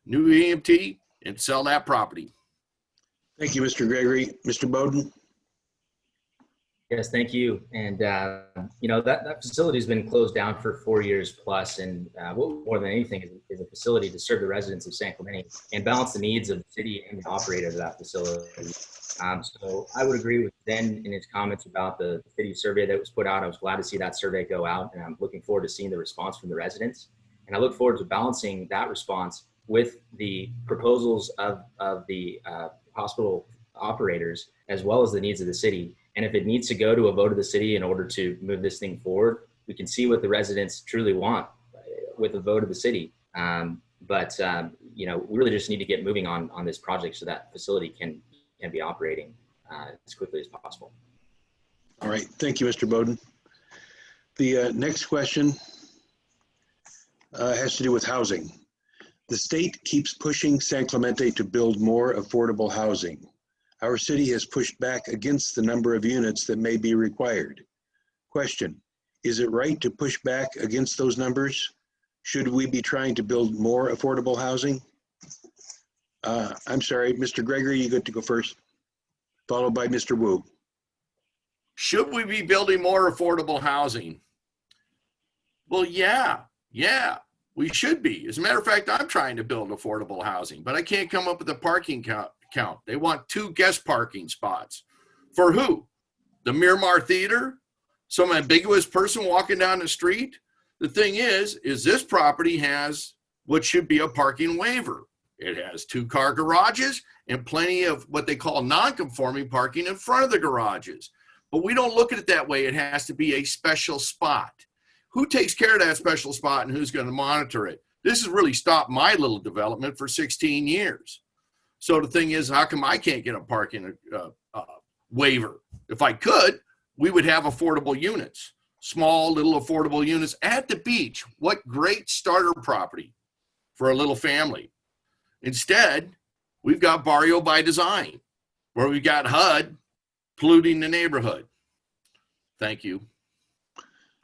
New EMT and sell that property. Thank you, Mr. Gregory. Mr. Bowden. Yes, thank you. And, you know, that facility has been closed down for 4 years plus. And what more than anything is a facility to serve the residents of San Clemente and balance the needs of the city and the operator of that facility. So I would agree with Ben in his comments about the city survey that was put out. I was glad to see that survey go out, and I'm looking forward to seeing the response from the residents. And I look forward to balancing that response with the proposals of the hospital operators, as well as the needs of the city. And if it needs to go to a vote of the city in order to move this thing forward, we can see what the residents truly want with a vote of the city. You know, we really just need to get moving on this project so that facility can be operating as quickly as possible. All right, thank you, Mr. Bowden. The next question has to do with housing. The state keeps pushing San Clemente to build more affordable housing. Our city has pushed back against the number of units that may be required. Question, is it right to push back against those numbers? Should we be trying to build more affordable housing? I'm sorry, Mr. Gregory, you get to go first, followed by Mr. Wu. Should we be building more affordable housing? Well, yeah, we should be. As a matter of fact, I'm trying to build affordable housing, but I can't come up with a parking count. They want 2 guest parking spots. For who? The Miramar Theater? Some ambiguous person walking down the street? The thing is this property has what should be a parking waiver. It has 2-car garages and plenty of what they call non-conforming parking in front of the garages. But we don't look at it that way. It has to be a special spot. Who takes care of that special spot and who's going to monitor it? This has really stopped my little development for 16 years. So the thing is, how come I can't get a parking waiver? If I could, we would have affordable units, small little affordable units at the beach. What great starter property for a little family. Instead, we've got Barrio by Design, where we've got HUD polluting the neighborhood. Thank you.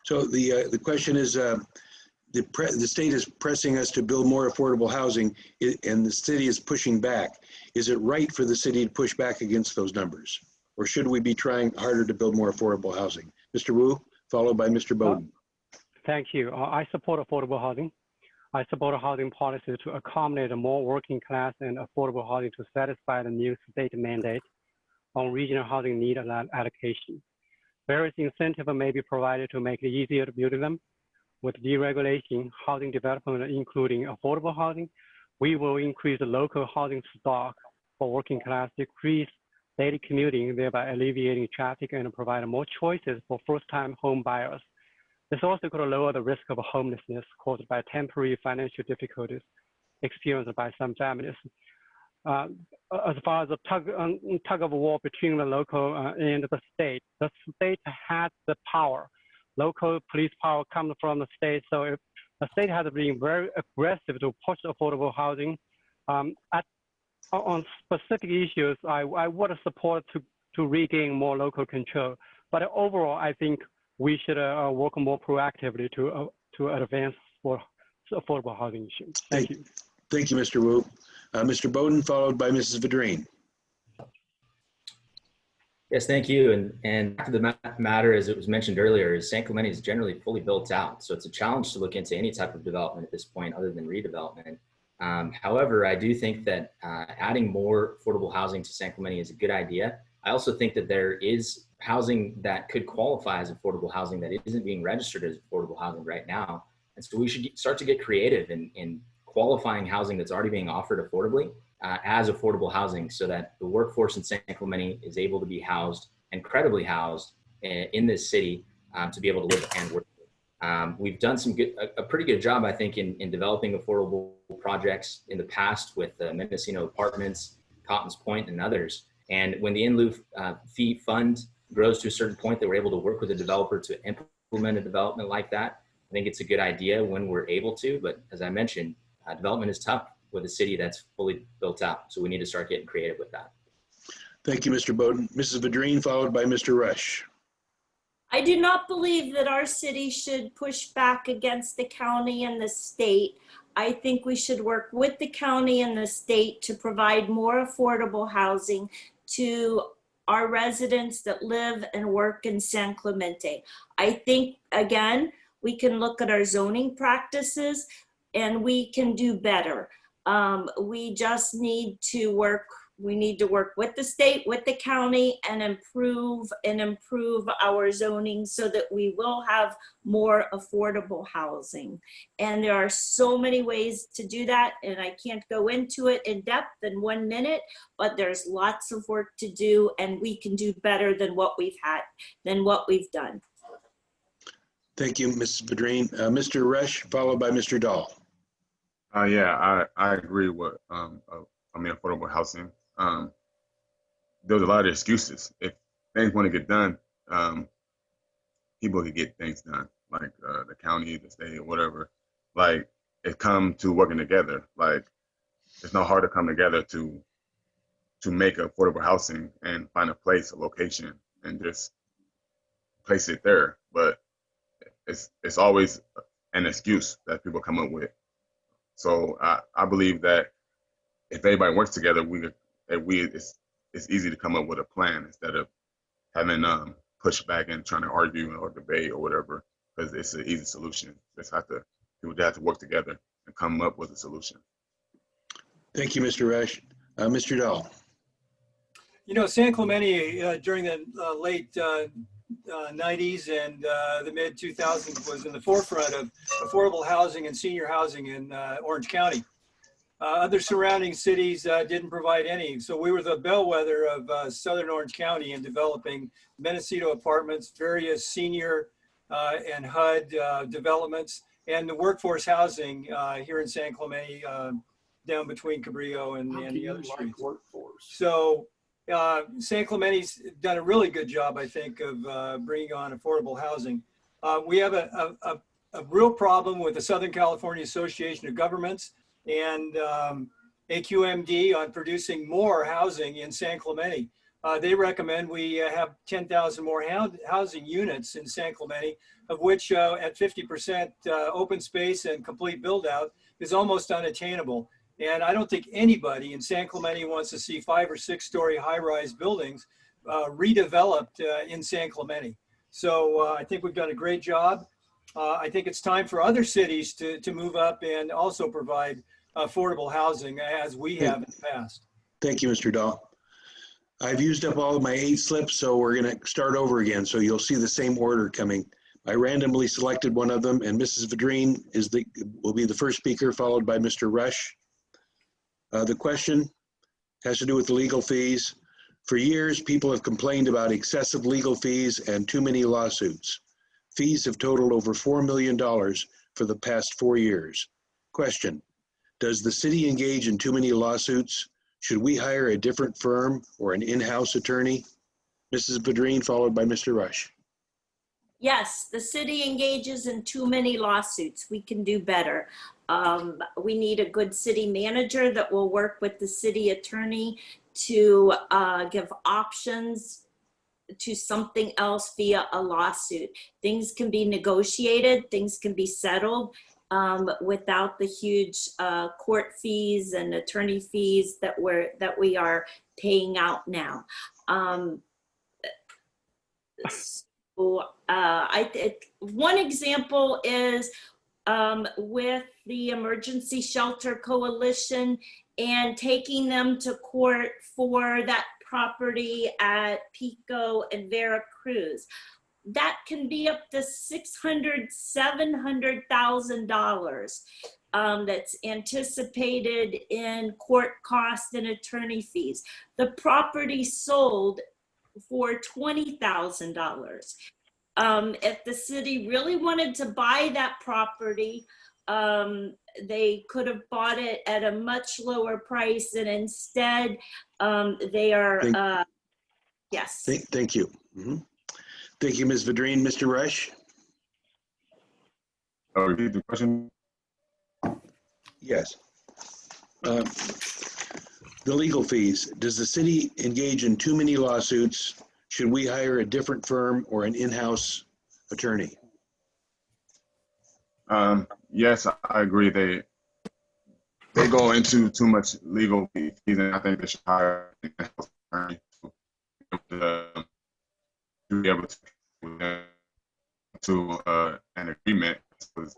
So the question is, the state is pressing us to build more affordable housing, and the city is pushing back. Is it right for the city to push back against those numbers? Or should we be trying harder to build more affordable housing? Mr. Wu, followed by Mr. Bowden. Thank you. I support affordable housing. I support a housing policy to accommodate more working class and affordable housing to satisfy the new state mandate on regional housing need allocation. Various incentives may be provided to make it easier to build them. With deregulation, housing development, including affordable housing, we will increase the local housing stock for working class, decrease daily commuting, thereby alleviating traffic and provide more choices for first-time home buyers. This also could lower the risk of homelessness caused by temporary financial difficulties experienced by some families. As far as the tug of war between the local and the state has the power. Local police power comes from the state, so if the state has been very aggressive to push affordable housing, on specific issues, I would support to regain more local control. But overall, I think we should work more proactively to advance for affordable housing issues. Thank you. Thank you, Mr. Wu. Mr. Bowden, followed by Mrs. Vidrine. Yes, thank you. And the matter, as it was mentioned earlier, is San Clemente is generally fully built out. So it's a challenge to look into any type of development at this point other than redevelopment. However, I do think that adding more affordable housing to San Clemente is a good idea. I also think that there is housing that could qualify as affordable housing that isn't being registered as affordable housing right now. And so we should start to get creative in qualifying housing that's already being offered affordably as affordable housing so that the workforce in San Clemente is able to be housed and credibly housed in this city to be able to live and work. We've done a pretty good job, I think, in developing affordable projects in the past with Mendocino Apartments, Cotton's Point, and others. And when the in lieu fee fund grows to a certain point that we're able to work with a developer to implement a development like that, I think it's a good idea when we're able to. But as I mentioned, development is tough with a city that's fully built out. So we need to start getting creative with that. Thank you, Mr. Bowden. Mrs. Vidrine, followed by Mr. Rush. I do not believe that our city should push back against the county and the state. I think we should work with the county and the state to provide more affordable housing to our residents that live and work in San Clemente. I think, again, we can look at our zoning practices and we can do better. We just need to work with the state, with the county, and improve our zoning so that we will have more affordable housing. And there are so many ways to do that, and I can't go into it in depth in 1 minute, but there's lots of work to do, and we can do better than what we've done. Thank you, Mrs. Bedreen. Mr. Rush, followed by Mr. Dahl. Yeah, I agree with affordable housing. There's a lot of excuses. If things want to get done, people can get things done, like the county, the state, or whatever. Like, it come to working together. Like, it's not hard to come together to make affordable housing and find a place, a location, and just place it there. But it's always an excuse that people come up with. So I believe that if everybody works together, it's easy to come up with a plan instead of having pushback and trying to argue or debate or whatever, because it's an easy solution. People have to work together and come up with a solution. Thank you, Mr. Rush. Mr. Dahl. You know, San Clemente during the late 90s and the mid 2000s was in the forefront of affordable housing and senior housing in Orange County. Other surrounding cities didn't provide any. So we were the bellwether of Southern Orange County in developing Mendocino apartments, various senior and HUD developments, and the workforce housing here in San Clemente, down between Cabrillo and the other streets. Workforce. So San Clemente's done a really good job, I think, of bringing on affordable housing. We have a real problem with the Southern California Association of Governments and AQMD on producing more housing in San Clemente. They recommend we have 10,000 more housing units in San Clemente, of which at 50% open space and complete build out is almost unattainable. And I don't think anybody in San Clemente wants to see 5 or 6 story high-rise buildings redeveloped in San Clemente. So I think we've done a great job. I think it's time for other cities to move up and also provide affordable housing as we have in the past. Thank you, Mr. Dahl. I've used up all of my 8 slips, so we're going to start over again. So you'll see the same order coming. I randomly selected one of them, and Mrs. Vedrine will be the first speaker, followed by Mr. Rush. The question has to do with the legal fees. For years, people have complained about excessive legal fees and too many lawsuits. Fees have totaled over $4 million for the past 4 years. Question: does the city engage in too many lawsuits? Should we hire a different firm or an in-house attorney? Mrs. Bedreen, followed by Mr. Rush. Yes, the city engages in too many lawsuits. We can do better. We need a good city manager that will work with the city attorney to give options to something else via a lawsuit. Things can be negotiated, things can be settled without the huge court fees and attorney fees that we are paying out now. One example is with the Emergency Shelter Coalition and taking them to court for that property at Pico and Veracruz. That can be up to $600,000, $700,000 that's anticipated in court costs and attorney fees. The property sold for $20,000. If the city really wanted to buy that property, they could have bought it at a much lower price, and instead they are, yes. Thank you. Mm-hmm. Thank you, Ms. Vedrine. Mr. Rush? Repeat the question. Yes. The legal fees. Does the city engage in too many lawsuits? Should we hire a different firm or an in-house attorney? Yes, I agree. They go into too much legal fees, and I think they should hire an in-house attorney to be able to an agreement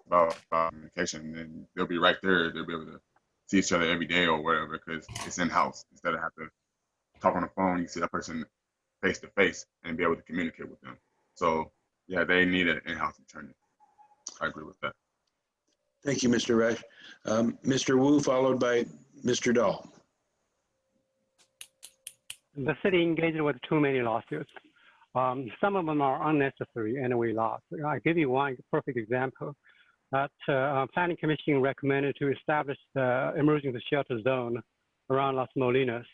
about communication, and they'll be right there. They'll be able to see each other every day or whatever, because it's in-house. Instead of have to talk on the phone, you see that person face to face and be able to communicate with them. So yeah, they need an in-house attorney. I agree with that. Thank you, Mr. Rush. Mr. Wu, followed by Mr. Dahl. The city engaged with too many lawsuits. Some of them are unnecessary and we lost. I'll give you one perfect example. That Planning Commission recommended to establish the emergency shelter zone around Las Molinas.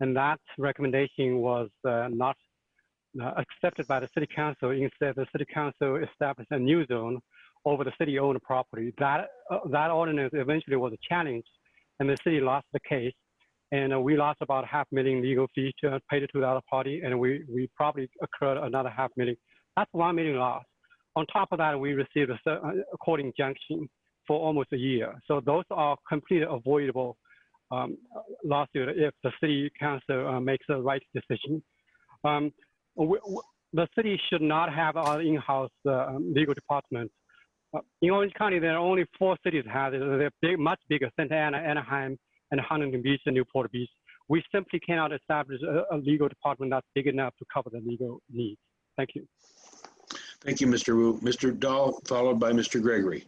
And that recommendation was not accepted by the city council. Instead, the city council established a new zone over the city-owned property. That ordinance eventually was challenged, and the city lost the case. And we lost about $500,000 legal fees paid to the other party, and we probably accrued another $500,000. That's $1 million loss. On top of that, we received a court injunction for almost a year. So those are completely avoidable lawsuits if the city council makes the right decision. The city should not have our in-house legal department. In Orange County, there are only 4 cities that have it. They're big, much bigger: Santa Ana, Anaheim, and Huntington Beach and Newport Beach. We simply cannot establish a legal department that's big enough to cover the legal needs. Thank you. Thank you, Mr. Wu. Mr. Dahl, followed by Mr. Gregory.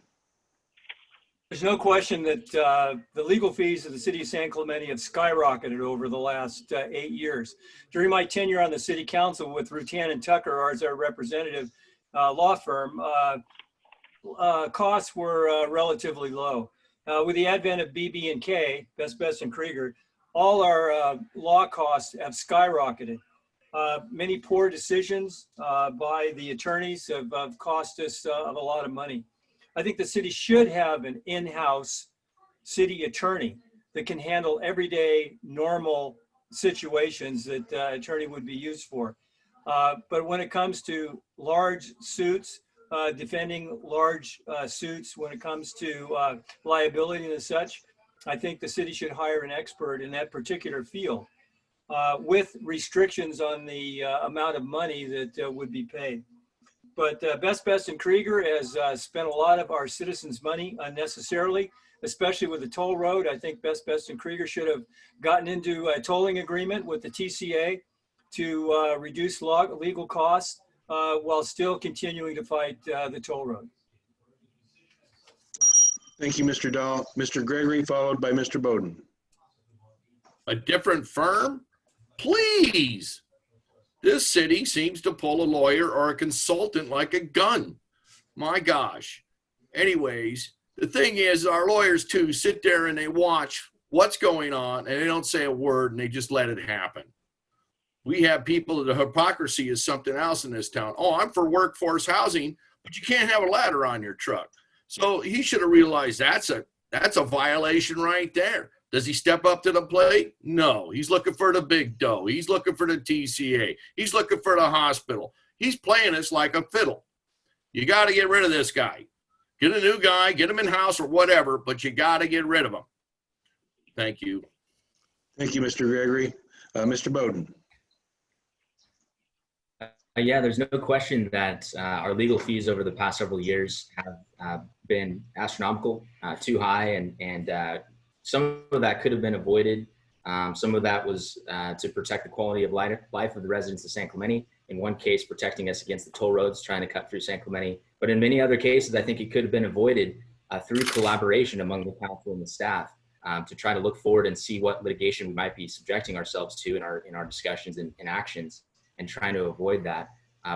There's no question that the legal fees of the city of San Clemente have skyrocketed over the last 8 years. During my tenure on the city council with Rutan and Tucker as our representative law firm, costs were relatively low. With the advent of BB&K, Best Best and Krieger, all our law costs have skyrocketed. Many poor decisions by the attorneys have cost us a lot of money. I think the city should have an in-house city attorney that can handle everyday normal situations that attorney would be used for. But when it comes to large suits, defending large suits, when it comes to liability and such, I think the city should hire an expert in that particular field with restrictions on the amount of money that would be paid. But Best Best and Krieger has spent a lot of our citizens' money unnecessarily, especially with the toll road. I think Best Best and Krieger should have gotten into a tolling agreement with the TCA to reduce legal costs while still continuing to fight the toll road. Thank you, Mr. Dahl. Mr. Gregory, followed by Mr. Bowden. A different firm? Please. This city seems to pull a lawyer or a consultant like a gun. My gosh. Anyways, the thing is, our lawyers too sit there and they watch what's going on and they don't say a word and they just let it happen. We have people, the hypocrisy is something else in this town. Oh, I'm for workforce housing, but you can't have a ladder on your truck. So he should have realized that's a violation right there. Does he step up to the plate? No, he's looking for the big dough. He's looking for the TCA. He's looking for the hospital. He's playing us like a fiddle. You got to get rid of this guy. Get a new guy, get him in-house or whatever, but you got to get rid of him. Thank you. Thank you, Mr. Gregory. Mr. Bowden. Yeah, there's no question that our legal fees over the past several years have been astronomical, too high, and some of that could have been avoided. Some of that was to protect the quality of life of the residents of San Clemente. In one case, protecting us against the toll roads trying to cut through San Clemente. But in many other cases, I think it could have been avoided through collaboration among the council and the staff to try to look forward and see what litigation we might be subjecting ourselves to in our discussions and actions, and trying to avoid that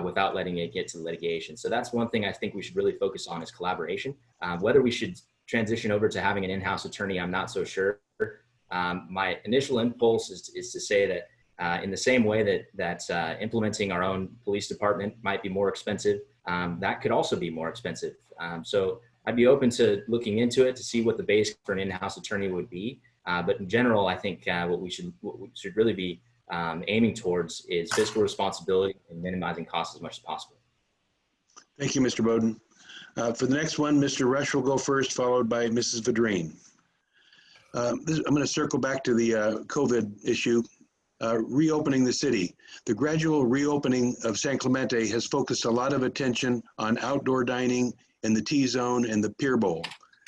without letting it get to litigation. So that's one thing I think we should really focus on is collaboration. Whether we should transition over to having an in-house attorney, I'm not so sure. My initial impulse is to say that in the same way that implementing our own police department might be more expensive, that could also be more expensive. So I'd be open to looking into it to see what the base for an in-house attorney would be. But in general, I think what we should really be aiming towards is fiscal responsibility and minimizing costs as much as possible. Thank you, Mr. Bowden. For the next one, Mr. Rush will go first, followed by Mrs. Vadrine. I'm going to circle back to the COVID issue. reopening the city. The gradual reopening of San Clemente has focused a lot of attention on outdoor dining in the T-zone and the Pier Bowl.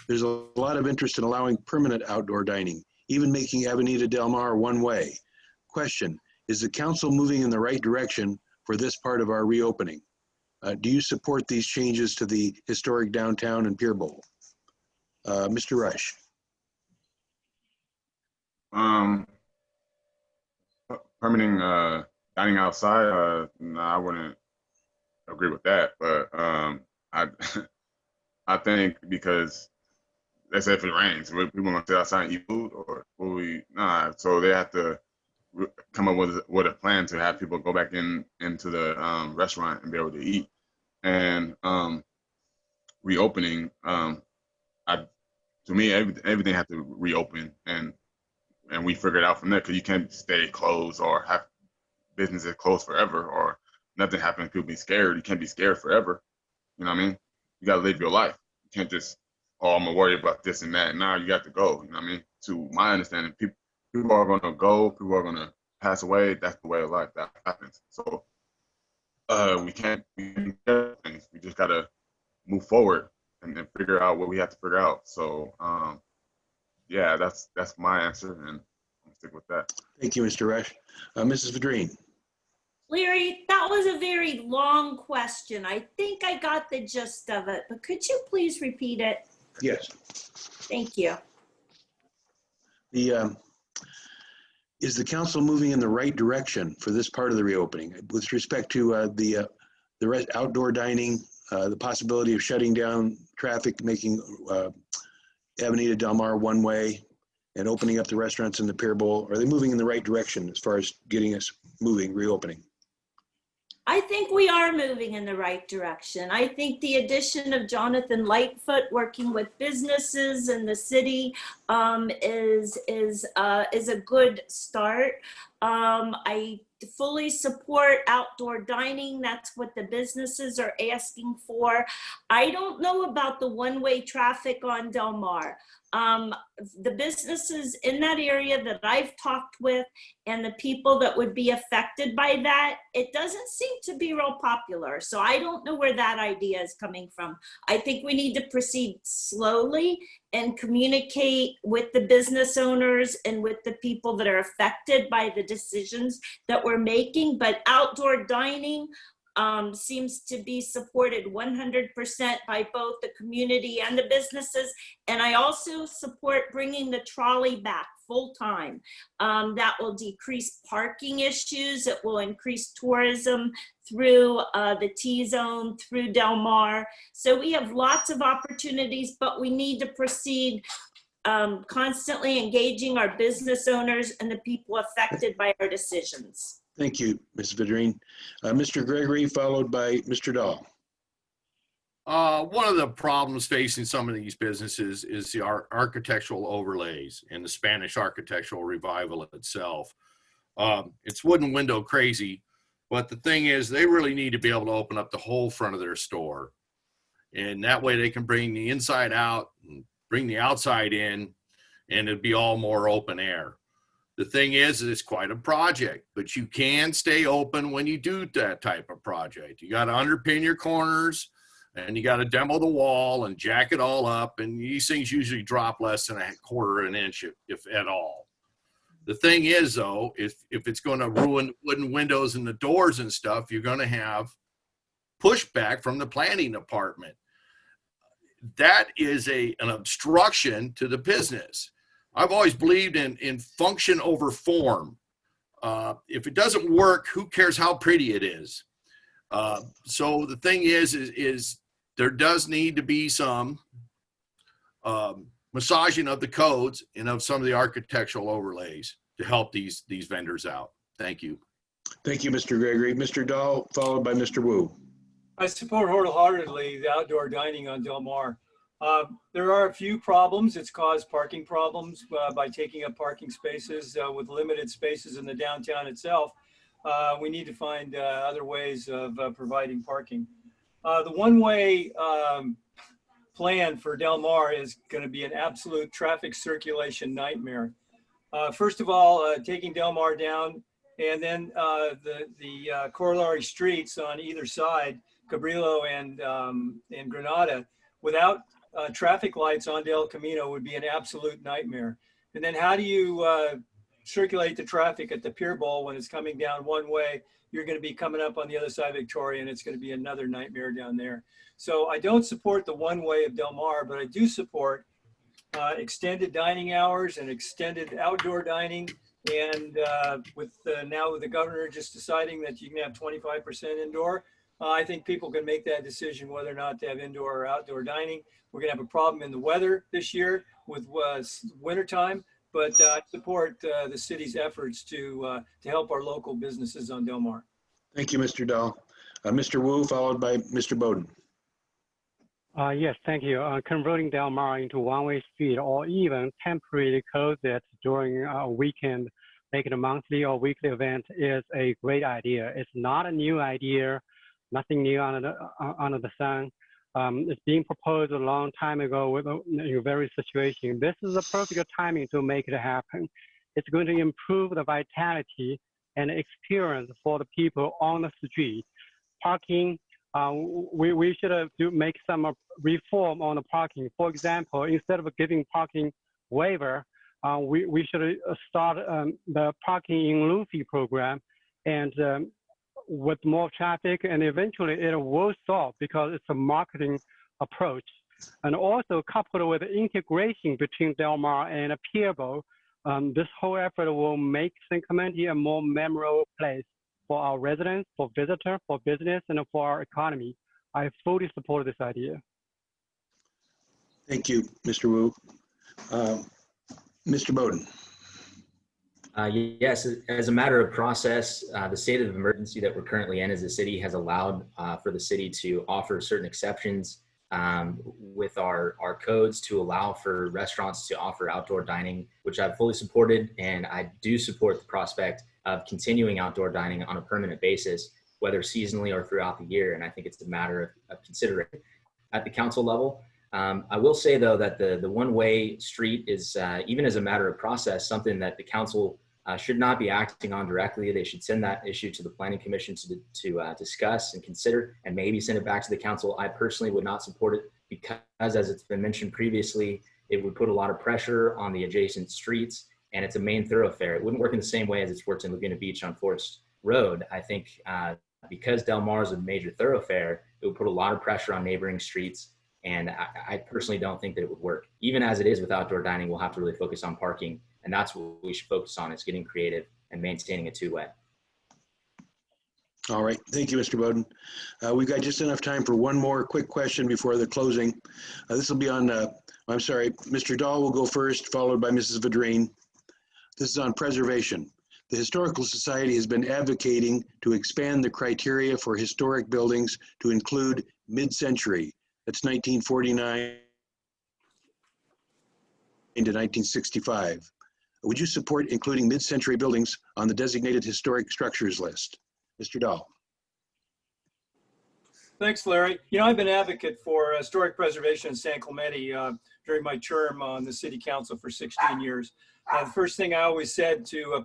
There's a lot of interest in allowing permanent outdoor dining, even making Avenida Del Mar one-way. Question, is the council moving in the right direction for this part of our reopening? Do you support these changes to the historic downtown and Pier Bowl? Mr. Rush. Permitting dining outside, no, I wouldn't agree with that. But I I think because let's say if it rains, we want to sit outside and eat food, or will we? Nah. So they have to come up with a plan to have people go back into the restaurant and be able to eat. And reopening, to me, everything has to reopen, and we figure it out from there, because you can't stay closed or have businesses closed forever, or nothing happens, people be scared. You can't be scared forever. You know what I mean? You got to live your life. You can't just, oh, I'm going to worry about this and that. Now you got to go. You know what I mean? To my understanding, people are going to go. People are going to pass away. That's the way of life. That happens. So we can't do things. We just got to move forward and then figure out what we have to figure out. So, yeah, that's my answer, and I'll stick with that. Thank you, Mr. Rush. Mrs. Vadrine. Larry, that was a very long question. I think I got the gist of it, but could you please repeat it? Yes. Thank you. Is the council moving in the right direction for this part of the reopening with respect to the outdoor dining, the possibility of shutting down traffic, making Avenida Del Mar one way, and opening up the restaurants in the Pier Bowl? Are they moving in the right direction as far as getting us moving, reopening? I think we are moving in the right direction. I think the addition of Jonathan Lightfoot working with businesses in the city is a good start. I fully support outdoor dining. That's what the businesses are asking for. I don't know about the one-way traffic on Del Mar. The businesses in that area that I've talked with and the people that would be affected by that, it doesn't seem to be real popular. So I don't know where that idea is coming from. I think we need to proceed slowly and communicate with the business owners and with the people that are affected by the decisions that we're making. But outdoor dining seems to be supported 100% by both the community and the businesses. And I also support bringing the trolley back full time. That will decrease parking issues. It will increase tourism through the T-zone, through Del Mar. So we have lots of opportunities, but we need to proceed constantly engaging our business owners and the people affected by our decisions. Thank you, Ms. Vadrine. Mr. Gregory, followed by Mr. Dahl. One of the problems facing some of these businesses is the architectural overlays and the Spanish architectural revival itself. It's wooden window crazy, but the thing is they really need to be able to open up the whole front of their store. And that way they can bring the inside out, and bring the outside in, and it'd be all more open air. The thing is, it's quite a project, but you can stay open when you do that type of project. You got to underpin your corners, and you got to demo the wall and jack it all up. And these things usually drop less than a quarter of an inch, if at all. The thing is, though, if it's going to ruin wooden windows and the doors and stuff, you're going to have pushback from the planning department. That is an obstruction to the business. I've always believed in function over form. If it doesn't work, who cares how pretty it is? So the thing is there does need to be some massaging of the codes and of some of the architectural overlays to help these vendors out. Thank you. Thank you, Mr. Gregory. Mr. Dahl, followed by Mr. Wu. I support wholeheartedly the outdoor dining on Del Mar. There are a few problems. It's caused parking problems by taking up parking spaces with limited spaces in the downtown itself. We need to find other ways of providing parking. The one-way plan for Del Mar is going to be an absolute traffic circulation nightmare. First of all, taking Del Mar down and then the corollary streets on either side, Cabrillo and Granada, without traffic lights on El Camino would be an absolute nightmare. And then how do you circulate the traffic at the Pier Bowl when it's coming down one way? You're going to be coming up on the other side of Victoria, and it's going to be another nightmare down there. So I don't support the one way of Del Mar, but I do support extended dining hours and extended outdoor dining. And now with the governor just deciding that you can have 25% indoor, I think people can make that decision whether or not to have indoor or outdoor dining. We're going to have a problem in the weather this year with wintertime, but I support the city's efforts to help our local businesses on Del Mar. Thank you, Mr. Dahl. Mr. Wu, followed by Mr. Bowden. Yes, thank you. Converting Del Mar into one-way street or even temporarily close it during a weekend, make it a monthly or weekly event is a great idea. It's not a new idea, nothing new under the sun. It's being proposed a long time ago with various situations. This is a perfect timing to make it happen. It's going to improve the vitality and experience for the people on the street. Parking, we should make some reform on the parking. For example, instead of giving parking waiver, we should start the parking in lieu fee program, and with more traffic, and eventually it will solve because it's a marketing approach. And also coupled with the integration between Del Mar and Pier Bowl, this whole effort will make San Clemente a more memorable place for our residents, for visitors, for business, and for our economy. I fully support this idea. Thank you, Mr. Wu. Mr. Bowden. Yes, as a matter of process, the state of emergency that we're currently in as a city has allowed for the city to offer certain exceptions with our codes to allow for restaurants to offer outdoor dining, which I've fully supported, and I do support the prospect of continuing outdoor dining on a permanent basis, whether seasonally or throughout the year. And I think it's a matter of consideration at the council level. I will say, though, that the one-way street is, even as a matter of process, something that the council should not be acting on directly. They should send that issue to the Planning Commission to discuss and consider, and maybe send it back to the council. I personally would not support it because, as it's been mentioned previously, it would put a lot of pressure on the adjacent streets, and it's a main thoroughfare. It wouldn't work in the same way as it's worked in Laguna Beach on Forest Road. I think because Del Mar is a major thoroughfare, it would put a lot of pressure on neighboring streets, and I personally don't think that it would work. Even as it is with outdoor dining, we'll have to really focus on parking, and that's what we should focus on, is getting creative and maintaining a two-way. All right, thank you, Mr. Bowden. We've got just enough time for one more quick question before the closing. This will be on, I'm sorry, Mr. Dahl will go first, followed by Mrs. Vadrine. This is on preservation. The Historical Society has been advocating to expand the criteria for historic buildings to include mid-century. That's 1949 to 1965. Would you support including mid-century buildings on the designated historic structures list? Mr. Dahl. Thanks, Larry. You know, I've been an advocate for historic preservation in San Clemente during my term on the city council for 16 years. The first thing I always said to a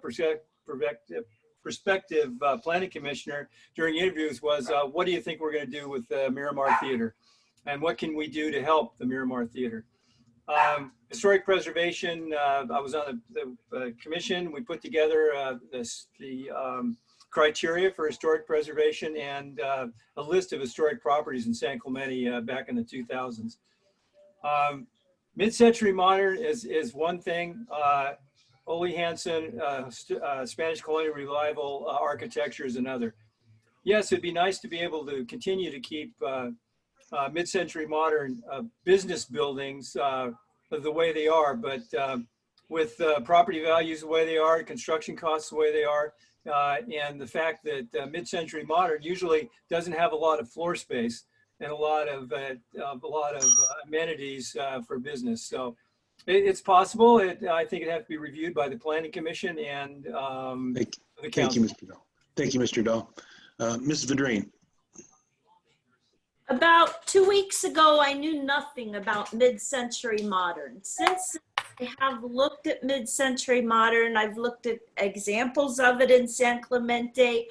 prospective planning commissioner during interviews was, what do you think we're going to do with the Miramar Theater? And what can we do to help the Miramar Theater? Historic preservation, I was on the commission. We put together the criteria for historic preservation and a list of historic properties in San Clemente back in the 2000s. Mid-century modern is one thing. Ole Hansen, Spanish colonial revival architecture is another. Yes, it'd be nice to be able to continue to keep mid-century modern business buildings the way they are, but with property values the way they are, construction costs the way they are, and the fact that mid-century modern usually doesn't have a lot of floor space and a lot of amenities for business. So it's possible. I think it has to be reviewed by the Planning Commission and the council. Thank you, Mr. Dahl. Thank you, Mr. Dahl. Ms. Vadrine. About 2 weeks ago, I knew nothing about mid-century modern. Since I have looked at mid-century modern. I've looked at examples of it in San Clemente.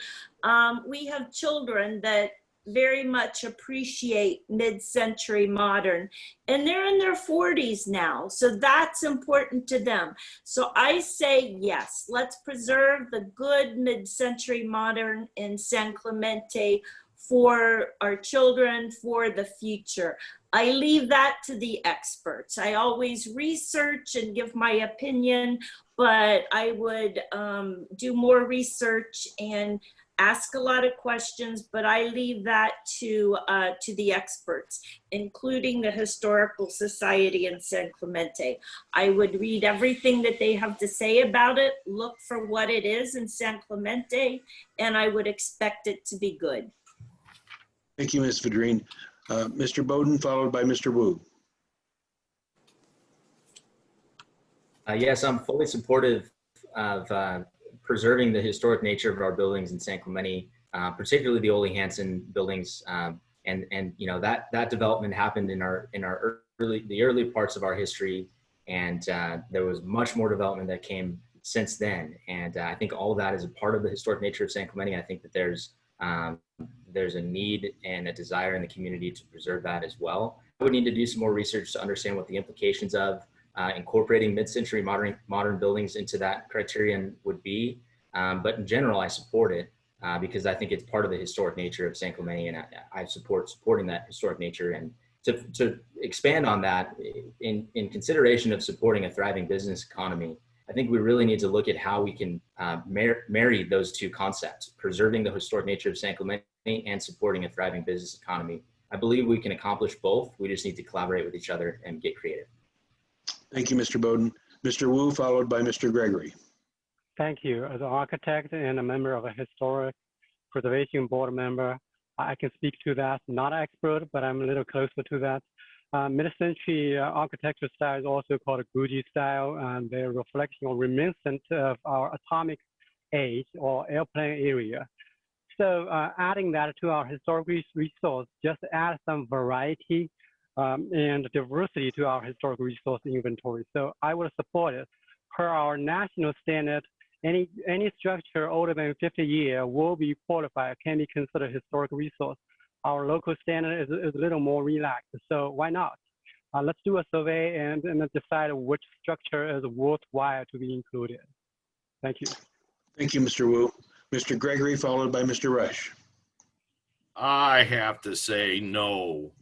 We have children that very much appreciate mid-century modern, and they're in their 40s now, so that's important to them. So I say yes, let's preserve the good mid-century modern in San Clemente for our children, for the future. I leave that to the experts. I always research and give my opinion, but I would do more research and ask a lot of questions, but I leave that to the experts, including the Historical Society in San Clemente. I would read everything that they have to say about it, look for what it is in San Clemente, and I would expect it to be good. Thank you, Ms. Vidrine. Mr. Bowden, followed by Mr. Wu. Yes, I'm fully supportive of preserving the historic nature of our buildings in San Clemente, particularly the Ole Hansen buildings. And you know, that development happened in the early parts of our history, and there was much more development that came since then. And I think all of that is a part of the historic nature of San Clemente. I think that there's a need and a desire in the community to preserve that as well. I would need to do some more research to understand what the implications of incorporating mid-century modern buildings into that criterion would be. But in general, I support it because I think it's part of the historic nature of San Clemente, and I support supporting that historic nature. And to expand on that, in consideration of supporting a thriving business economy, I think we really need to look at how we can marry those two concepts, preserving the historic nature of San Clemente and supporting a thriving business economy. I believe we can accomplish both. We just need to collaborate with each other and get creative. Thank you, Mr. Bowden. Mr. Wu, followed by Mr. Gregory. Thank you. As an architect and a member of a historic preservation board member, I can speak to that. Not an expert, but I'm a little closer to that. Mid-century architecture style is also called a Guji style, and they're reflecting or reminiscent of our atomic age or airplane area. So adding that to our historic resource just add some variety and diversity to our historic resource inventory. So I would support it. Per our national standard, any structure older than 50 years will be qualified, can be considered historic resource. Our local standard is a little more relaxed, so why not? Let's do a survey and decide which structure is worthwhile to be included. Thank you. Thank you, Mr. Wu. Mr. Gregory, followed by Mr. Rush. I have to say no.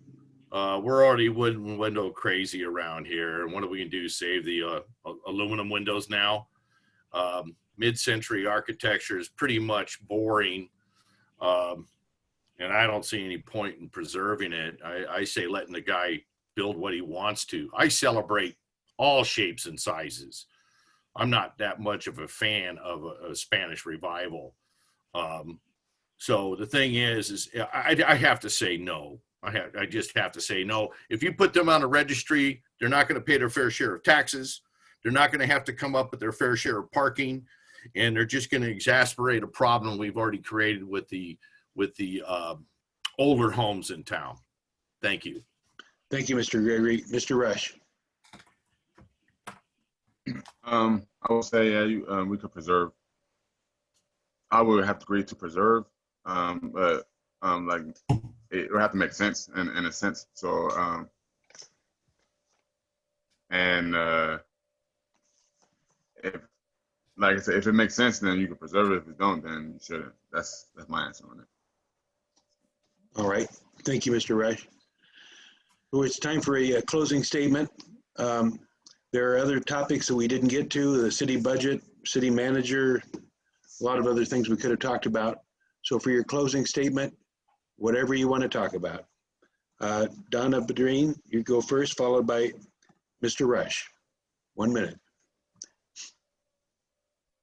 We're already wooden window crazy around here. And what are we going to do? Save the aluminum windows now? Mid-century architecture is pretty much boring. And I don't see any point in preserving it. I say letting the guy build what he wants to. I celebrate all shapes and sizes. I'm not that much of a fan of a Spanish revival. So the thing is I have to say no. I just have to say no. If you put them on a registry, they're not going to pay their fair share of taxes. They're not going to have to come up with their fair share of parking, and they're just going to exasperate a problem we've already created with the older homes in town. Thank you. Thank you, Mr. Gregory. Mr. Rush. I would say we could preserve. I would have to agree to preserve, but like it would have to make sense in a sense. So if, like I said, if it makes sense, then you can preserve it. If it don't, then you shouldn't. That's my answer on it. All right. Thank you, Mr. Rush. So it's time for a closing statement. There are other topics that we didn't get to, the city budget, city manager, a lot of other things we could have talked about. So for your closing statement, whatever you want to talk about. Donna Bedreen, you go first, followed by Mr. Rush. 1 minute.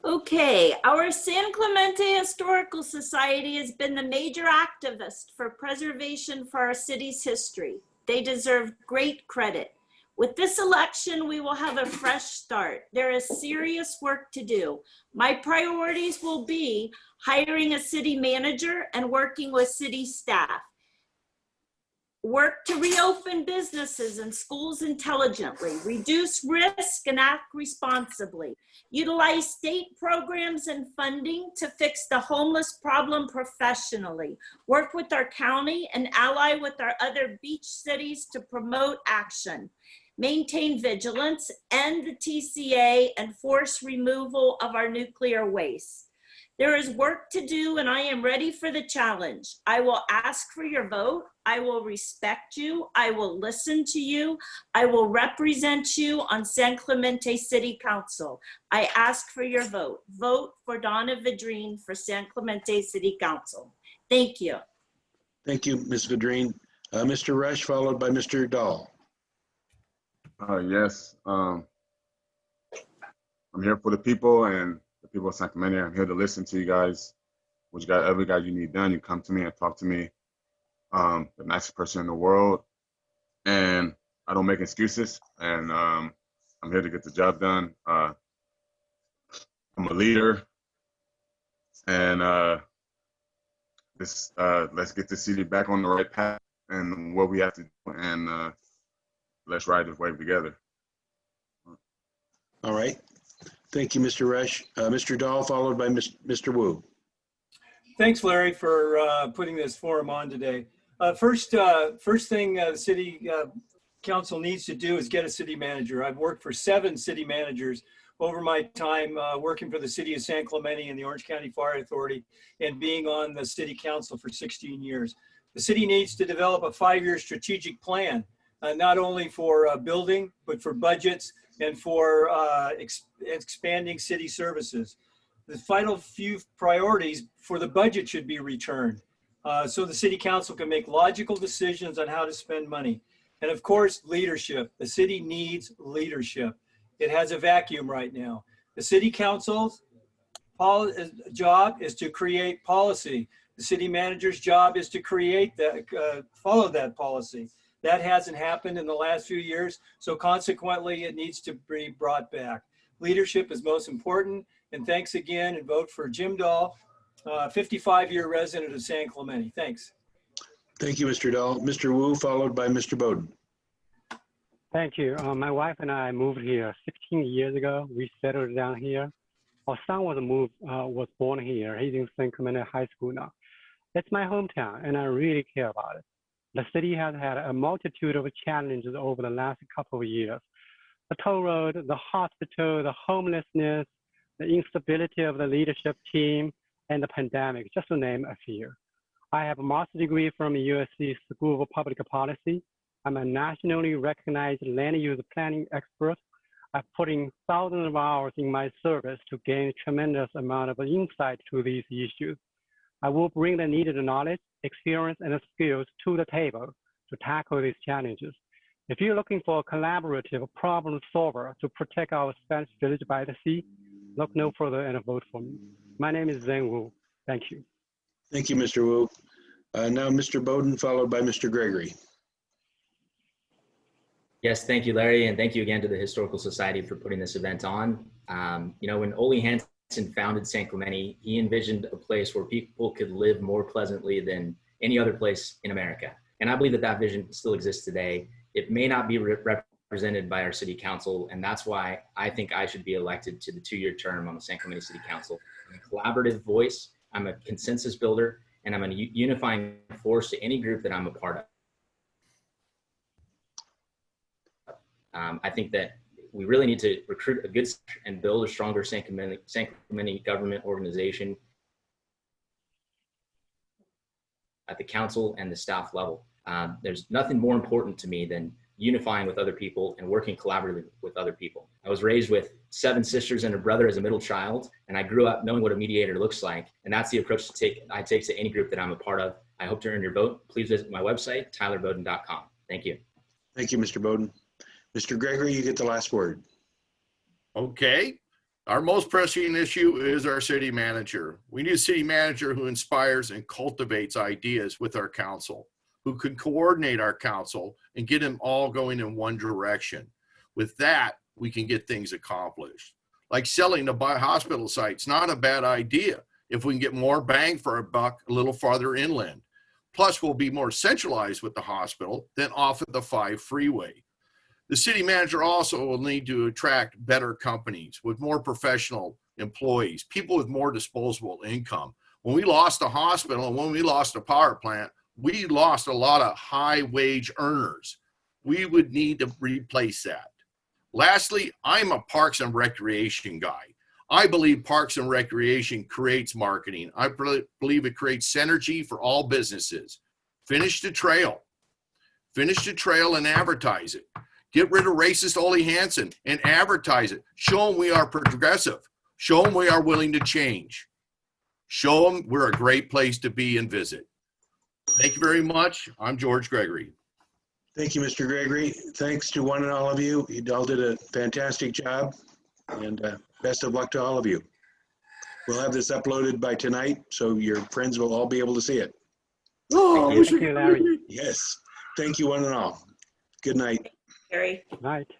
Okay, our San Clemente Historical Society has been the major activist for preservation for our city's history. They deserve great credit. With this election, we will have a fresh start. There is serious work to do. My priorities will be hiring a city manager and working with city staff. Work to reopen businesses and schools intelligently, reduce risk and act responsibly. Utilize state programs and funding to fix the homeless problem professionally. Work with our county and ally with our other beach cities to promote action. Maintain vigilance, end the TCA, and force removal of our nuclear waste. There is work to do, and I am ready for the challenge. I will ask for your vote. I will respect you. I will listen to you. I will represent you on San Clemente City Council. I ask for your vote. Vote for Donna Vidrine for San Clemente City Council. Thank you. Thank you, Ms. Vidrine. Mr. Rush, followed by Mr. Dahl. Yes, I'm here for the people and the people of San Clemente. I'm here to listen to you guys. Whatever guys you need done, you come to me and talk to me. The nicest person in the world, and I don't make excuses. And I'm here to get the job done. I'm a leader, and let's get the city back on the right path and what we have to do, and let's ride this wave together. All right. Thank you, Mr. Rush. Mr. Dahl, followed by Mr. Wu. Thanks, Larry, for putting this forum on today. First thing the city council needs to do is get a city manager. I've worked for 7 city managers over my time working for the city of San Clemente and the Orange County Fire Authority and being on the city council for 16 years. The city needs to develop a 5-year strategic plan, not only for building, but for budgets and for expanding city services. The final few priorities for the budget should be returned so the city council can make logical decisions on how to spend money. And of course, leadership. The city needs leadership. It has a vacuum right now. The city council's job is to create policy. The city manager's job is to create that, follow that policy. That hasn't happened in the last few years, so consequently, it needs to be brought back. Leadership is most important, and thanks again, and vote for Jim Dahl, 55-year resident of San Clemente. Thanks. Thank you, Mr. Dahl. Mr. Wu, followed by Mr. Bowden. Thank you. My wife and I moved here 16 years ago. We settled down here. Our son was born here. He's in San Clemente High School now. It's my hometown, and I really care about it. The city has had a multitude of challenges over the last couple of years. The toll road, the hospital, the homelessness, the instability of the leadership team, and the pandemic, just to name a few. I have a master's degree from USC School of Public Policy. I'm a nationally recognized land use planning expert. I've put in thousands of hours in my service to gain a tremendous amount of insight to these issues. I will bring the needed knowledge, experience, and skills to the table to tackle these challenges. If you're looking for a collaborative problem solver to protect our Spanish village by the sea, look no further and vote for me. My name is Zheng Wu. Thank you. Thank you, Mr. Wu. Now Mr. Bowden, followed by Mr. Gregory. Yes, thank you, Larry, and thank you again to the Historical Society for putting this event on. When Ole Hansen founded San Clemente, he envisioned a place where people could live more pleasantly than any other place in America. And I believe that that vision still exists today. It may not be represented by our city council, and that's why I think I should be elected to the 2-year term on the San Clemente City Council. I'm a collaborative voice, I'm a consensus builder, and I'm a unifying force to any group that I'm a part of. I think that we really need to recruit a good and build a stronger San Clemente government organization at the council and the staff level. There's nothing more important to me than unifying with other people and working collaboratively with other people. I was raised with 7 sisters and a brother as a middle child, and I grew up knowing what a mediator looks like. And that's the approach I take to any group that I'm a part of. I hope to earn your vote. Please visit my website, tylerbowden.com. Thank you. Thank you, Mr. Bowden. Mr. Gregory, you get the last word. Okay. Our most pressing issue is our city manager. We need a city manager who inspires and cultivates ideas with our council, who can coordinate our council and get them all going in one direction. With that, we can get things accomplished. Like selling the hospital sites, not a bad idea if we can get more bang for our buck a little farther inland. Plus, we'll be more centralized with the hospital than off of the 5 freeway. The city manager also will need to attract better companies with more professional employees, people with more disposable income. When we lost the hospital and when we lost the power plant, we lost a lot of high wage earners. We would need to replace that. Lastly, I'm a Parks and Recreation guy. I believe Parks and Recreation creates marketing. I believe it creates synergy for all businesses. Finish the trail. Finish the trail and advertise it. Get rid of racist Ole Hansen and advertise it. Show them we are progressive. Show them we are willing to change. Show them we're a great place to be and visit. Thank you very much. I'm George Gregory. Thank you, Mr. Gregory. Thanks to one and all of you. You all did a fantastic job, and best of luck to all of you. We'll have this uploaded by tonight, so your friends will all be able to see it. Oh, Thank you, Larry. Yes. Thank you, one and all. Good night. Gary. Good night.